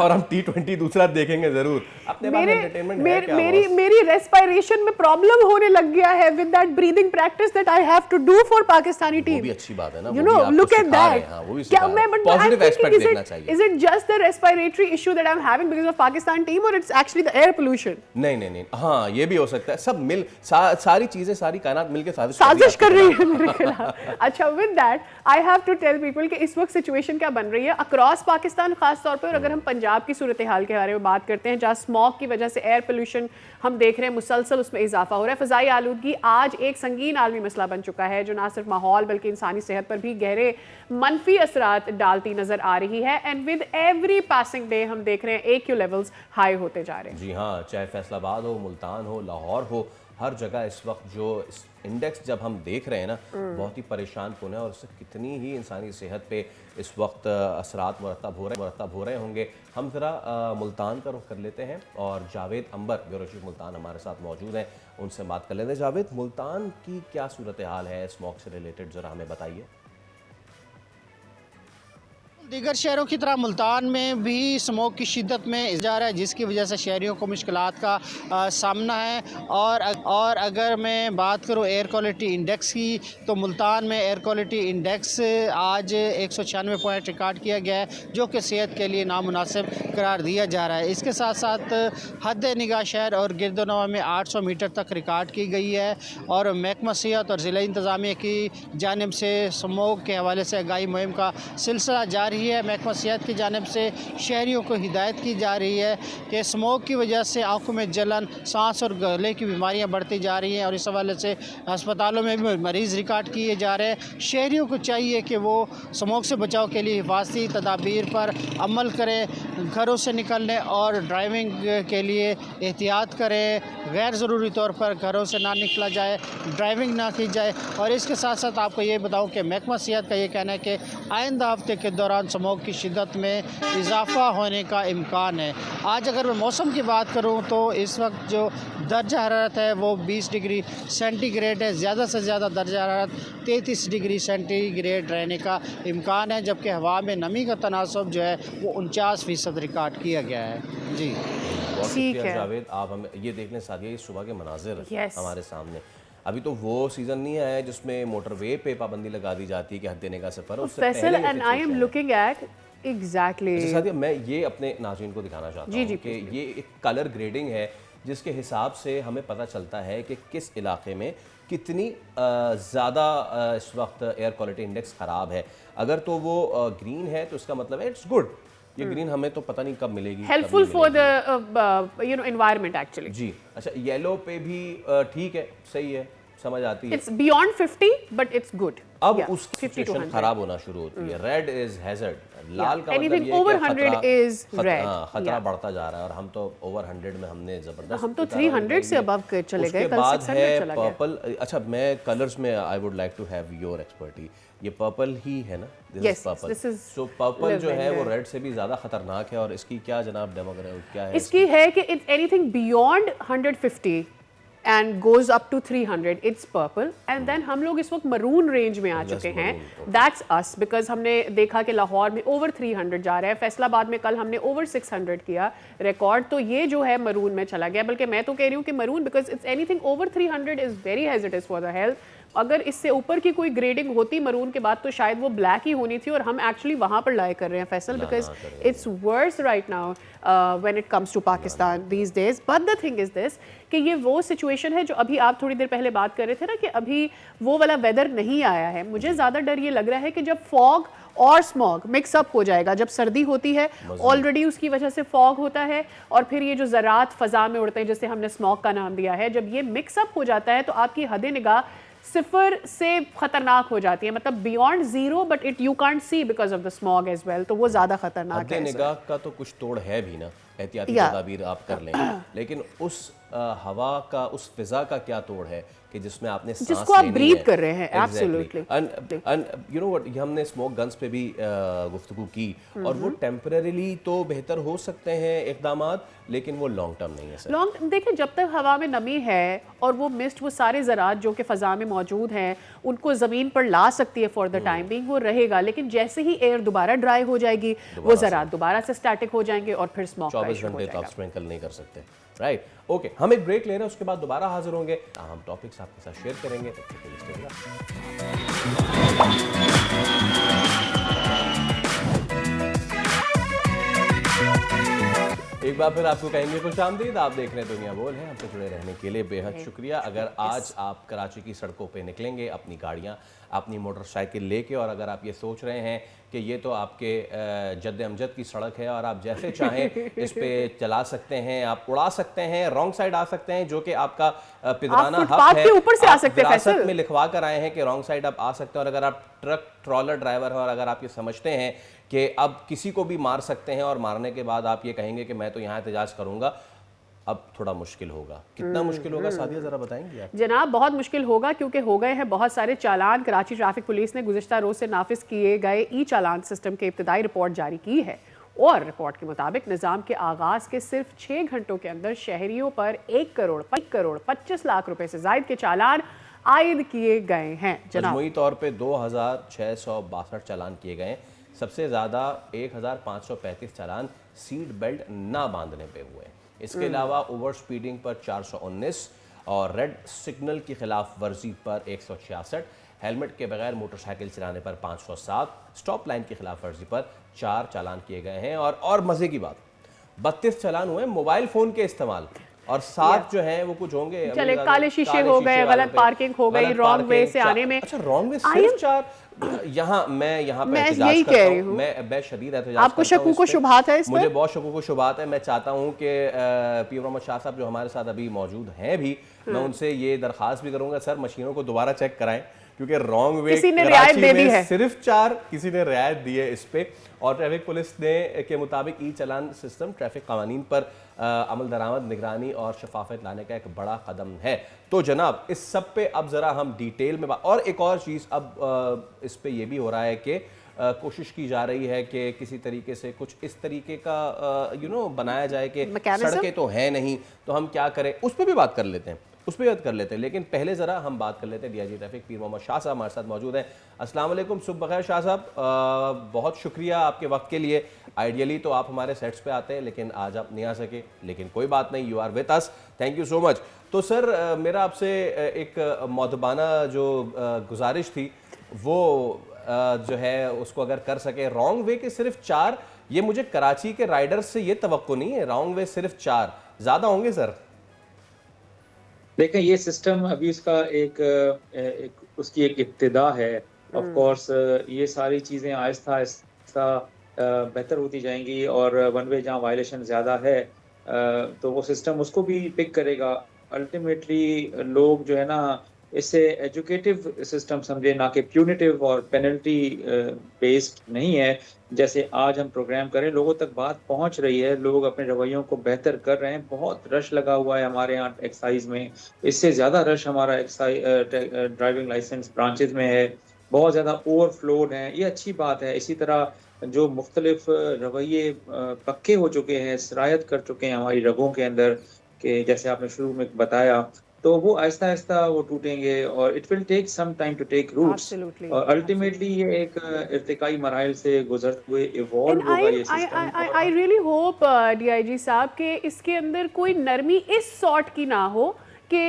और हम T20 दूसरा देखेंगे जरूर। अपने पास एंटरटेनमेंट है क्या बॉस? मेरी रेस्पिरेशन में प्रॉब्लम होने लग गया है with that breathing practice that I have to do for Pakistani वो टीम। भी अच्छी बात है ना, यू वो नो, भी आपको लुक एट सिखा रहे दैट। हैं, हाँ, वो भी क्या सिखा रहे मैं हैं। पॉजिटिव एस्पेक्ट देखना चाहिए। Is it just the respiratory issue that I am having because of Pakistan team और it's actually the air pollution? नहीं, हाँ, ये भी हो सकता है, सब मिल सारी चीजें, सारी कायनात मिलके साजिश कर रही है मेरे खिलाफ। अच्छा, with that I have to tell people कि इस वक्त सिचुएशन क्या बन रही है अक्रॉस पाकिस्तान खास तौर पर। अगर हम पंजाब की सूरत हाल के बारे में बात करते हैं, जहाँ स्मॉग की वजह से एयर पोल्यूशन हम देख रहे हैं मुसलसल उसमें इजाफा हो रहा है, फ़ज़ाई आलूदगी आज एक संगीन आलमी मसला बन चुका है, जो ना सिर्फ माहौल बल्कि इंसानी सेहत पर भी गहरे मनफी असरात डालती नजर आ रही है। And with every passing day हम देख रहे हैं AQ लेवल्स हाई होते जा रहे हैं। जी हाँ, चाहे फैसलाबाद हो, मुल्तान हो, लाहौर हो, हर जगह इस वक्त जो इंडेक्स जब हम देख रहे हैं ना, बहुत ही परेशान कौन है और इससे कितनी ही इंसानी सेहत पे इस वक्त असरात मुरतब हो रहे होंगे। हम ज़रा मुल्तान का रुख कर लेते हैं और जावेद अंबर, ब्यूरो चीफ मुल्तान हमारे साथ मौजूद हैं, उनसे बात कर लेते हैं। जावेद, मुल्तान की क्या सूरत हाल है स्मॉग से रिलेटेड, ज़रा हमें बताइए। दीगर शहरों की तरह मुल्तान में भी स्मोक की शिद्दत में इजाफा है, जिसकी वजह से शहरियों को मुश्किलात का सामना है। और अगर मैं बात करूं एयर क्वालिटी इंडेक्स की, तो मुल्तान में एयर क्वालिटी इंडेक्स आज 196 पॉइंट रिकॉर्ड किया गया है, जो कि सेहत के लिए नामुनासिब करार दिया जा रहा है। इसके साथ साथ हद निगाह शहर और गिरदोनवा में 800 मीटर तक रिकॉर्ड की गई है। और महकमा सेहत और ज़िला इंतज़ामिया की जानिब से स्मोक के हवाले से आगाही मुहिम का सिलसिला जारी है। महकमा सेहत की जानिब से शहरियों को हिदायत की जा रही है कि स्मोक की वजह से आंखों में जलन, सांस और गले की बीमारियां बढ़ती जा रही हैं और इस हवाले से अस्पतालों में भी मरीज़ रिकॉर्ड किए जा रहे हैं। शहरियों को चाहिए कि वो स्मोक से बचाव के लिए हिफाजती तदाबीर पर अमल करें, घरों से निकलने और ड्राइविंग के लिए एहतियात करें, गैर ज़रूरी तौर पर घरों से ना निकला जाए, ड्राइविंग ना की जाए। और इसके साथ साथ आपको ये बताऊँ कि महकमा सेहत का ये कहना है कि आइंदा हफ्ते के दौरान स्मोक की शिद्दत में इजाफा होने का इम्कान है। आज अगर मैं मौसम की बात करूं तो इस वक्त जो दर्जा हरारत है वो 20 डिग्री सेंटीग्रेड है। ज़्यादा से ज़्यादा दर्जा हरारत 33 डिग्री सेंटीग्रेड रहने का इम्कान है, जबकि हवा में नमी का तनासब जो है वो 49% रिकॉर्ड किया गया है। जी बहुत ठीक शुक्रिया है। जावेद, आप हमें ये देखने साथ ये सुबह के मनाजिर Yes. हमारे सामने। अभी तो वो सीज़न नहीं आया है जिसमें मोटरवे पे पाबंदी लगा दी जाती है कि हद देने का सफ़र है, उससे फैसल पहले ये एंड आई एम situation है। Looking at exactly. अच्छा सादिया, मैं ये अपने नाज़रीन को दिखाना चाहता जी, हूँ जी, कि ये एक कलर ग्रेडिंग है जिसके हिसाब से हमें पता चलता है कि किस इलाके में कितनी ज़्यादा इस वक्त एयर क्वालिटी इंडेक्स ख़राब है। अगर तो वो ग्रीन है तो इसका मतलब है इट्स गुड। ये ग्रीन हमें तो पता नहीं कब मिलेगी, कब हेल्पफुल नहीं फॉर मिलेगी। The environment actually. जी अच्छा, येलो पे भी ठीक है, सही है, समझ आती है। It's beyond 50 but it's good. अब उसकी सिचुएशन खराब होना शुरू होती है। रेड इज हैजर्ड, लाल का मतलब Anything ये है over कि 100 is red. खतरा Yeah. बढ़ता जा रहा है और हम तो ओवर 100 में हमने जबरदस्त हम तो उतारा 300 से दिखाई above चले गए, उसके कल बाद 600 है चला गया। पर्पल। अच्छा, मैं कलर्स में I would like to have your expertise. ये पर्पल ही है ना? Yes, purple. this is so purple जो है वो lavender. रेड से भी ज्यादा खतरनाक है और इसकी क्या जनाब डेमोग्राफी क्या है? इसकी है कि it's anything beyond 150 and goes up to 300 it's purple. And then हम लोग इस वक्त मरून रेंज में आ चुके हैं। दैट्स अस, बिकॉज हमने देखा कि लाहौर में ओवर 300 जा रहा है, फैसलाबाद में कल हमने ओवर 600 किया रिकॉर्ड। तो ये जो है मरून में चला गया, बल्कि मैं तो कह रही हूँ कि maroon, because it's anything over 300 is very hazardous for the health. अगर इससे ऊपर की कोई ग्रेडिंग होती मरून के बाद तो शायद वो ब्लैक ही होनी थी, और हम एक्चुअली वहाँ पर लाए कर रहे हैं Faisal, because it's worse right now when it comes to Pakistan these days. But the thing is this कि ये वो सिचुएशन है जो अभी आप थोड़ी देर पहले बात कर रहे थे ना, कि अभी वो वाला वेदर नहीं आया है। मुझे ज़्यादा डर ये लग रहा है कि जब फॉग और स्मॉग मिक्सअप हो जाएगा, जब सर्दी होती है ऑलरेडी उसकी वजह से फॉग होता है, और फिर ये जो ज़रात फ़ज़ा में उड़ते हैं जिसे हमने स्मॉग का नाम दिया है, जब ये मिक्सअप हो जाता है तो आपकी हद निगाह 0 से खतरनाक हो जाती है। मतलब beyond 0 but it you can't see because of the smog as well. तो वो ज़्यादा खतरनाक है। निगाह का तो कुछ तोड़ है भी ना, एहतियाती या। तदाबीर आप कर लें, लेकिन उस हवा का, उस फिजा का क्या तोड़ है कि जिसमें आपने सांस जिसको आप लेनी breathe है। कर रहे हैं, Exactly. absolutely. And you know what, ये हमने स्मोक गन्स पे भी गुफ्तगू की, और वो टेम्परेरीली तो बेहतर हो सकते हैं इकदामात, लेकिन वो लॉन्ग टर्म नहीं है सर। लॉन्ग देखिए, जब तक हवा में नमी है और वो मिस्ट, वो सारे ज़रात जो कि फ़ज़ा में मौजूद हैं उनको ज़मीन पर ला सकती है फॉर द टाइम बिंग, वो रहेगा। लेकिन जैसे ही एयर दोबारा ड्राई हो जाएगी, वो ज़रात दोबारा से स्टैटिक हो जाएंगे और फिर स्मॉक का 24 इशू हो घंटे तो आप जाएगा। स्प्रिंकल नहीं कर सकते, राइट? ओके, हम एक ब्रेक ले रहे हैं, उसके बाद दोबारा हाजिर होंगे। हम टॉपिक्स आपके साथ शेयर करेंगे, तब तक के लिए stay with us। एक बार फिर आपको कहेंगे खुशामदीद। आप देख रहे हैं दुनिया बोल है। हमसे जुड़े रहने के लिए बेहद शुक्रिया। अगर आज आप कराची की सड़कों पे निकलेंगे अपनी गाड़ियाँ, अपनी मोटरसाइकिल लेके, और अगर आप ये सोच रहे हैं कि ये तो आपके जद्द अमजद की सड़क है और आप जैसे चाहें इस पे चला सकते हैं, आप उड़ा सकते हैं, रॉन्ग साइड आ सकते हैं, जो कि आपका पिदराना हक है, ऊपर से आ सकते हैं, विरासत में लिखवा कर आए हैं कि रॉन्ग साइड आप आ सकते हैं। और अगर आप ट्रक ट्रॉलर ड्राइवर हैं और अगर आप ये समझते हैं कि अब किसी को भी मार सकते हैं और मारने के बाद आप ये कहेंगे कि मैं तो यहाँ एहतजाज करूंगा, अब थोड़ा मुश्किल होगा। कितना मुश्किल होगा सादिया, जरा बताएंगे आप? जनाब बहुत मुश्किल होगा, क्योंकि हो गए हैं बहुत सारे चालान। कराची ट्रैफिक पुलिस ने गुज़िश्ता रोज से नाफिज किए गए ई चालान सिस्टम की इब्तदाई रिपोर्ट जारी की है और रिपोर्ट के मुताबिक निज़ाम के आगाज़ के सिर्फ 6 घंटों के अंदर शहरियों पर 1 करोड़ 25 लाख रुपए से जायद के चालान आयद किए गए हैं। मजमूई तौर पे 2662 चालान किए गए। सबसे ज़्यादा 1535 चालान सीट बेल्ट ना बांधने पे हुए। इसके अलावा ओवर स्पीडिंग पर 419 और रेड सिग्नल की खिलाफ वर्जी पर 166, हेलमेट के बगैर मोटरसाइकिल चलाने पर 507, स्टॉप लाइन की खिलाफ वर्जी पर 4 चालान किए गए हैं। और मज़े की बात, 32 चालान हुए मोबाइल फ़ोन के इस्तेमाल, और 7 जो हैं वो कुछ होंगे चले काले शीशे हो गए, गलत पार्किंग हो गई, रॉन्ग वे से आने में। अच्छा, रॉन्ग वे सिर्फ 4। मैं यहाँ पे यही कह रही हूँ, मैं शदीद एहतजाज आपको शकूक व शुबहात है इस पर? मुझे बहुत शकूक व शुबहात है। मैं चाहता हूँ कि पीर मोहम्मद शाह साहब जो हमारे साथ अभी मौजूद हैं भी, मैं उनसे ये दरख्वास्त भी करूँगा, सर मशीनों को दोबारा चेक कराएं, क्योंकि रॉन्ग वे किसी ने रियायत दे दी है, सिर्फ 4 किसी ने रियायत दी है इस पे। और ट्रैफिक पुलिस ने के मुताबिक ई चालान सिस्टम ट्रैफिक कानून पर अमल दरामद, निगरानी और शफाफत लाने का एक बड़ा कदम है। तो जनाब इस सब पे अब ज़रा हम डिटेल में और एक और चीज़ अब इस पे ये भी हो रहा है कि कोशिश की जा रही है कि किसी तरीके से कुछ इस तरीके का बनाया जाए कि सड़कें तो हैं नहीं, तो हम क्या करें, उस पर भी बात कर लेते हैं, लेकिन पहले ज़रा हम बात कर लेते हैं। डीआईजी ट्रैफिक पीर मोहम्मद शाह साहब हमारे साथ मौजूद हैं। अस्सलाम वालेकुम, सुबह बखैर शाह साहब, बहुत शुक्रिया आपके वक्त के लिए। आइडियली तो आप हमारे सेट्स पे आते हैं, लेकिन आज आप नहीं आ सके, लेकिन कोई बात नहीं, you are with us, thank you so much. तो सर मेरा आपसे एक मौदबाना जो गुजारिश थी वो जो है उसको अगर कर सके, रॉन्ग वे के सिर्फ 4, ये मुझे कराची के राइडर्स से ये तवक्को नहीं है, रॉन्ग वे सिर्फ 4, ज़्यादा होंगे सर? देखें, ये सिस्टम अभी उसका उसकी एक इब्तिदा है। ऑफ कोर्स ये सारी चीज़ें आहिस्ता आहिस्ता बेहतर होती जाएंगी, और वन वे जहाँ वायलेशन ज़्यादा है तो वो सिस्टम उसको भी पिक करेगा। अल्टीमेटली लोग जो है ना इससे एजुकेटिव सिस्टम समझे, ना कि प्यूनिटिव और पेनल्टी बेस्ड नहीं है। जैसे आज हम प्रोग्राम करें, लोगों तक बात पहुंच रही है, लोग अपने रवैयों को बेहतर कर रहे हैं। बहुत रश लगा हुआ है हमारे यहाँ एक्साइज में, इससे ज़्यादा रश हमारा ड्राइविंग लाइसेंस ब्रांचेज में है, बहुत ज़्यादा ओवरफ्लोड हैं, ये अच्छी बात है। इसी तरह जो मुख्तलिफ रवैये पक्के हो चुके हैं, सरायत कर चुके हैं हमारी रगों के अंदर, कि जैसे आपने शुरू में बताया, तो वो आहिस्ता आहिस्ता वो टूटेंगे और it will take some time to take roots, और अल्टीमेटली ये एक इर्तिकाई मराइल से गुजरते हुए इवॉल्व होगा ये system. I really hope DIG साहब के इसके अंदर कोई नरमी इस सॉर्ट की ना हो कि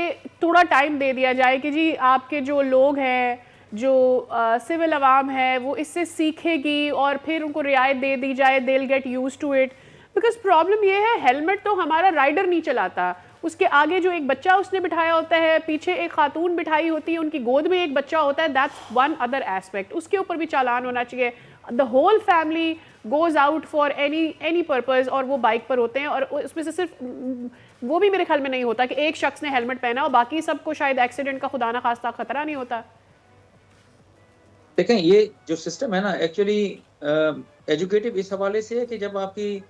थोड़ा टाइम दे दिया जाए कि जी आपके जो लोग हैं, जो सिविल अवाम है, वो इससे सीखेगी और फिर उनको रियायत दे दी जाए, they will get used to it. Because problem ये है, हेलमेट तो हमारा राइडर नहीं चलाता, उसके आगे जो एक बच्चा उसने बिठाया होता है, पीछे एक खातून बिठाई होती है, उनकी गोद में एक बच्चा होता है, दैट्स वन अदर एस्पेक्ट, उसके ऊपर भी चालान होना चाहिए। The whole family goes out for any purpose और वो बाइक पर होते हैं, और उसमें से सिर्फ वो भी मेरे ख्याल में नहीं होता कि एक शख्स ने हेलमेट पहना और बाकी सबको शायद एक्सीडेंट का खुदा ना खास्ता खतरा नहीं होता। देखें, ये जो सिस्टम है ना, एक्चुअली एजुकेटिव इस हवाले से है कि जब आपकी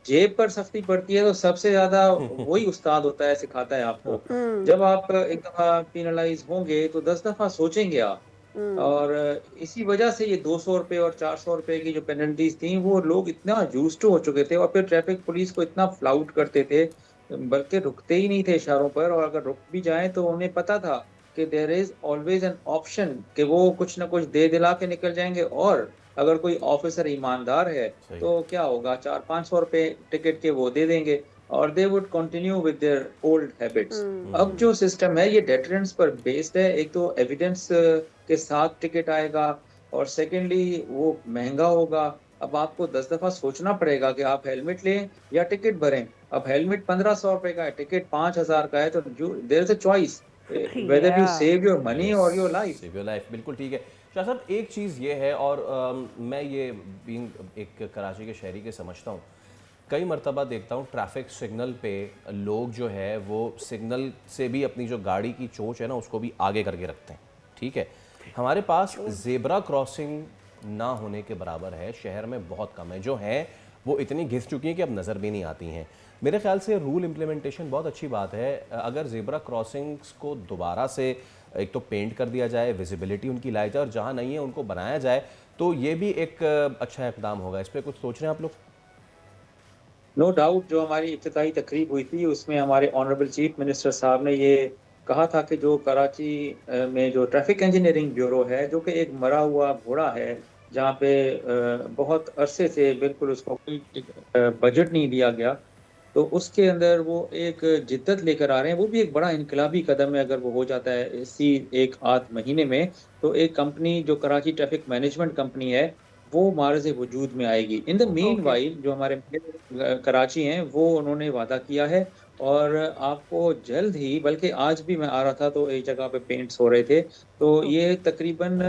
जेब पर सख्ती पड़ती है तो सबसे ज्यादा वही उस्ताद होता है, सिखाता है आपको। जब आप एक दफा पेनलाइज होंगे तो 10 दफा सोचेंगे आप, और इसी वजह से ये 200 रुपए और 400 रुपए की जो पेनल्टीज थी, वो लोग इतना यूज्ड टू हो चुके थे, और फिर ट्रैफिक पुलिस को इतना फ्लाउट करते थे, बल्कि रुकते ही नहीं थे इशारों पर, और अगर रुक भी जाए तो उन्हें पता था कि there is always an option कि वो कुछ ना कुछ दे दिला के निकल जाएंगे, और अगर कोई ऑफिसर ईमानदार है तो क्या होगा, 400-500 रुपए टिकट के वो दे देंगे, और they would continue with their old habits. अब जो सिस्टम है ये डेटरेंस पर बेस्ड है। एक तो एविडेंस के साथ टिकट आएगा, और सेकेंडली वो महंगा होगा। अब आपको 10 दफा सोचना पड़ेगा कि आप हेलमेट लें या टिकट भरें। अब हेलमेट 1500 रुपए का है, टिकट 5000 का है, तो there is a choice whether you Yeah. Save your money और your life. Save your life, बिल्कुल ठीक है शाह साहब। एक चीज़ ये है और मैं ये बीइंग एक कराची के शहरी के समझता हूँ, कई मरतबा देखता हूँ ट्रैफिक सिग्नल पे लोग जो है वो सिग्नल से भी अपनी जो गाड़ी की चोंच है ना उसको भी आगे करके रखते हैं, ठीक है। हमारे पास जेब्रा क्रॉसिंग ना होने के बराबर है, शहर में बहुत कम है, जो हैं वो इतनी घिस चुकी हैं कि अब नज़र भी नहीं आती हैं। मेरे ख्याल से रूल इम्प्लीमेंटेशन बहुत अच्छी बात है, अगर जेब्रा क्रॉसिंग्स को दोबारा से एक तो पेंट कर दिया जाए, विजिबिलिटी उनकी लाई जाए और जहाँ नहीं है उनको बनाया जाए, तो ये भी एक अच्छा इकदाम होगा। इस पर कुछ सोच रहे हैं आप लोग? नो डाउट, जो हमारी इफ्तिताही तकरीब हुई थी उसमें हमारे ऑनरेबल चीफ मिनिस्टर साहब ने ये कहा था कि जो कराची में जो ट्रैफिक इंजीनियरिंग ब्यूरो है, जो कि एक मरा हुआ घोड़ा है, जहाँ पे बहुत अरसे से बिल्कुल उसको कोई बजट नहीं दिया गया, तो उसके अंदर वो एक जिद्दत लेकर आ रहे हैं। वो भी एक बड़ा इनकलाबी कदम है अगर वो हो जाता है इसी एक आध महीने में। तो एक कंपनी जो कराची ट्रैफिक मैनेजमेंट कंपनी है वो मारज़ वजूद में आएगी। इन द मीन वाइल जो हमारे कराची हैं वो उन्होंने वादा किया है, और आपको जल्द ही, बल्कि आज भी मैं आ रहा था तो एक जगह पे पेंट्स हो रहे थे, तो ये तकरीबन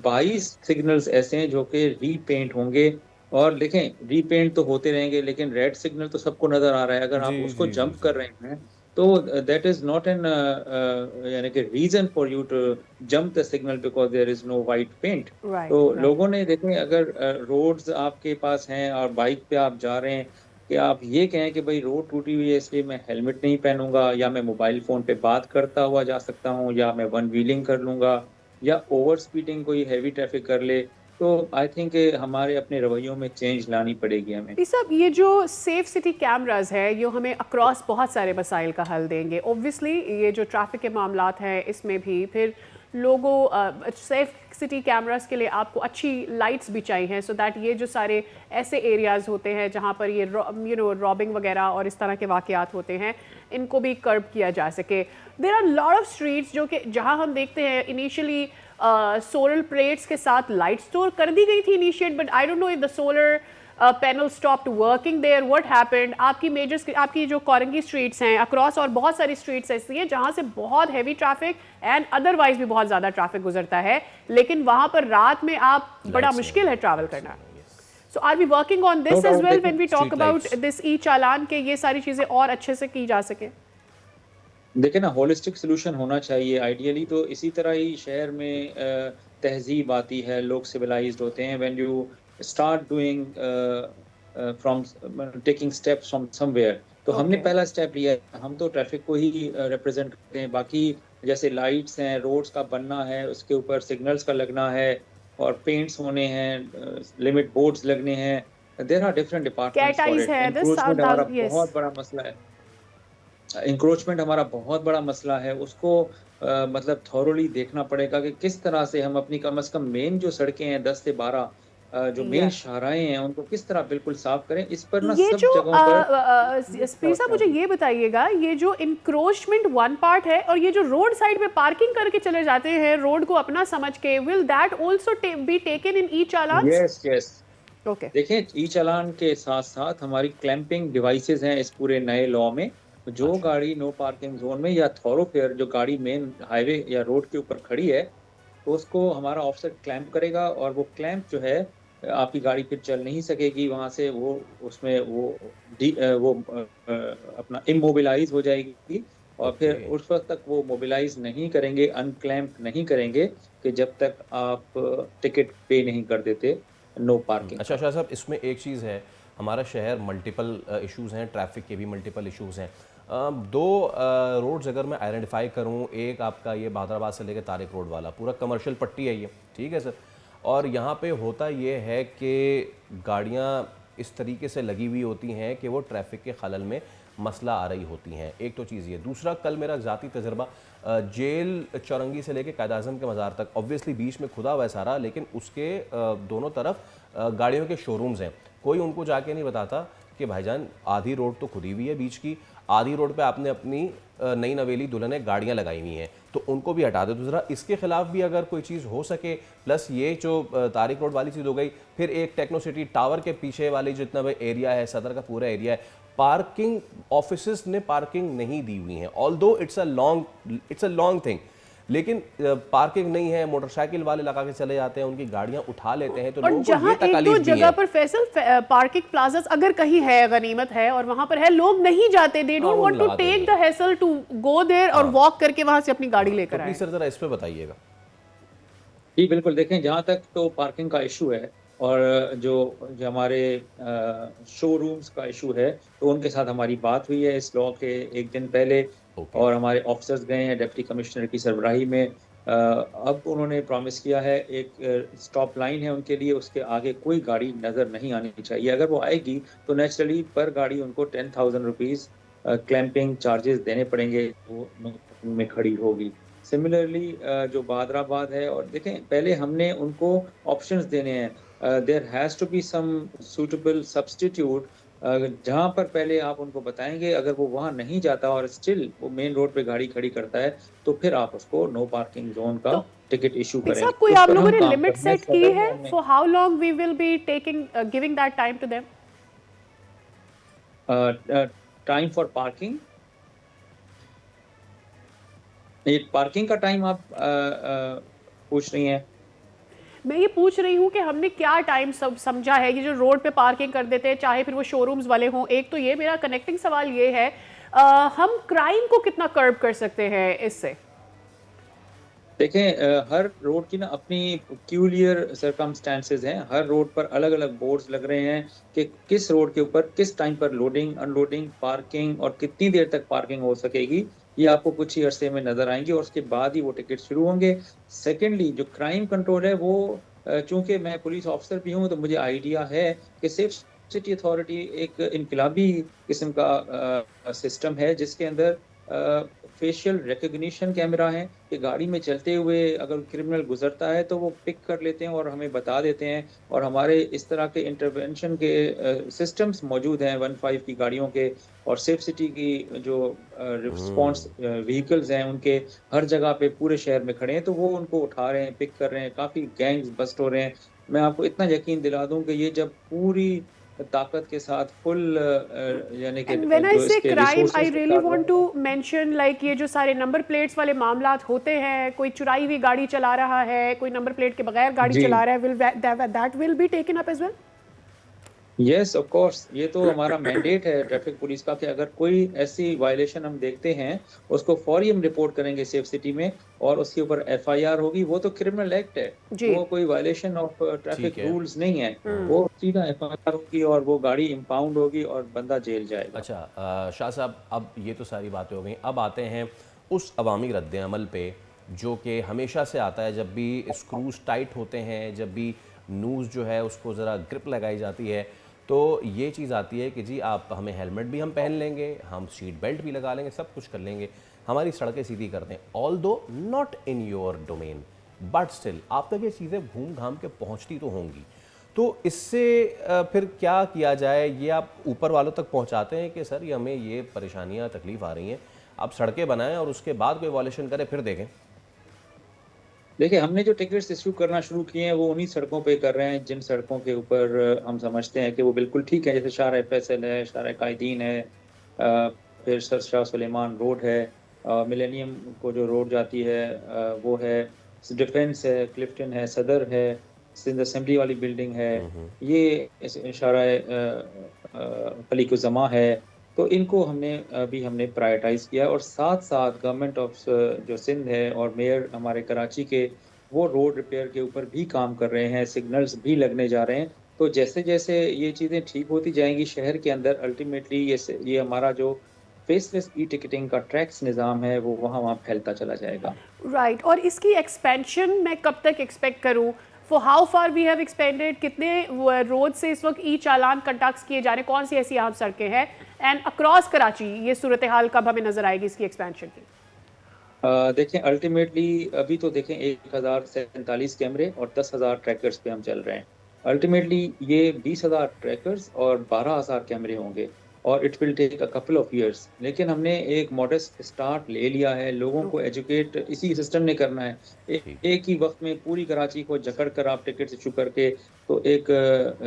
22 सिग्नल्स ऐसे हैं जो कि रीपेंट होंगे। और देखें, रीपेंट तो होते रहेंगे, लेकिन रेड सिग्नल तो सबको नजर आ रहा है। अगर आप जी उसको जी जी जंप जी। कर रहे हैं तो दैट इज नॉट एन यानी कि reason for you to jump the signal because there is no white paint. तो Right, right. लोगों ने, देखें, अगर रोड्स आपके पास हैं और बाइक पे आप जा रहे हैं, कि आप ये कहें कि भाई रोड टूटी हुई है इसलिए मैं हेलमेट नहीं पहनूंगा, या मैं मोबाइल फोन पे बात करता हुआ जा सकता हूँ, या मैं वन व्हीलिंग कर लूंगा, या ओवर स्पीडिंग कोई हैवी ट्रैफिक कर ले, तो आई थिंक हमारे अपने रवैयों में चेंज लानी पड़ेगी हमें। जी साहब, ये जो सेफ सिटी कैमरास है ये हमें अक्रॉस बहुत सारे मसाइल का हल देंगे। ऑब्वियसली ये जो ट्रैफिक के मामलात हैं इसमें भी फिर लोगों सेफ सिटी कैमरास के लिए आपको अच्छी लाइट्स भी चाहिए, सो दैट ये जो सारे ऐसे एरियाज़ होते हैं जहाँ पर ये रॉबिंग वगैरह और इस तरह के वाक़यात होते हैं इनको भी कर्ब किया जा सके। There are lot of streets जो कि जहाँ हम देखते हैं इनिशियली सोलर प्लेट्स के साथ लाइट्स तो कर दी गई थी initiate, but I don't know if the solar panel stopped working there, what happened. आपकी जो कोरंगी स्ट्रीट्स हैं अक्रॉस और बहुत सारी स्ट्रीट्स ऐसी हैं जहाँ से बहुत हैवी ट्रैफिक एंड अदरवाइज भी बहुत ज़्यादा ट्रैफिक गुजरता है, लेकिन वहाँ पर रात में आप बड़ा मुश्किल है ट्रैवल करना। So are we working on this as well when we talk about this e challan के ये सारी चीज़ें और अच्छे से की जा सके? देखिए ना, होलिस्टिक सोल्यूशन होना चाहिए आइडियली। तो इसी तरह ही शहर में तहजीब आती है, लोग सिविलाइज्ड होते हैं when you start doing from taking steps from somewhere. तो हमने पहला स्टेप लिया है, हम तो ट्रैफिक को ही रिप्रेजेंट करते हैं। बाकी जैसे लाइट्स हैं, रोड्स का बनना है, उसके ऊपर सिग्नल्स का लगना है, और पेंट्स होने हैं, लिमिट बोर्ड्स लगने हैं, there are different departments for it. Encroachment हमारा बहुत बड़ा मसला है, इंक्रोचमेंट हमारा बहुत बड़ा मसला है। उसको मतलब थॉरोली देखना पड़ेगा कि किस तरह से हम अपनी कम से कम मेन जो सड़कें हैं 10 से 12 जो मेन शाहराएं हैं उनको किस तरह बिल्कुल साफ करें। इस पर ना सब जगहों पर स्पीर साहब मुझे ये बताइएगा, ये जो इंक्रोचमेंट वन पार्ट है और ये जो रोड साइड पे पार्किंग करके चले जाते हैं रोड को अपना समझ के, will that also be taken in E challan? Yes yes, okay. देखिए, ई चालान के साथ साथ हमारी क्लैंपिंग डिवाइसेस हैं इस पूरे नए लॉ में। जो गाड़ी नो पार्किंग जोन में या थॉरोफेयर जो गाड़ी मेन हाईवे या रोड के ऊपर खड़ी है, तो उसको हमारा ऑफिसर क्लैंप करेगा, और वो क्लैंप जो है आपकी गाड़ी फिर चल नहीं सकेगी वहाँ से, वो उसमें वो अपना इमोबिलाइज हो जाएगी, और फिर उस वक्त तक वो मोबिलाइज नहीं करेंगे, अनक्लैंप नहीं करेंगे कि जब तक आप टिकट पे नहीं कर देते नो पार्किंग। अच्छा शाह साहब, इसमें एक चीज़ है, हमारा शहर मल्टीपल इश्यूज़ हैं, ट्रैफिक के भी मल्टीपल इश्यूज़ हैं। दो रोड्स अगर मैं आइडेंटिफाई करूं, एक आपका ये बहादुराबाद से लेकर तारिक रोड वाला पूरा कमर्शियल पट्टी है ये, ठीक है सर, और यहाँ पे होता ये है कि गाड़ियाँ इस तरीके से लगी हुई होती हैं कि वो ट्रैफिक के खलल में मसला आ रही होती हैं। एक तो चीज़ ये, दूसरा कल मेरा ज़ाती तजर्बा जेल चौरंगी से लेकर कायद आज़म के मज़ार तक, ऑब्वियसली बीच में खुदा हुआ है सारा, लेकिन उसके दोनों तरफ गाड़ियों के शोरूम्स हैं। कोई उनको जाके नहीं बताता कि भाईजान आधी रोड तो खुदी हुई है बीच की, आधी रोड पे आपने अपनी नई नवेली दुल्हनें गाड़ियां लगाई हुई हैं, तो उनको भी हटा दो। तो ज़रा इसके खिलाफ भी अगर कोई चीज़ हो सके, प्लस ये जो तारिक रोड वाली चीज़ हो गई, फिर एक टेक्नो सिटी टावर के पीछे वाली जितना भी एरिया है, सदर का पूरा एरिया है, पार्किंग ऑफिसेस ने पार्किंग नहीं दी हुई है। Although it's a long thing, लेकिन पार्किंग नहीं है, मोटरसाइकिल वाले लगा के चले जाते हैं, उनकी गाड़ियां उठा लेते हैं, तो और लोगों को जहां ये एक दो तकलीफ भी जगह है। पर फैसल पार्किंग प्लाजास अगर कहीं है, गनीमत है और वहां पर है, लोग नहीं जाते, दे डोंट वो वांट टू लगाते टेक नहीं। The hassle to go there और वॉक करके वहां से अपनी गाड़ी तो लेकर आए। प्लीज सर जरा इस पे बताइएगा। जी बिल्कुल, देखें जहाँ तक तो पार्किंग का इशू है और जो जो हमारे शोरूम्स का इशू है, तो उनके साथ हमारी बात हुई है इस लॉ के एक दिन पहले, ओके। और हमारे ऑफिसर्स गए हैं डिप्टी कमिश्नर की सरबराही में। अब उन्होंने प्रॉमिस किया है, एक स्टॉप लाइन है उनके लिए, उसके आगे कोई गाड़ी नज़र नहीं आनी चाहिए। अगर वो आएगी तो नेचुरली पर गाड़ी उनको 10,000 रुपीज़ क्लैंपिंग चार्जेस देने पड़ेंगे, वो में खड़ी होगी। सिमिलरली जो बादराबाद है, और देखें पहले हमने उनको ऑप्शंस देने हैं, there has to be some suitable substitute, जहाँ पर पहले आप उनको बताएंगे, अगर वो वहाँ नहीं जाता और स्टिल वो मेन रोड पे गाड़ी खड़ी करता है, तो फिर आप उसको नो पार्किंग जोन का तो टिकट इशू पिक करेंगे। साहब, कोई उस आप पर लोगों हम ने काम लिमिट कर रहे हैं। सेट की सदर है में हमने for how long we will be taking giving that time to them? Time for parking, ये पार्किंग का टाइम आप पूछ रही हैं? मैं ये पूछ रही हूँ कि हमने क्या टाइम सब समझा है, ये जो रोड पे पार्किंग कर देते हैं, चाहे फिर वो शोरूम्स वाले हों। एक तो ये मेरा कनेक्टिंग सवाल ये है, हम क्राइम को कितना कर्ब कर सकते हैं इससे? देखें हर रोड की ना अपनी क्यूलियर सर्कमस्टेंसेस हैं, हर रोड पर अलग अलग बोर्ड्स लग रहे हैं कि किस रोड के ऊपर किस टाइम पर लोडिंग, अनलोडिंग, पार्किंग और कितनी देर तक पार्किंग हो सकेगी, ये आपको कुछ ही अरसे में नजर आएंगे और उसके बाद ही वो टिकट शुरू होंगे। सेकेंडली जो क्राइम कंट्रोल है, वो चूंकि मैं पुलिस ऑफिसर भी हूँ, तो मुझे आइडिया है कि सेफ सिटी अथॉरिटी एक इनकलाबी किस्म का सिस्टम है, जिसके अंदर फेशियल रिकग्निशन कैमरा है कि गाड़ी में चलते हुए अगर क्रिमिनल गुजरता है तो वो पिक कर लेते हैं और हमें बता देते हैं, और हमारे इस तरह के इंटरवेंशन के सिस्टम्स मौजूद हैं 15 की गाड़ियों के, और सेफ सिटी की जो रिस्पॉन्स व्हीकल्स हैं उनके हर जगह पे पूरे शहर में खड़े हैं, तो वो उनको उठा रहे हैं, पिक कर रहे हैं, काफ़ी गैंग्स बस्ट हो रहे हैं। मैं आपको इतना यकीन दिला दूं कि ये जब पूरी ताकत के साथ फुल यानी कि And when I जो say इसके crime, I रिसोर्सेज के really साथ want to mention like ये जो सारे नंबर प्लेट्स वाले मामलात होते हैं, कोई चुराई हुई गाड़ी चला रहा है, कोई नंबर प्लेट के बगैर गाड़ी जी चला रहा है, will that will be taken up as well? Yes of course, ये तो हमारा मैंडेट है ट्रैफिक पुलिस का कि अगर कोई ऐसी वायलेशन हम देखते हैं, उसको फौरी हम रिपोर्ट करेंगे सेफ सिटी में, और उसके ऊपर एफआईआर होगी। वो तो क्रिमिनल एक्ट है, जी। वो कोई वायलेशन ऑफ ट्रैफिक ठीक है। रूल्स नहीं है, वो सीधा एफआईआर होगी और वो गाड़ी इंपाउंड होगी और बंदा जेल जाएगा। अच्छा शाह साहब, अब ये तो सारी बातें हो गई, अब आते हैं उस अवामी रद्द-ए-अमल पे जो कि हमेशा से आता है। जब भी स्क्रूज टाइट होते हैं, जब भी न्यूज़ जो है उसको ज़रा ग्रिप लगाई जाती है, तो ये चीज़ आती है कि जी आप हमें हेलमेट भी हम पहन लेंगे, हम सीट बेल्ट भी लगा लेंगे, सब कुछ कर लेंगे, हमारी सड़कें सीधी कर दें। Although not in your domain, but still आप तक ये चीज़ें घूम घाम के पहुंचती तो होंगी। तो इससे फिर क्या किया जाए? ये आप ऊपर वालों तक पहुंचाते हैं कि सर ये हमें ये परेशानियां तकलीफ आ रही हैं, आप सड़कें बनाएं और उसके बाद कोई वॉल्यूशन करे फिर देखें। देखिए, हमने जो टिकट्स इशू करना शुरू किए हैं वो उन्हीं सड़कों पे कर रहे हैं जिन सड़कों के ऊपर हम समझते हैं कि वो बिल्कुल ठीक है, जैसे शाहराह फैसल है, शाहराह कायदीन है, फिर सर शाह सुलेमान रोड है, मिलेनियम को जो रोड जाती है वो है, डिफेंस है, क्लिफ्टन है, सदर है, सिंध असेंबली वाली बिल्डिंग है, ये शाहराह खलीकुज़्ज़मा है। तो इनको हमने प्रायोरिटाइज़ किया, और साथ साथ गवर्नमेंट ऑफ जो सिंध है और मेयर हमारे कराची के, वो रोड रिपेयर के ऊपर भी काम कर रहे हैं, सिग्नल्स भी लगने जा रहे हैं। तो जैसे जैसे ये चीज़ें ठीक होती जाएंगी शहर के अंदर, अल्टीमेटली ये हमारा जो फेसलेस ई टिकटिंग का ट्रैक्स निज़ाम है वो वहाँ फैलता चला जाएगा। राइट। और इसकी एक्सपेंशन मैं कब तक एक्सपेक्ट करूँ? For how far we have expanded? कितने रोड से इस वक्त ई चालान कंडक्ट किए जा रहे हैं? कौन सी ऐसी आम सड़कें हैं? एंड अक्रॉस कराची ये सूरत हाल कब हमें नजर आएगी इसकी एक्सपेंशन की? देखें अल्टीमेटली अभी तो देखें 1047 कैमरे और 10,000 ट्रैकर्स पे हम चल रहे हैं। अल्टीमेटली ये 20,000 ट्रैकर्स और 12,000 कैमरे होंगे। और it will take a couple of years, लेकिन हमने एक मॉडेस्ट स्टार्ट ले लिया है। लोगों को एजुकेट इसी सिस्टम ने करना है। एक ही वक्त में पूरी कराची को जकड़ कर आप टिकट इशू करके तो एक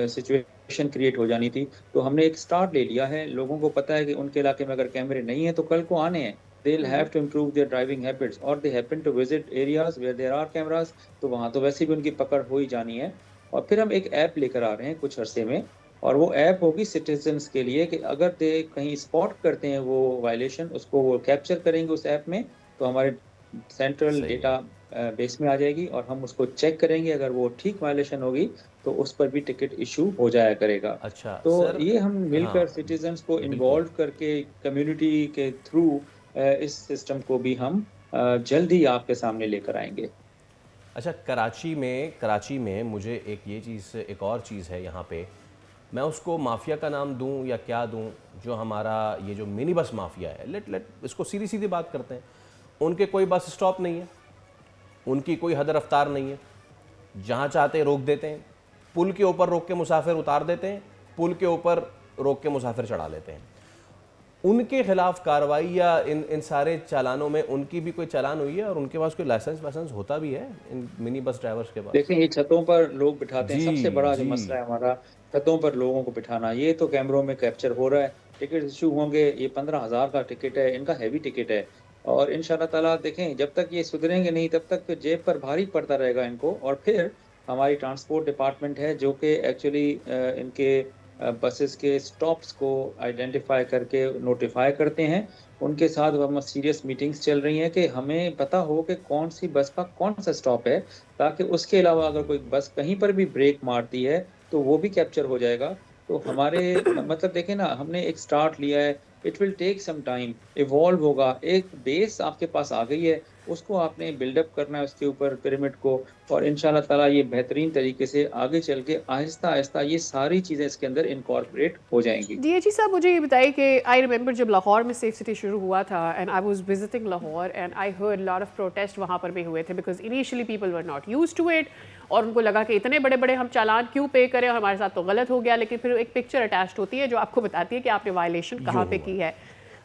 सिचुएशन क्रिएट हो जानी थी। तो हमने एक स्टार्ट ले लिया है। लोगों को पता है कि उनके इलाके में अगर कैमरे नहीं है तो कल को आने हैं, they'll have to improve their driving habits, और they happen to visit areas where there are cameras, तो वहाँ तो वैसे भी उनकी पकड़ हो ही जानी है। और फिर हम एक ऐप लेकर आ रहे हैं कुछ अरसे में, और वो ऐप होगी सिटीजन्स के लिए कि अगर दे कहीं स्पॉट करते हैं वो वायलेशन, उसको वो कैप्चर करेंगे उस ऐप में, तो हमारे सेंट्रल डेटा बेस में आ जाएगी और हम उसको चेक करेंगे। अगर वो ठीक वायलेशन होगी तो उस पर भी टिकट इशू हो जाया करेगा। अच्छा तो सर, ये हम मिलकर हाँ, सिटीजन्स को बिल्कुल। इन्वॉल्व करके कम्युनिटी के थ्रू इस सिस्टम को भी हम जल्द ही आपके सामने लेकर आएंगे। अच्छा, कराची में मुझे एक और चीज़ है यहाँ पे, मैं उसको माफिया का नाम दूं या क्या दूं, जो हमारा ये जो मिनी बस माफिया है, लेट इसको सीधी सीधी बात करते हैं। उनके कोई बस स्टॉप नहीं है, उनकी कोई हद रफ्तार नहीं है, जहाँ चाहते रोक देते हैं, पुल के ऊपर रोक के मुसाफिर उतार देते हैं, पुल के ऊपर रोक के मुसाफिर चढ़ा लेते हैं। उनके खिलाफ कार्रवाई या इन सारे चालानों में उनकी भी कोई चालान हुई है, और उनके पास कोई लाइसेंस होता भी है इन मिनी बस ड्राइवर्स के पास? देखें, ये छतों पर लोग बिठाते हैं, जी सबसे बड़ा जो जी, मसला है हमारा छतों पर लोगों को बिठाना, ये तो कैमरों में कैप्चर हो रहा है। टिकट इशू होंगे, ये 15,000 का टिकट है, इनका हैवी टिकट है, और इंशाल्लाह ताला देखें जब तक ये सुधरेंगे नहीं तब तक फिर जेब पर भारी पड़ता रहेगा इनको। और फिर हमारी ट्रांसपोर्ट डिपार्टमेंट है जो कि एक्चुअली इनके बसेस के स्टॉप्स को आइडेंटिफाई करके नोटिफाई करते हैं। उनके साथ हम सीरियस मीटिंग्स चल रही हैं कि हमें पता हो कि कौन सी बस का कौन सा स्टॉप है, ताकि उसके अलावा अगर कोई बस कहीं पर भी ब्रेक मारती है तो वो भी कैप्चर हो जाएगा। तो हमारे मतलब देखें ना, हमने एक स्टार्ट लिया है, it will take some time, evolve होगा। एक बेस आपके पास आ गई है, उसको आपने बिल्डअप करना है उसके ऊपर पिरामिड को, और इंशाल्लाह ताला ये बेहतरीन तरीके से आगे चल के आहिस्ता आहिस्ता ये सारी चीज़ें इसके अंदर इनकॉर्पोरेट हो जाएंगी। डीएजी साहब, मुझे ये बताइए कि आई रिमेंबर जब लाहौर में सेफ सिटी शुरू हुआ था, and I was visiting Lahore, and I heard lot of protest वहाँ पर भी हुए थे, because initially people were not used to it, और उनको लगा कि इतने बड़े बड़े हम चालान क्यों पे करें, और हमारे साथ तो गलत हो गया। लेकिन फिर एक पिक्चर अटैच्ड होती है जो आपको बताती है कि आपने वायलेशन कहाँ पे की है।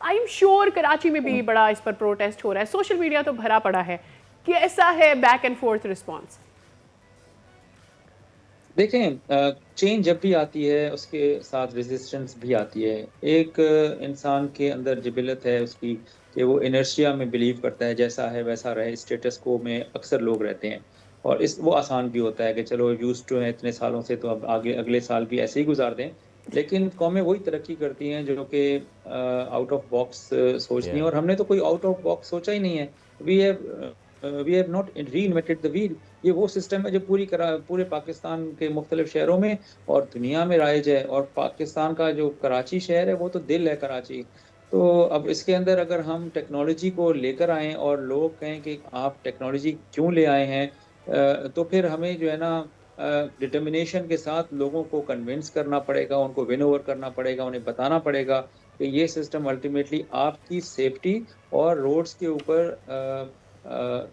आई एम श्योर कराची में भी बड़ा इस पर प्रोटेस्ट हो रहा है, सोशल मीडिया तो भरा पड़ा है। कैसा है बैक एंड फोर्थ रिस्पॉन्स? देखें, चेंज जब भी आती है उसके साथ रेजिस्टेंस भी आती है। एक इंसान के अंदर जिबिलत है उसकी कि वो इनर्शिया में बिलीव करता है, जैसा है वैसा रहे, स्टेटस को में अक्सर लोग रहते हैं, और वो आसान भी होता है कि चलो यूज्ड टू हैं इतने सालों से, तो अब आगे अगले साल भी ऐसे ही गुजार दें। लेकिन कौमें वही तरक्की करती हैं जो कि आउट ऑफ बॉक्स सोचती हैं, और हमने तो कोई आउट ऑफ बॉक्स सोचा ही नहीं है। We have not reinvented the wheel. ये वो सिस्टम है जो पूरे पाकिस्तान के मुख्तलिफ शहरों में और दुनिया में राइज है, और पाकिस्तान का जो कराची शहर है वो तो दिल है कराची। तो अब इसके अंदर अगर हम टेक्नोलॉजी को लेकर आएँ और लोग कहें कि आप टेक्नोलॉजी क्यों ले आए हैं, तो फिर हमें जो है ना डिटर्मिनेशन के साथ लोगों को कन्विंस करना पड़ेगा, उनको विन ओवर करना पड़ेगा, उन्हें बताना पड़ेगा कि ये सिस्टम अल्टीमेटली आपकी सेफ्टी और रोड्स के ऊपर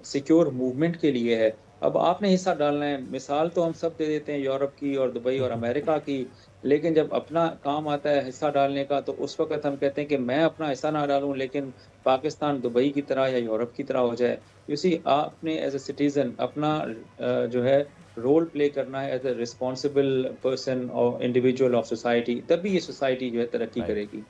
सिक्योर मूवमेंट के लिए है। अब आपने हिस्सा डालना है। मिसाल तो हम सब दे देते हैं यूरोप की और दुबई और अमेरिका की, लेकिन जब अपना काम आता है हिस्सा डालने का, तो उस वक्त हम कहते हैं कि मैं अपना हिस्सा ना डालूं लेकिन पाकिस्तान दुबई की तरह या यूरोप की तरह हो जाए। यू सी, आपने एज ए सिटीजन अपना जो है रोल प्ले करना है एज ए रिस्पॉन्सिबल पर्सन और इंडिविजुअल ऑफ सोसाइटी, तभी ये सोसाइटी जो है तरक्की करेगी।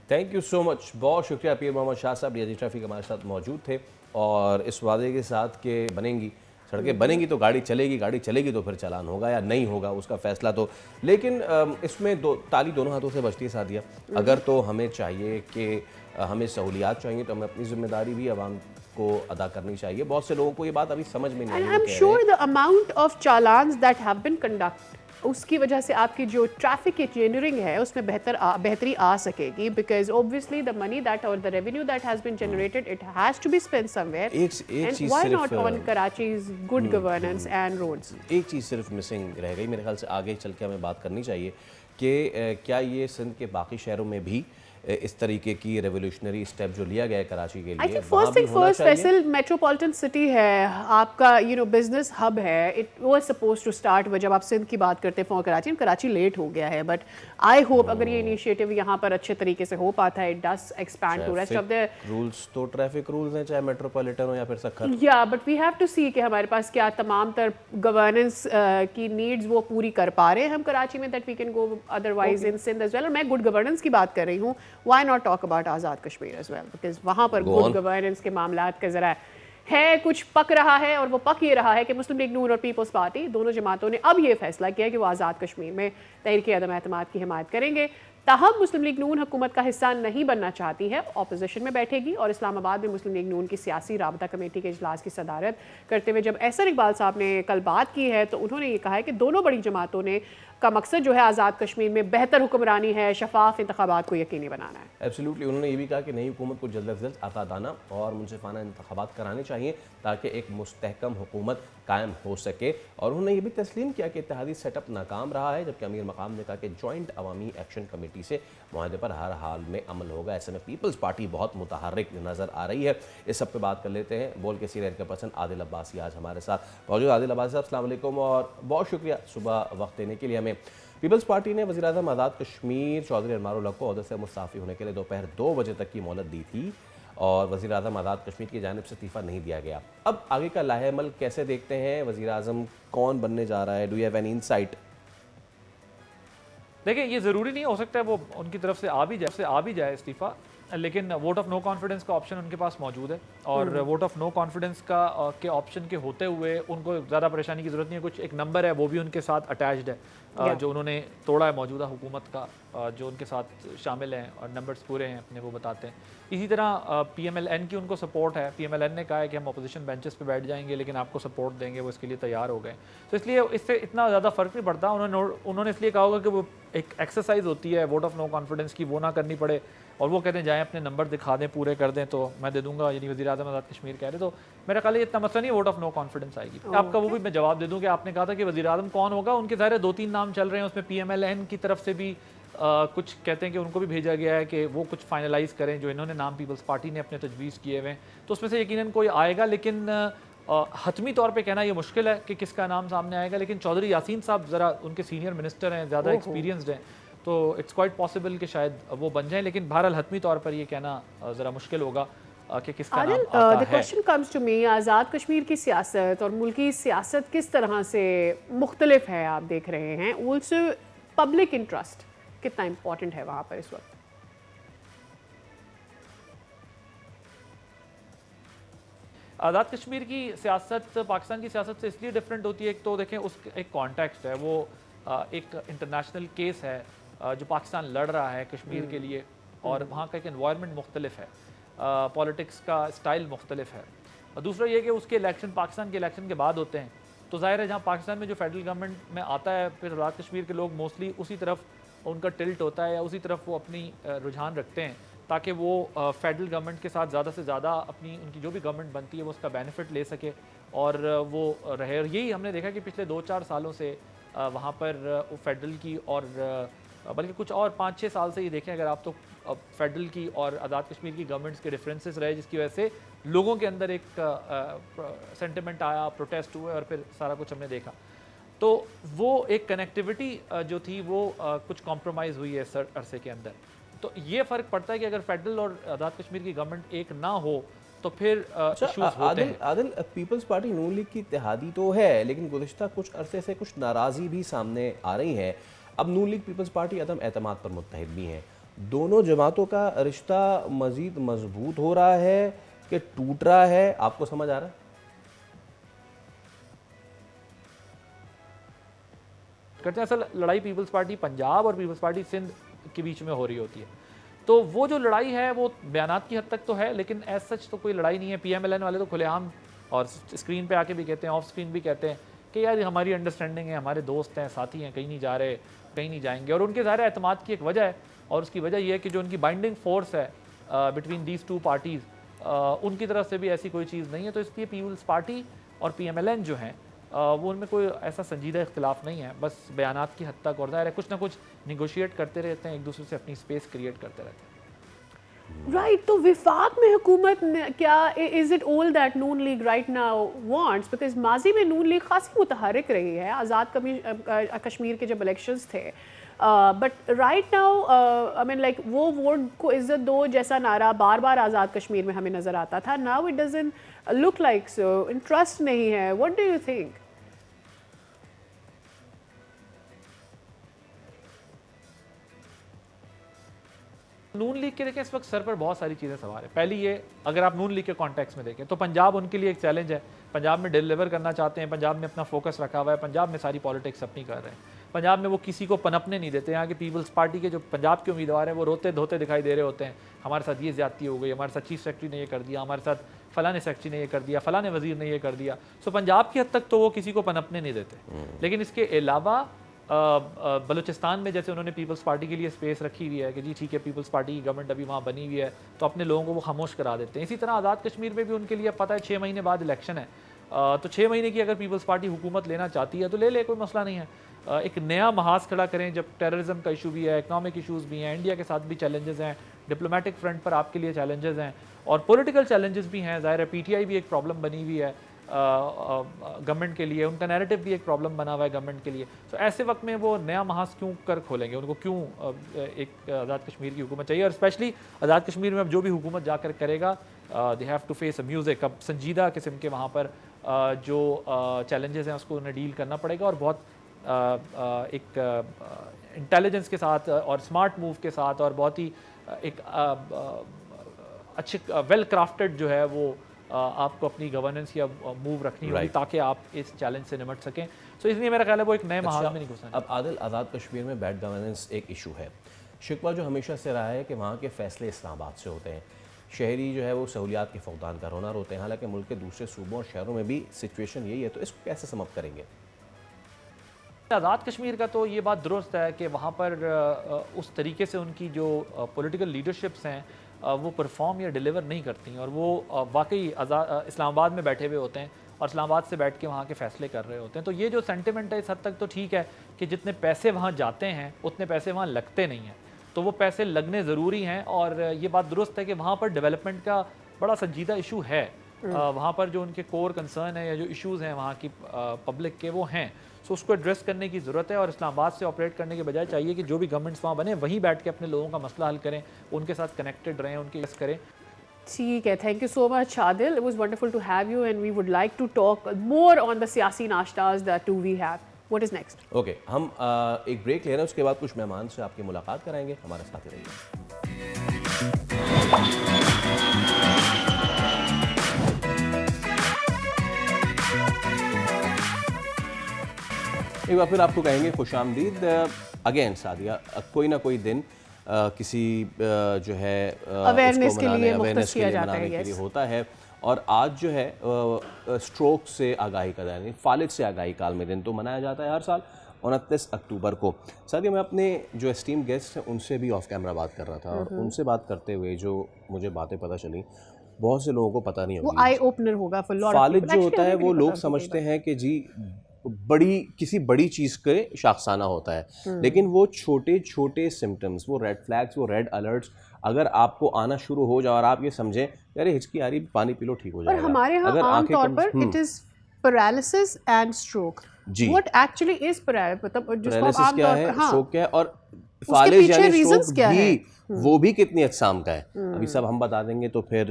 थैंक यू सो मच, बहुत शुक्रिया। पीर मोहम्मद शाह साहब डीआईजी ट्रैफिक हमारे साथ मौजूद थे, और इस वादे के साथ कि बनेंगी सड़कें, बनेंगी तो गाड़ी चलेगी तो फिर चालान होगा या नहीं होगा उसका फैसला तो, लेकिन इसमें ताली दोनों हाथों से बजती है सादिया। अगर तो हमें चाहिए कि हमें सहूलियात चाहिए तो हमें अपनी जिम्मेदारी भी आवाम को अदा करनी चाहिए। बहुत से लोगों को ये बात अभी समझ में नहीं आई। I am sure the amount of challans that have been conduct, उसकी वजह से आपकी जो ट्रैफिक इंजीनियरिंग है उसमें बेहतरी आ सकेगी, because obviously the money that और the revenue that has been generated it has to be spent somewhere, and why not on Karachi's good governance and roads. एक चीज़ सिर्फ मिसिंग रह गई मेरे ख्याल से, आगे चल के हमें बात करनी चाहिए कि क्या ये सिंध के बाकी शहरों में भी इस तरीके की रेवोल्यूशनरी स्टेप जो लिया गया है कराची के आई लिए, थिंक वहाँ फर्स्ट भी थिंग होना फर्स्ट, चाहिए। फैसल मेट्रोपॉलिटन सिटी है आपका, बिजनेस हब है, it was suppose to start, जब आप सिंध की बात करते हैं फॉर कराची, कराची लेट हो गया है, बट आई होप अगर ये इनिशिएटिव यहाँ पर अच्छे तरीके से हो पाता है, it does expand to rest of the rules तो ट्रैफिक रूल्स हैं, चाहे मेट्रोपॉलिटन हो या फिर सखर। या but we have to see कि हमारे पास क्या तमाम तर गवर्नेंस की नीड्स वो पूरी कर पा रहे हैं हम कराची में, that we can go otherwise in Sindh as well. और मैं गुड गवर्नेंस की बात कर रही हूँ, why not talk about Azad Kashmir as well, because वहाँ पर गुड गवर्नेंस के मामलात का ज़रा है कुछ पक रहा है, और वो पक ये रहा है कि मुस्लिम लीग नून और पीपल्स पार्टी दोनों जमातों ने अब ये फैसला किया कि वो आज़ाद कश्मीर में तहरीक अदम एतमाद की हिमायत करेंगे। ताहम मुस्लिम लीग नून हुकूमत का हिस्सा नहीं बनना चाहती है, ऑपोजिशन में बैठेगी, और इस्लामाबाद में मुस्लिम लीग नून की सियासी राबता कमेटी के इजलास की सदारत करते हुए जब एहसन इकबाल साहब ने कल बात की है, तो उन्होंने ये कहा है कि दोनों बड़ी जमातों ने का मकसद जो है आज़ाद कश्मीर में बेहतर हुक्मरानी है, शफाफ इंतखाबात को यकीनी बनाना है। एब्सोल्युटली, उन्होंने ये भी कहा कि नई हुकूमत को जल्द अज जल्द आज़ादाना और मुनसिफाना इंतखाबात कराने चाहिए ताकि एक मुस्तहकम हुकूमत कायम हो सके। और उन्होंने ये भी तस्लीम किया कि इत्तेहादी सेटअप नाकाम रहा है, जबकि अमीर मकाम ने कहा कि जॉइंट अवामी एक्शन कमेटी से मुआहदे पर हर हाल में अमल होगा। ऐसे में पीपल्स पार्टी बहुत मुतहर्रिक नज़र आ रही है। इस सब पे बात कर लेते हैं। बोल के सीनियर पर्सन आदिल अब्बासी आज हमारे साथ मौजूद। आदिल अब्बासी साहब, अस्सलाम वालेकुम और बहुत शुक्रिया सुबह वक्त देने के लिए हमें। पीपल्स पार्टी ने वज़ीर आज़म आज़ाद कश्मीर चौधरी अनवारुल हक को ओहदे से मुस्ताफ़ी होने के लिए दोपहर 2 बजे तक की मोहलत दी थी, और वज़ीर आज़म आज़ाद कश्मीर की जानिब से इस्तीफ़ा नहीं दिया गया। अब आगे का लाहेमल कैसे देखते हैं? वज़ीर आज़म कौन बनने जा रहा है? Do you have any insight? देखिए, ये ज़रूरी नहीं हो सकता है वो उनकी तरफ से आ भी जाए इस्तीफ़ा, लेकिन वोट ऑफ नो कॉन्फिडेंस का ऑप्शन उनके पास मौजूद है, और वोट ऑफ नो कॉन्फिडेंस का के ऑप्शन के होते हुए उनको ज़्यादा परेशानी की ज़रूरत नहीं है। कुछ एक नंबर है वो भी उनके साथ अटैच्ड है, जो उन्होंने तोड़ा है मौजूदा हुकूमत का, जो उनके साथ शामिल हैं और नंबर्स पूरे हैं अपने, वो बताते हैं। इसी तरह PMLN की उनको सपोर्ट है। PMLN ने कहा है कि हम अपोजिशन बेंचेस पे बैठ जाएंगे लेकिन आपको सपोर्ट देंगे, वो इसके लिए तैयार हो गए। तो इसलिए इससे इतना ज़्यादा फ़र्क नहीं पड़ता। उन्होंने इसलिए कहा होगा कि वो एक एक्सरसाइज होती है वोट ऑफ नो कॉन्फिडेंस की, वो ना करनी पड़े, और वो कहते हैं जाएँ अपने नंबर दिखा दें, पूरे कर दें तो मैं दे दूंगा, यानी वज़ीर आज़म आज़ाद कश्मीर कह रहे। तो मेरा ख्याल है इतना मसला नहीं, वोट ऑफ नो कॉन्फिडेंस आएगी। आपका वो भी मैं जवाब दे दूँ कि आपने कहा था कि वज़ीर आज़म कौन होगा, उनके ज़ाहिर 2-3 नाम चल रहे हैं, उसमें PMLN की तरफ से भी कुछ कहते हैं कि उनको भी भेजा गया है कि वो कुछ फाइनलाइज़ करें जो इन्होंने नाम पीपल्स पार्टी ने अपने तजवीज़ किए हुए हैं, तो उसमें से यकीनन कोई आएगा। लेकिन हतमी तौर पे कहना ये मुश्किल है कि किसका नाम सामने आएगा, लेकिन चौधरी यासीन साहब ज़रा उनके सीनियर मिनिस्टर हैं, ज़्यादा एक्सपीरियंसड हैं, तो इट्स क्वाइट पॉसिबल कि शायद वो बन जाएं। लेकिन बहरहाल हतमी तौर पर ये कहना ज़रा मुश्किल होगा कि किसका नाम आता है। The question comes to me, Azad Kashmir की सियासत और मुल्की सियासत किस तरह से मुख्तलिफ है आप देख रहे हैं, ऑल्सो पब्लिक इंटरेस्ट कितना इंपॉर्टेंट है वहाँ पर इस वक्त? आज़ाद कश्मीर की सियासत पाकिस्तान की सियासत से इसलिए डिफरेंट होती है, एक तो देखें उस एक कॉन्टेक्स्ट है, वो एक इंटरनेशनल केस है जो पाकिस्तान लड़ रहा है कश्मीर के लिए, और वहाँ का एक एनवायरनमेंट मुख्तलिफ है, पॉलिटिक्स का स्टाइल मुख्तलिफ है। और दूसरा ये कि उसके इलेक्शन पाकिस्तान के इलेक्शन के बाद होते हैं, तो ज़ाहिर है जहाँ पाकिस्तान में जो फेडरल गवर्नमेंट में आता है, फिर आज़ाद कश्मीर के लोग मोस्टली उसी तरफ उनका टिल्ट होता है या उसी तरफ वो अपनी रुझान रखते हैं, ताकि वो फेडरल गवर्नमेंट के साथ ज़्यादा से ज़्यादा अपनी उनकी जो भी गवर्नमेंट बनती है वो उसका बेनिफिट ले सके और वो रहे। और यही हमने देखा कि पिछले 2-4 सालों से वहाँ पर फेडरल की और बल्कि कुछ और 5-6 साल से ये देखें अगर आप, तो फेडरल की और आज़ाद कश्मीर की गवर्नमेंट्स के डिफरेंसेस रहे, जिसकी वजह से लोगों के अंदर एक सेंटिमेंट आया, प्रोटेस्ट हुए और फिर सारा कुछ हमने देखा। तो वो एक कनेक्टिविटी जो थी वो कुछ कॉम्प्रोमाइज़ हुई है इस अरसे के अंदर। तो ये फ़र्क पड़ता है कि अगर फेडरल और आज़ाद कश्मीर की गवर्नमेंट एक ना हो तो फिर इश्यूज होते हैं। आदिल, पीपल्स पार्टी नून लीग की इत्तेहादी तो है, लेकिन गुज़िश्ता कुछ अरसे से कुछ नाराज़ी भी सामने आ रही है। अब नून लीग पीपल्स पार्टी अदम एतमाद पर मुत्तहिद भी हैं। दोनों जमातों का रिश्ता मज़ीद मजबूत हो रहा है कि टूट रहा है, आपको समझ आ रहा है? करते हैं असल लड़ाई पीपल्स पार्टी पंजाब और पीपल्स पार्टी सिंध के बीच में हो रही होती है, तो वो जो लड़ाई है वो बयानात की हद तक तो है, लेकिन एज सच तो कोई लड़ाई नहीं है। PMLN वाले तो खुलेआम और स्क्रीन पे आके भी कहते हैं, ऑफ स्क्रीन भी कहते हैं कि यार हमारी अंडरस्टैंडिंग है, हमारे दोस्त हैं, साथी हैं, कहीं नहीं जा रहे, कहीं नहीं जाएंगे। और उनके ज़ाहिर एतमाद की एक वजह है, और उसकी वजह यह है कि जो उनकी बाइंडिंग फोर्स है बिटवीन दीज टू पार्टीज़, उनकी तरफ से भी ऐसी कोई चीज़ नहीं है। तो इसलिए पीपल्स पार्टी और PMLN जो हैं वो उनमें कोई ऐसा संजीदा इख्तिलाफ नहीं है, बस बयानात की हद तक, और ज़ाहिर है कुछ ना कुछ निगोशिएट करते रहते हैं, एक दूसरे से अपनी स्पेस क्रिएट करते रहते हैं। राइट, तो विफाक में हुकूमत क्या, is it all that Noon league right now wants? Because माजी में नून लीग खासी मुतहरिक रही है, आज़ाद कश्मीर के जब इलेक्शंस थे, but right now I mean like वो वोट को इज्जत दो जैसा नारा बार बार आज़ाद कश्मीर में हमें नज़र आता था, now it doesn't look like so, interest नहीं है. What do you think? Noon league के देखें इस वक्त सर पर बहुत सारी चीज़ें सवार है. पहली ये, अगर आप नून लीग के कॉन्टेक्स्ट में देखें तो पंजाब उनके लिए एक चैलेंज है. पंजाब में डिलीवर करना चाहते हैं, पंजाब में अपना फोकस रखा हुआ है, पंजाब में सारी पॉलिटिक्स अपनी कर रहे हैं, पंजाब में वो किसी को पनपने नहीं देते. यहाँ के पीपल्स पार्टी के जो पंजाब के उम्मीदवार हैं वो रोते धोते दिखाई दे रहे होते हैं, हमारे साथ ये ज्यादती हो गई, हमारे साथ चीफ सेक्रेटरी ने ये कर दिया, हमारे साथ फलाने सेक्रेटरी ने ये कर दिया, फलाने वजीर ने ये कर दिया. सो पंजाब की हद तक तो वो किसी को पनपने नहीं देते. लेकिन इसके अलावा बलूचिस्तान में जैसे उन्होंने पीपल्स पार्टी के लिए स्पेस रखी हुई है कि जी ठीक है पीपल्स पार्टी की गवर्नमेंट अभी वहाँ बनी हुई है, तो अपने लोगों को वो खामोश करा देते हैं. इसी तरह आज़ाद कश्मीर में भी उनके लिए पता है 6 महीने बाद इलेक्शन है, तो 6 महीने की अगर पीपल्स पार्टी हुकूमत लेना चाहती है तो ले ले, कोई मसला नहीं है. एक नया महाज खड़ा करें जब टेररिज्म का इशू भी है, इकनॉमिक इशूज़ भी हैं, इंडिया के साथ भी चैलेंजेस हैं, डिप्लोमेटिक फ्रंट पर आपके लिए चैलेंजेस हैं और पॉलिटिकल चैलेंजेस भी हैं. ज़ाहिर है पीटीआई भी एक प्रॉब्लम बनी हुई है गवर्नमेंट के लिए, उनका नैरेटिव भी एक प्रॉब्लम बना हुआ है गवर्नमेंट के लिए. तो ऐसे वक्त में वो नया महाज क्यों कर खोलेंगे, उनको क्यों एक आज़ाद कश्मीर की हुकूमत चाहिए? और स्पेशली आज़ाद कश्मीर में अब जो भी हुकूमत जाकर करेगा they have to face a music. अब संजीदा किस्म के वहाँ पर जो चैलेंजेस हैं उसको उन्हें डील करना पड़ेगा और बहुत एक इंटेलिजेंस के साथ और स्मार्ट मूव के साथ और बहुत ही एक अच्छे वेल क्राफ्टेड जो है वो आपको अपनी गवर्नेंस या मूव रखनी होगी ताकि आप इस चैलेंज से निपट सकें. सो इसलिए मेरा ख्याल है वो एक नए महाज में नहीं घुसना. अब आदिल, आज़ाद कश्मीर में बैड गवर्नेंस एक इशू है. शिकवा जो हमेशा से रहा है कि वहाँ के फैसले इस्लामाबाद से होते हैं, शहरी जो है वो सहूलियात के फौकदान का रोना रोते हैं, हालांकि मुल्क के दूसरे सूबों और शहरों में भी सिचुएशन यही है. तो इसको कैसे समाप्त करेंगे? आज़ाद कश्मीर का तो ये बात दुरुस्त है कि वहाँ पर उस तरीके से उनकी जो पॉलिटिकल लीडरशिप्स हैं वो परफॉर्म या डिलीवर नहीं करती और वो वाकई इस्लामाबाद में बैठे हुए होते हैं और इस्लामाबाद से बैठ के वहाँ के फैसले कर रहे होते हैं. तो ये जो सेंटिमेंट है इस हद तक तो ठीक है कि जितने पैसे वहाँ जाते हैं उतने पैसे वहाँ लगते नहीं हैं, तो वो पैसे लगने ज़रूरी हैं. और ये बात दुरुस्त है कि वहाँ पर डेवलपमेंट का बड़ा संजीदा इशू है. वहाँ पर जो उनके कोर कंसर्न है या जो इश्यूज़ हैं वहाँ की पब्लिक के वो हैं, सो उसको एड्रेस करने की ज़रूरत है. और इस्लामाबाद से ऑपरेट करने के बजाय चाहिए कि जो भी गवर्नमेंट्स वहाँ बने वहीं बैठ के अपने लोगों का मसला हल करें, उनके साथ कनेक्टेड रहें, उनकी इस करें. ठीक है, thank you so much Adil. It was wonderful to have you and we would like to talk more on the सियासी नाश्ताज that too we have. What is next? Okay, हम एक ब्रेक ले रहे हैं, उसके बाद कुछ मेहमान से आपकी मुलाकात कराएंगे. हमारे साथ ही रहिए. एक बार फिर आपको कहेंगे खुशामदीद. अगेन सादिया, कोई ना कोई दिन किसी जो है अवेयरनेस के लिए अवेयरनेस के लिए जाता मनाने है, के लिए yes. होता है. और आज जो है स्ट्रोक से आगाही का दिन, फालिज से आगाही काल में दिन तो मनाया जाता है हर साल 29 अक्टूबर को. सादिया, मैं अपने जो एस्टीम गेस्ट हैं उनसे भी ऑफ कैमरा बात कर रहा था और उनसे बात करते हुए जो मुझे बातें पता चली, बहुत से लोगों को पता नहीं वो होगी. आई ओपनर होगा फॉर लॉट ऑफ फालिज पीपल. जो होता है वो लोग समझते हैं कि जी किसी बड़ी चीज़ के शाखसाना होता है, लेकिन वो छोटे छोटे सिम्टम्स, वो रेड फ्लैग्स, वो रेड अलर्ट्स अगर आपको आना शुरू हो जाए और आप ये समझें अरे हिचकी आ रही, पानी पी लो, ठीक हो पर जाएगा. हमारे यहाँ अगर आम आंखें तौर कम- पर it is paralysis and stroke. जी. व्हाट एक्चुअली इज पैरालिसिस, मतलब जिसको आप पैरालिसिस आम क्या तौर है, पर, हाँ, स्ट्रोक क्या है और उसके फालिज पीछे यानी reasons स्ट्रोक क्या है? भी वो भी कितनी अकसाम का है. अभी सब हम बता देंगे तो फिर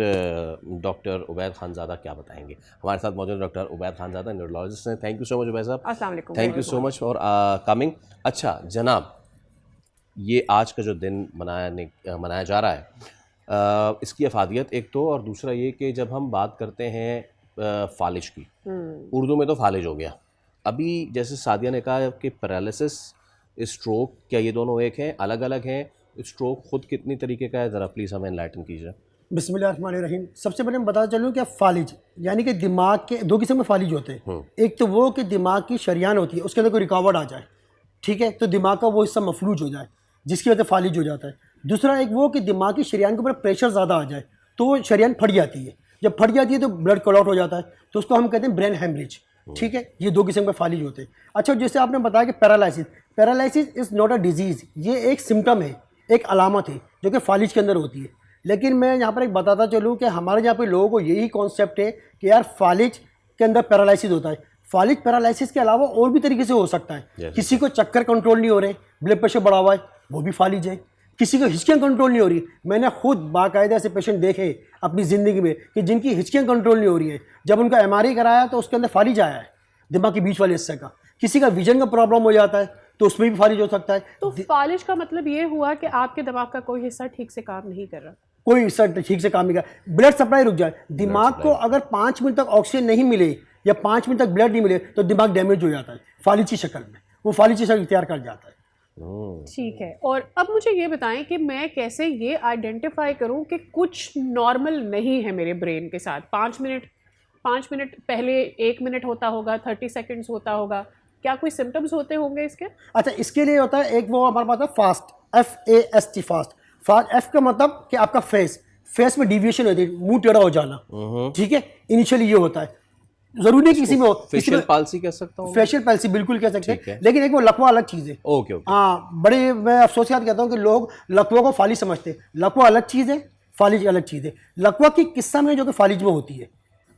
डॉक्टर उबैद खानज़ादा क्या बताएंगे. हमारे साथ मौजूद डॉक्टर उबैद खानज़ादा, न्यूरोलॉजिस्ट हैं. Thank you so much Ubaid साहब. अस्सलाम वालेकुम. Thank you so much for coming. अच्छा जनाब, ये आज का जो दिन मनाया जा रहा है, इसकी अफादियत एक तो, और दूसरा ये कि जब हम बात करते हैं फालिज की, उर्दू में तो फालिज हो गया. अभी जैसे सादिया ने कहा कि पैरालिसिस, स्ट्रोक, क्या ये दोनों एक हैं, अलग अलग हैं? स्ट्रोक खुद कितनी तरीके का है, ज़रा प्लीज़ हमें एनलाइटन कीजिए. बिस्मिल्लाहिर्रहमानिर्रहीम. सबसे पहले मैं बताना चलूँ कि फालिज यानी कि दिमाग के दो किस्म में फालिज होते हैं. एक तो वो कि दिमाग की शरियान होती है, उसके अंदर कोई रुकावट आ जाए, ठीक है, तो दिमाग का वो हिस्सा मफलूज हो जाए, जिसकी वजह से फालिज हो जाता है. दूसरा एक वो कि दिमाग की शरियान के ऊपर प्रेशर ज़्यादा आ जाए तो वो शरियान फट जाती है. जब फट जाती है तो ब्लड क्लॉट हो जाता है, तो उसको हम कहते हैं ब्रेन हेमरेज. ठीक है, ये दो किस्म के फालिज होते हैं. अच्छा, जैसे आपने बताया कि paralysis is not a disease, ये एक सिम्टम है, एक अलामत है जो कि फालिज के अंदर होती है. लेकिन मैं यहाँ पर एक बताता चलूँ कि हमारे यहाँ पे लोगों को यही कॉन्सेप्ट है कि यार फालिज के अंदर पैरालिसिस होता है। फालिज पैरालिसिस के अलावा और भी तरीके से हो सकता है। किसी को चक्कर कंट्रोल नहीं हो रहे, ब्लड प्रेशर बढ़ा हुआ है, वो भी फालिज है। किसी को हिचकियाँ कंट्रोल नहीं हो रही, मैंने खुद बाकायदा ऐसे पेशेंट देखे अपनी ज़िंदगी में कि जिनकी हिचकियाँ कंट्रोल नहीं हो रही है। जब उनका MRI कराया तो उसके अंदर फालिज आया है, दिमाग के बीच वाले हिस्से का। किसी का विजन का प्रॉब्लम हो जाता है तो उसमें भी फालिज हो सकता है। तो फालिज का मतलब ये हुआ कि आपके दिमाग का कोई हिस्सा ठीक से काम नहीं कर रहा, कोई हिस्सा ठीक से काम नहीं कर, ब्लड सप्लाई रुक जाए। दिमाग को अगर 5 मिनट तक ऑक्सीजन नहीं मिले या 5 मिनट तक ब्लड नहीं मिले तो दिमाग डैमेज हो जाता है फालिज की शक्ल में, वो फालिज की शक्ल इख्तियार कर जाता है। ठीक है। और अब मुझे ये बताएं कि मैं कैसे ये आइडेंटिफाई करूं कि कुछ नॉर्मल नहीं है मेरे ब्रेन के साथ। 5 मिनट पहले 1 मिनट होता होगा, 30 सेकंड्स होता होगा, क्या कोई सिम्टम्स होते होंगे इसके? अच्छा, इसके लिए होता है एक वो हमारे पास है fast, FAST fast. Fast F का मतलब कि आपका फेस में डिविएशन होती है, मुंह टेढ़ा हो जाना, ठीक है, इनिशियली ये होता है। जरूरी नहीं किसी में हो, फेशियल पाल्सी कह सकता हूँ, फेशियल पाल्सी बिल्कुल कह सकते हैं, लेकिन एक वो लकवा अलग चीज़ है। ओके। हाँ, बड़े मैं अफसोस के साथ कहता हूँ कि लोग लकवा को फालिज समझते हैं। लकवा अलग चीज़ है, फालिज अलग चीज़ है। लकवा की किस्सा में जो कि फालिज में होती है,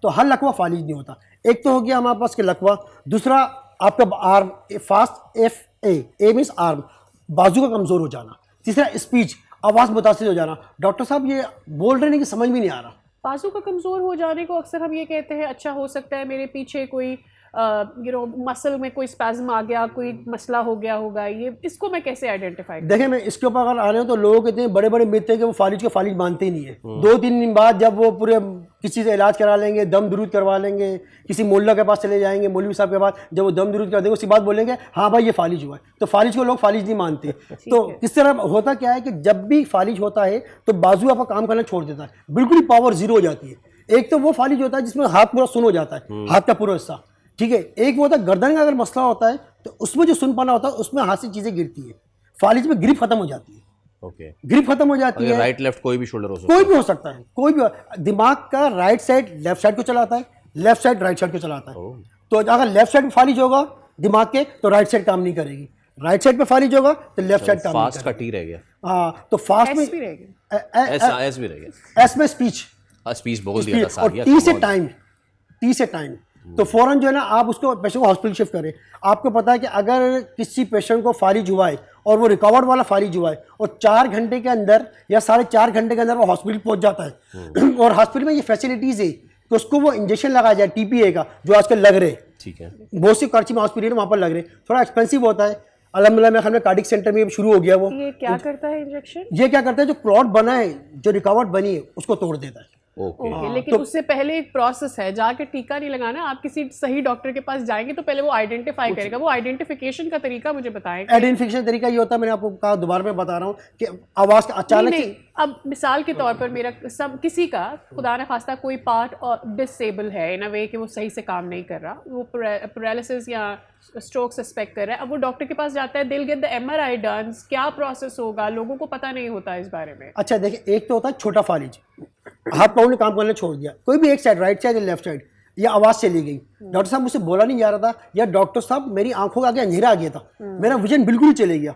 तो हर लकवा फालिज नहीं होता। एक तो हो गया हमारे पास के लकवा, दूसरा आपका arm, fast FA means arm, बाजू का कमज़ोर हो जाना, तीसरा स्पीच, आवाज़ मुतासिर हो जाना। डॉक्टर साहब ये बोल रहे हैं कि समझ में नहीं आ रहा। बाजू का कमज़ोर हो जाने को अक्सर हम ये कहते हैं अच्छा हो सकता है मेरे पीछे कोई मसल में कोई स्पैज्म आ गया, कोई मसला हो गया होगा, ये इसको मैं कैसे आइडेंटिफाई करूं? देखिए, मैं इसके ऊपर अगर आ रहे हो तो लोग इतने बड़े बड़े मिथ हैं कि वो फालिज को फालिज मानते ही नहीं है। 2-3 दिन बाद जब वो पूरे किसी से इलाज करा लेंगे, दम दुरूद करवा लेंगे, किसी मोल्ला के पास चले जाएंगे, मौलवी साहब के पास, जब वो दम दुरूद कर देंगे उसी बात बोलेंगे हाँ भाई ये फालिज हुआ है। तो फालिज को लोग फालिज नहीं मानते। तो किस तरह होता क्या है कि जब भी फालिज होता है तो बाजू आपका काम करना छोड़ देता है, बिल्कुल ही पावर जीरो हो जाती है। एक तो वो फालिज होता है जिसमें हाथ पूरा सुन हो जाता है, हाथ का पूरा हिस्सा, ठीक है। एक वो होता है गर्दन का अगर मसला होता है तो उसमें जो सुन पाना होता है उसमें हाथ से चीजें गिरती है, फालिज में ग्रिप खत्म हो जाती है। ओके, ग्रिप खत्म हो जाती है। राइट लेफ्ट कोई भी शोल्डर हो सकता कोई भी हो सकता है, कोई भी। दिमाग का राइट साइड लेफ्ट साइड को चलाता है, लेफ्ट साइड राइट साइड को चलाता है। तो अगर लेफ्ट साइड में फालिज होगा दिमाग के तो राइट साइड काम नहीं करेगी, राइट साइड पे फालिज होगा तो लेफ्ट साइड काम नहीं करेगी। फास्ट का टी रह गया। हाँ, तो फास्ट में एस भी रह गया, एस भी रह गया। एस में स्पीच, स्पीच बोल दिया था और टी से टाइम। तो फौरन जो है ना आप उसको पेशेंट को हॉस्पिटल शिफ्ट करें। आपको पता है कि अगर किसी पेशेंट को फालिज हुआ है और वो रिकवर्ड वाला फालिज हुआ है और 4 घंटे के अंदर या 4.5 घंटे के अंदर वो हॉस्पिटल पहुंच जाता है और हॉस्पिटल में ये फैसिलिटीज़ है कि उसको वो इंजेक्शन लगाया जाए TPA का, जो आजकल लग रहे, ठीक है, बहुत सी कराची में हॉस्पिटल वहाँ पर लग रहे, थोड़ा एक्सपेंसिव होता है। अल्हम्दुलिल्लाह मेरे ख्याल में कार्डिक सेंटर में शुरू हो गया वो। ये क्या करता है इंजेक्शन? ये क्या करता है, जो क्लॉट बना है, जो रिकवर्ड बनी है उसको तोड़ देता है। ओके, लेकिन उससे पहले एक प्रोसेस है, जाके टीका नहीं लगाना। आप किसी सही डॉक्टर के पास जाएंगे तो पहले वो आइडेंटिफाई करेगा। वो आइडेंटिफिकेशन का तरीका मुझे बताएं। आइडेंटिफिकेशन तरीका ये होता है, मैंने आपको कहा, दोबारा मैं बता रहा हूँ कि आवाज़ का अचानक नहीं, अब मिसाल के तौर पर मेरा किसी का खुदा न खास्ता कोई पार्ट और डिसेबल है इन अ वे कि वो सही से काम नहीं कर रहा, वो पैरालिसिस या स्ट्रोक सस्पेक्ट कर रहा है। अब वो डॉक्टर के पास जाता है, दिल गेट द MRI डन, क्या प्रोसेस होगा, लोगों को पता नहीं होता इस बारे में। अच्छा देखिए, एक तो होता है छोटा फालिज, हाथ पाँव ने काम करना छोड़ दिया, कोई भी एक साइड, राइट साइड या लेफ्ट साइड, या आवाज़ चली गई, डॉक्टर साहब मुझसे बोला नहीं जा रहा था, या डॉक्टर साहब मेरी आंखों का आगे अंधेरा आ गया था, मेरा विजन बिल्कुल ही चले गया,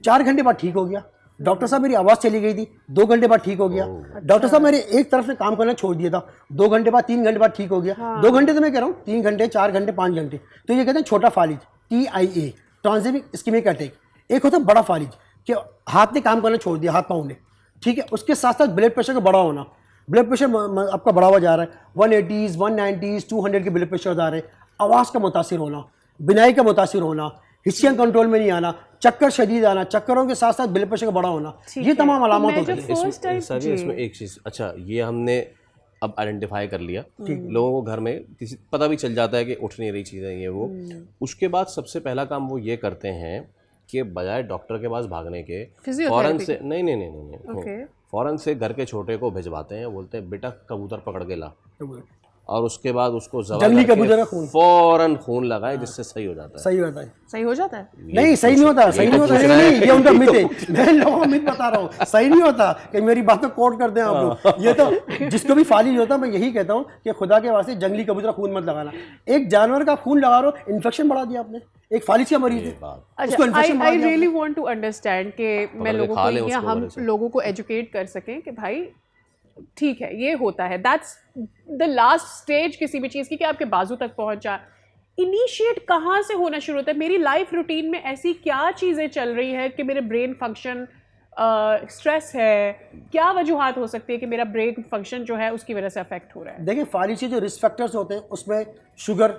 4 घंटे बाद ठीक हो गया। डॉक्टर साहब मेरी आवाज़ चली गई थी, 2 घंटे बाद ठीक हो गया। डॉक्टर साहब मेरे एक तरफ ने काम करना छोड़ दिया था, 2 घंटे बाद, 3 घंटे बाद ठीक हो गया। 2 घंटे तो मैं कह रहा हूँ, 3 घंटे, 4 घंटे, 5 घंटे। तो ये कहते हैं छोटा फालिज, TIA, ट्रांजिटिव इस्केमिक अटैक। एक होता है बड़ा फालिज कि हाथ ने काम करना छोड़ दिया, हाथ पाँव ने, ठीक है। उसके साथ साथ ब्लड प्रेशर का बड़ा होना, ब्लड प्रेशर आपका बढ़ा हुआ जा रहा है, 180s, 190s, 200 के ब्लड प्रेशर आ रहे हैं। आवाज़ का मुतासिर होना, बिनाई का मुतासिर होना, हिस्सियाँ कंट्रोल में नहीं आना, चक्कर शदीद आना, चक्करों के साथ साथ ब्लड प्रेशर का बड़ा होना, ये तमाम अलामत होती है। इसमें एक चीज़, अच्छा ये हमने अब आइडेंटिफाई कर लिया, लोगों को घर में किसी पता भी चल जाता है कि उठ नहीं रही चीज़ें ये वो, उसके बाद सबसे पहला काम वो ये करते हैं कि बजाय डॉक्टर के पास भागने के फौरन से नहीं, फौरन से घर के छोटे को भिजवाते हैं, बोलते हैं बेटा कबूतर पकड़ के ला, और उसके बाद उसको जंगली कबूतर का खून, फौरन खून लगाए, जिससे सही हो जाता है। सही होता है, सही हो जाता है? नहीं, सही नहीं होता, सही नहीं होता, नहीं, ये उनका मिथ है। मैं लोगों को मिथ बता रहा हूँ, सही नहीं होता कि मेरी बात को कोट कर दें आप लोग। ये तो जिसको भी फालिज होता है, मैं यही कहता हूँ कि खुदा के वास्ते जंगली कबूतर खून मत लगाना। एक जानवर का खून लगा रहे हो, इन्फेक्शन बढ़ा दिया आपने, एक फालिज का मरीज है, उसको इन्फेक्शन बढ़ा दिया। I really want to understand कि मैं लोगों को, हम लोगों को एजुकेट कर सकें कि भाई ठीक है, ये होता है, दैट्स द लास्ट स्टेज किसी भी चीज़ की कि आपके बाजू तक पहुंच जाए। इनिशिएट कहाँ से होना शुरू होता है? मेरी लाइफ रूटीन में ऐसी क्या चीज़ें चल रही है कि मेरे ब्रेन फंक्शन, स्ट्रेस है, क्या वजूहात हो सकती है कि मेरा ब्रेन फंक्शन जो है उसकी वजह से अफेक्ट हो रहा है? देखिए, फालिज के जो रिस्क फैक्टर्स होते हैं उसमें sugar,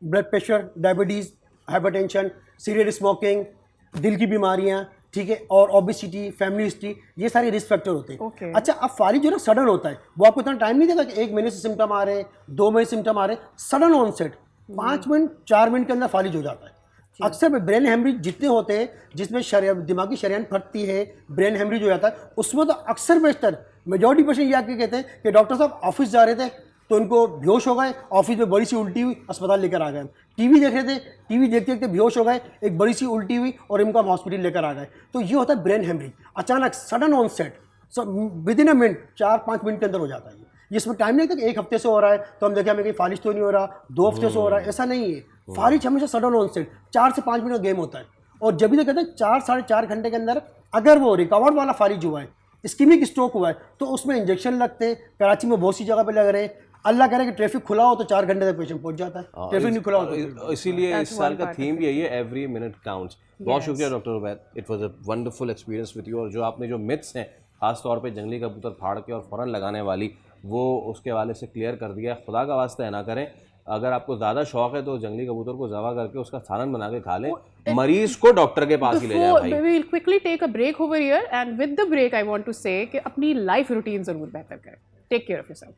blood pressure, diabetes, hypertension, serial smoking, दिल की बीमारियां, ठीक है, और ओबेसिटी, फैमिली हिस्ट्री, ये सारे रिस्क फैक्टर होते हैं। Okay. अच्छा, अब फालिज जो ना सडन होता है, वो आपको इतना टाइम नहीं देगा कि 1 महीने से सिम्टम आ रहे हैं, 2 महीने सिम्टम आ रहे हैं, सडन ऑनसेट 5 मिनट 4 मिनट के अंदर फालिज हो जाता है। अक्सर ब्रेन हेमरेज जितने होते हैं, जिसमें दिमागी शरीयान फटती है, ब्रेन हेमरेज हो जाता है, उसमें तो अक्सर बेशतर मेजॉरिटी पेशेंट ये आके कहते हैं कि डॉक्टर साहब ऑफिस जा रहे थे तो उनको बेहोश हो गए, ऑफिस में बड़ी सी उल्टी हुई, अस्पताल लेकर आ गए। टीवी देख रहे थे, टीवी देखते देखते बेहोश हो गए, एक बड़ी सी उल्टी हुई और इनको हम हॉस्पिटल लेकर आ गए। तो ये होता है ब्रेन हेमरेज, अचानक sudden onset, within a minute, 4-5 minute के अंदर हो जाता है। जिसमें टाइम नहीं लगता कि 1 हफ्ते से हो रहा है तो हम देखें हमें कहीं फालिज तो नहीं हो रहा, 2 हफ्ते से हो रहा है, ऐसा नहीं है। फालिज हमेशा सडन ऑनसेट 4 से 5 मिनट का गेम होता है। और जब भी तो कहते हैं 4-4.5 घंटे के अंदर अगर वो रिकवर्ड वाला फालिज हुआ है, इस्कीमिक स्ट्रोक हुआ है, तो उसमें इंजेक्शन लगते हैं। कराची में बहुत सी जगह पे लग रहे हैं। अल्लाह करे कि ट्रैफिक खुला हो तो 4 घंटे तक पेशेंट पहुंच जाता है, ट्रैफिक नहीं खुला हो तो इसीलिए इस साल का थीम भी यही है, एवरी मिनट काउंट्स। बहुत शुक्रिया doctor Ubaid, it was a wonderful experience with you. और जो आपने जो मिथ्स हैं खास तौर पे जंगली कबूतर फाड़ के और फ़ौरन लगाने वाली, वो उसके हवाले से क्लियर कर दिया। खुदा का वास्ता है ना करें, अगर आपको ज़्यादा शौक है तो जंगली कबूतर को ज़बा करके उसका सालन बना के खा लें, मरीज को डॉक्टर के पास ही ले जाए भाई। We will quickly take a break over here, and with the break I want to say कि अपनी लाइफ रूटीन ज़रूर बेहतर करें। Take care of yourself.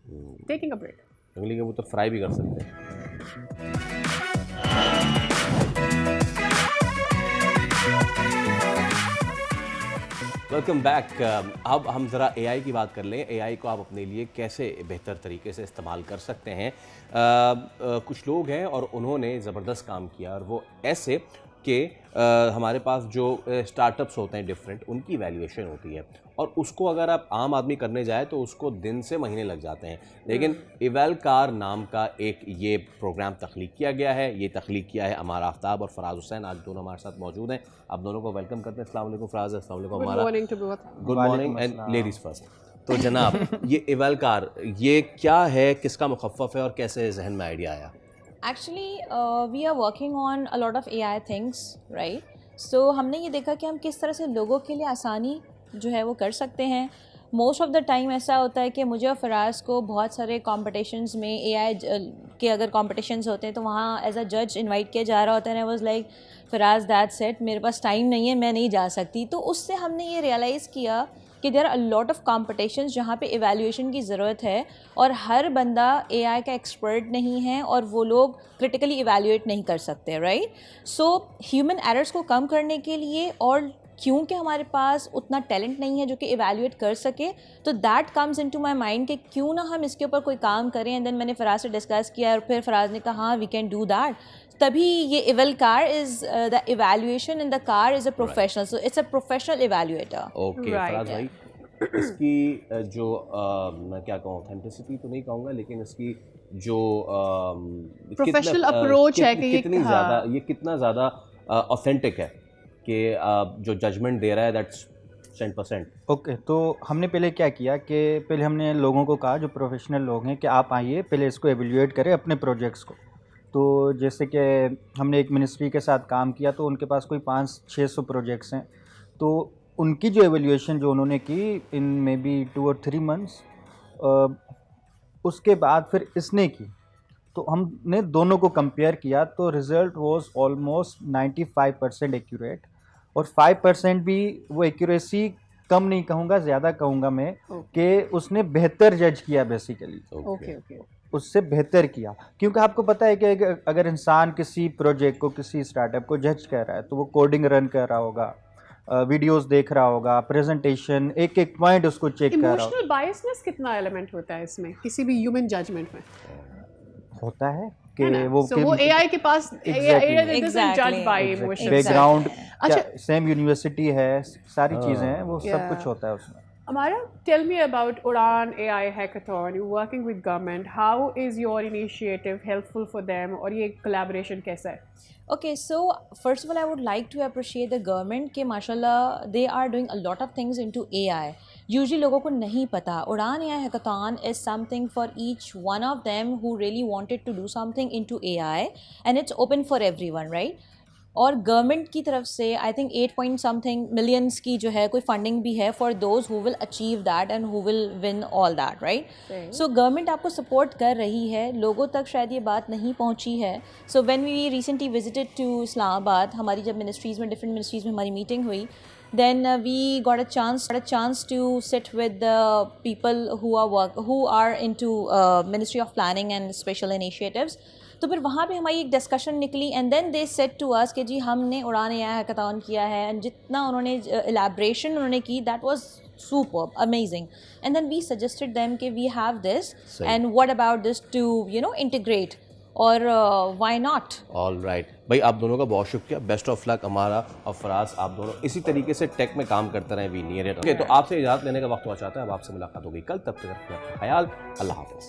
Taking a break. जंगली कबूतर फ्राई भी कर सकते हैं। Welcome back. अब हम ज़रा एआई की बात कर लें। एआई को आप अपने लिए कैसे बेहतर तरीके से इस्तेमाल कर सकते हैं। कुछ लोग हैं और उन्होंने ज़बरदस्त काम किया, और वो ऐसे कि हमारे पास जो स्टार्टअप्स होते हैं डिफरेंट, उनकी वैल्यूएशन होती है, और उसको अगर आप आम आदमी करने जाए तो उसको दिन से महीने लग जाते हैं। लेकिन इवेलकार नाम का एक ये प्रोग्राम तख्लीक किया गया है। ये तख्लीक किया है अमार आफ्ताब और फराज हुसैन। आज दोनों हमारे साथ मौजूद हैं। आप दोनों को वेलकम करते हैं। अस्सलाम वालेकुम फराज, अस्सलाम वालेकुम अमारा। Good morning and ladies first. तो जनाब, ये इवेलकार ये क्या है, किसका मुखफ़फ़ है और कैसे जहन में आइडिया आया? Actually, we are working on a lot of AI things, right? So हमने ये देखा कि हम किस तरह से लोगों के लिए आसानी जो है वो कर सकते हैं। मोस्ट ऑफ द टाइम ऐसा होता है कि मुझे और फराज को बहुत सारे कॉम्पिटिशन्स में AI के अगर कॉम्पिटिशन्स होते हैं तो वहाँ एज अ जज इनवाइट किया जा रहा होता है। I was like Faraz that's it, मेरे पास टाइम नहीं है, मैं नहीं जा सकती। तो उससे हमने ये रियलाइज़ किया कि there are a lot of competitions जहाँ पे इवैल्यूएशन की ज़रूरत है, और हर बंदा AI का एक्सपर्ट नहीं है और वो लोग क्रिटिकली इवैल्यूएट नहीं कर सकते, राइट? सो ह्यूमन एरर्स को कम करने के लिए, और क्योंकि हमारे पास उतना टैलेंट नहीं है जो कि इवैल्यूएट कर सके, तो that comes into my mind कि क्यों ना हम इसके ऊपर कोई काम करें। एंड देन मैंने फराज से डिस्कस किया और फिर फराज ने कहा हाँ वी कैन डू दैट। तभी ये इवेलकार is the evaluation in the car is a professional, so it's a professional evaluator. Okay Faraz भाई, इसकी जो मैं क्या कहूँ, ऑथेंटिसिटी तो नहीं कहूँगा, लेकिन इसकी जो प्रोफेशनल अप्रोच है कि कितनी ज़्यादा, ये कितना ज़्यादा ऑथेंटिक है कि जो जजमेंट दे रहा है दैट्स 100%। ओके, तो हमने पहले क्या किया कि पहले हमने लोगों को कहा जो प्रोफेशनल लोग हैं कि आप आइए पहले इसको एवेल्यूएट करें अपने प्रोजेक्ट्स को। तो जैसे कि हमने एक मिनिस्ट्री के साथ काम किया तो उनके पास कोई 500-600 प्रोजेक्ट्स हैं, तो उनकी जो एवेल्यूएशन जो उन्होंने की इन मे बी 2 और 3 मंथ्स, उसके बाद फिर इसने की, तो हमने दोनों को कंपेयर किया तो रिज़ल्ट वाज ऑलमोस्ट 95% एक्यूरेट, और 5% भी वो एक्यूरेसी कम नहीं कहूँगा, ज़्यादा कहूँगा मैं कि उसने बेहतर जज किया बेसिकली। ओके उससे बेहतर किया, क्योंकि आपको पता है कि अगर इंसान किसी प्रोजेक्ट को, किसी स्टार्टअप को जज कर रहा है तो वो कोडिंग रन कर रहा होगा, वीडियोस देख रहा होगा, प्रेजेंटेशन, एक एक पॉइंट उसको चेक कर रहा होगा। इमोशनल बायसनेस कितना एलिमेंट होता है इसमें किसी भी ह्यूमन जजमेंट में? होता है कि वो AI के पास जज बाय इमोशंस, बैकग्राउंड, अच्छा सेम यूनिवर्सिटी है, सारी चीज़ें हैं, वो सब कुछ होता है उसमें। Amara, tell me about Udan AI Hackathon. You're working with government. How is your initiative helpful for them? और ये collaboration कैसा है? Okay, so first of all, I would like to appreciate the government कि माशाल्लाह they are doing a lot of things into AI, usually लोगों को नहीं पता। Udaan AI hackathon is something for each one of them who really wanted to do something into AI and it's open for everyone, right. और government की तरफ से I think 8 point something millions की जो है कोई फंडिंग भी है for those who will achieve that and who will win all that, right. So government आपको सपोर्ट कर रही है, लोगों तक शायद ये बात नहीं पहुंची है। So when we recently visited to Islamabad, हमारी जब मिनिस्ट्रीज़ में डिफरेंट मिनिस्ट्रीज़ में हमारी मीटिंग हुई, then we got a chance to sit with the people who are into Ministry of Planning and Special Initiatives। तो फिर वहाँ पे हमारी एक डिस्कशन निकली and then they said to us कि जी हमने उड़ान AI हैकाथॉन किया है एंड जितना उन्होंने एलैबोरेशन उन्होंने की that was superb, amazing, and then we suggested them कि we have this and what about this to integrate और why not। ऑल राइट भाई, आप दोनों का बहुत शुक्रिया, बेस्ट ऑफ लक। हमारा और फराज, आप दोनों इसी तरीके से टेक में काम करते रहें, वी नियर इट। तो आपसे इजाज़त लेने का वक्त हुआ चाहता है, अब आपसे मुलाकात होगी कल, तब तक रखिए अपना ख्याल, अल्लाह हाफ़िज़।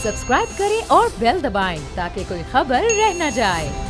सब्सक्राइब करें और बेल दबाएं ताकि कोई खबर रह न जाए।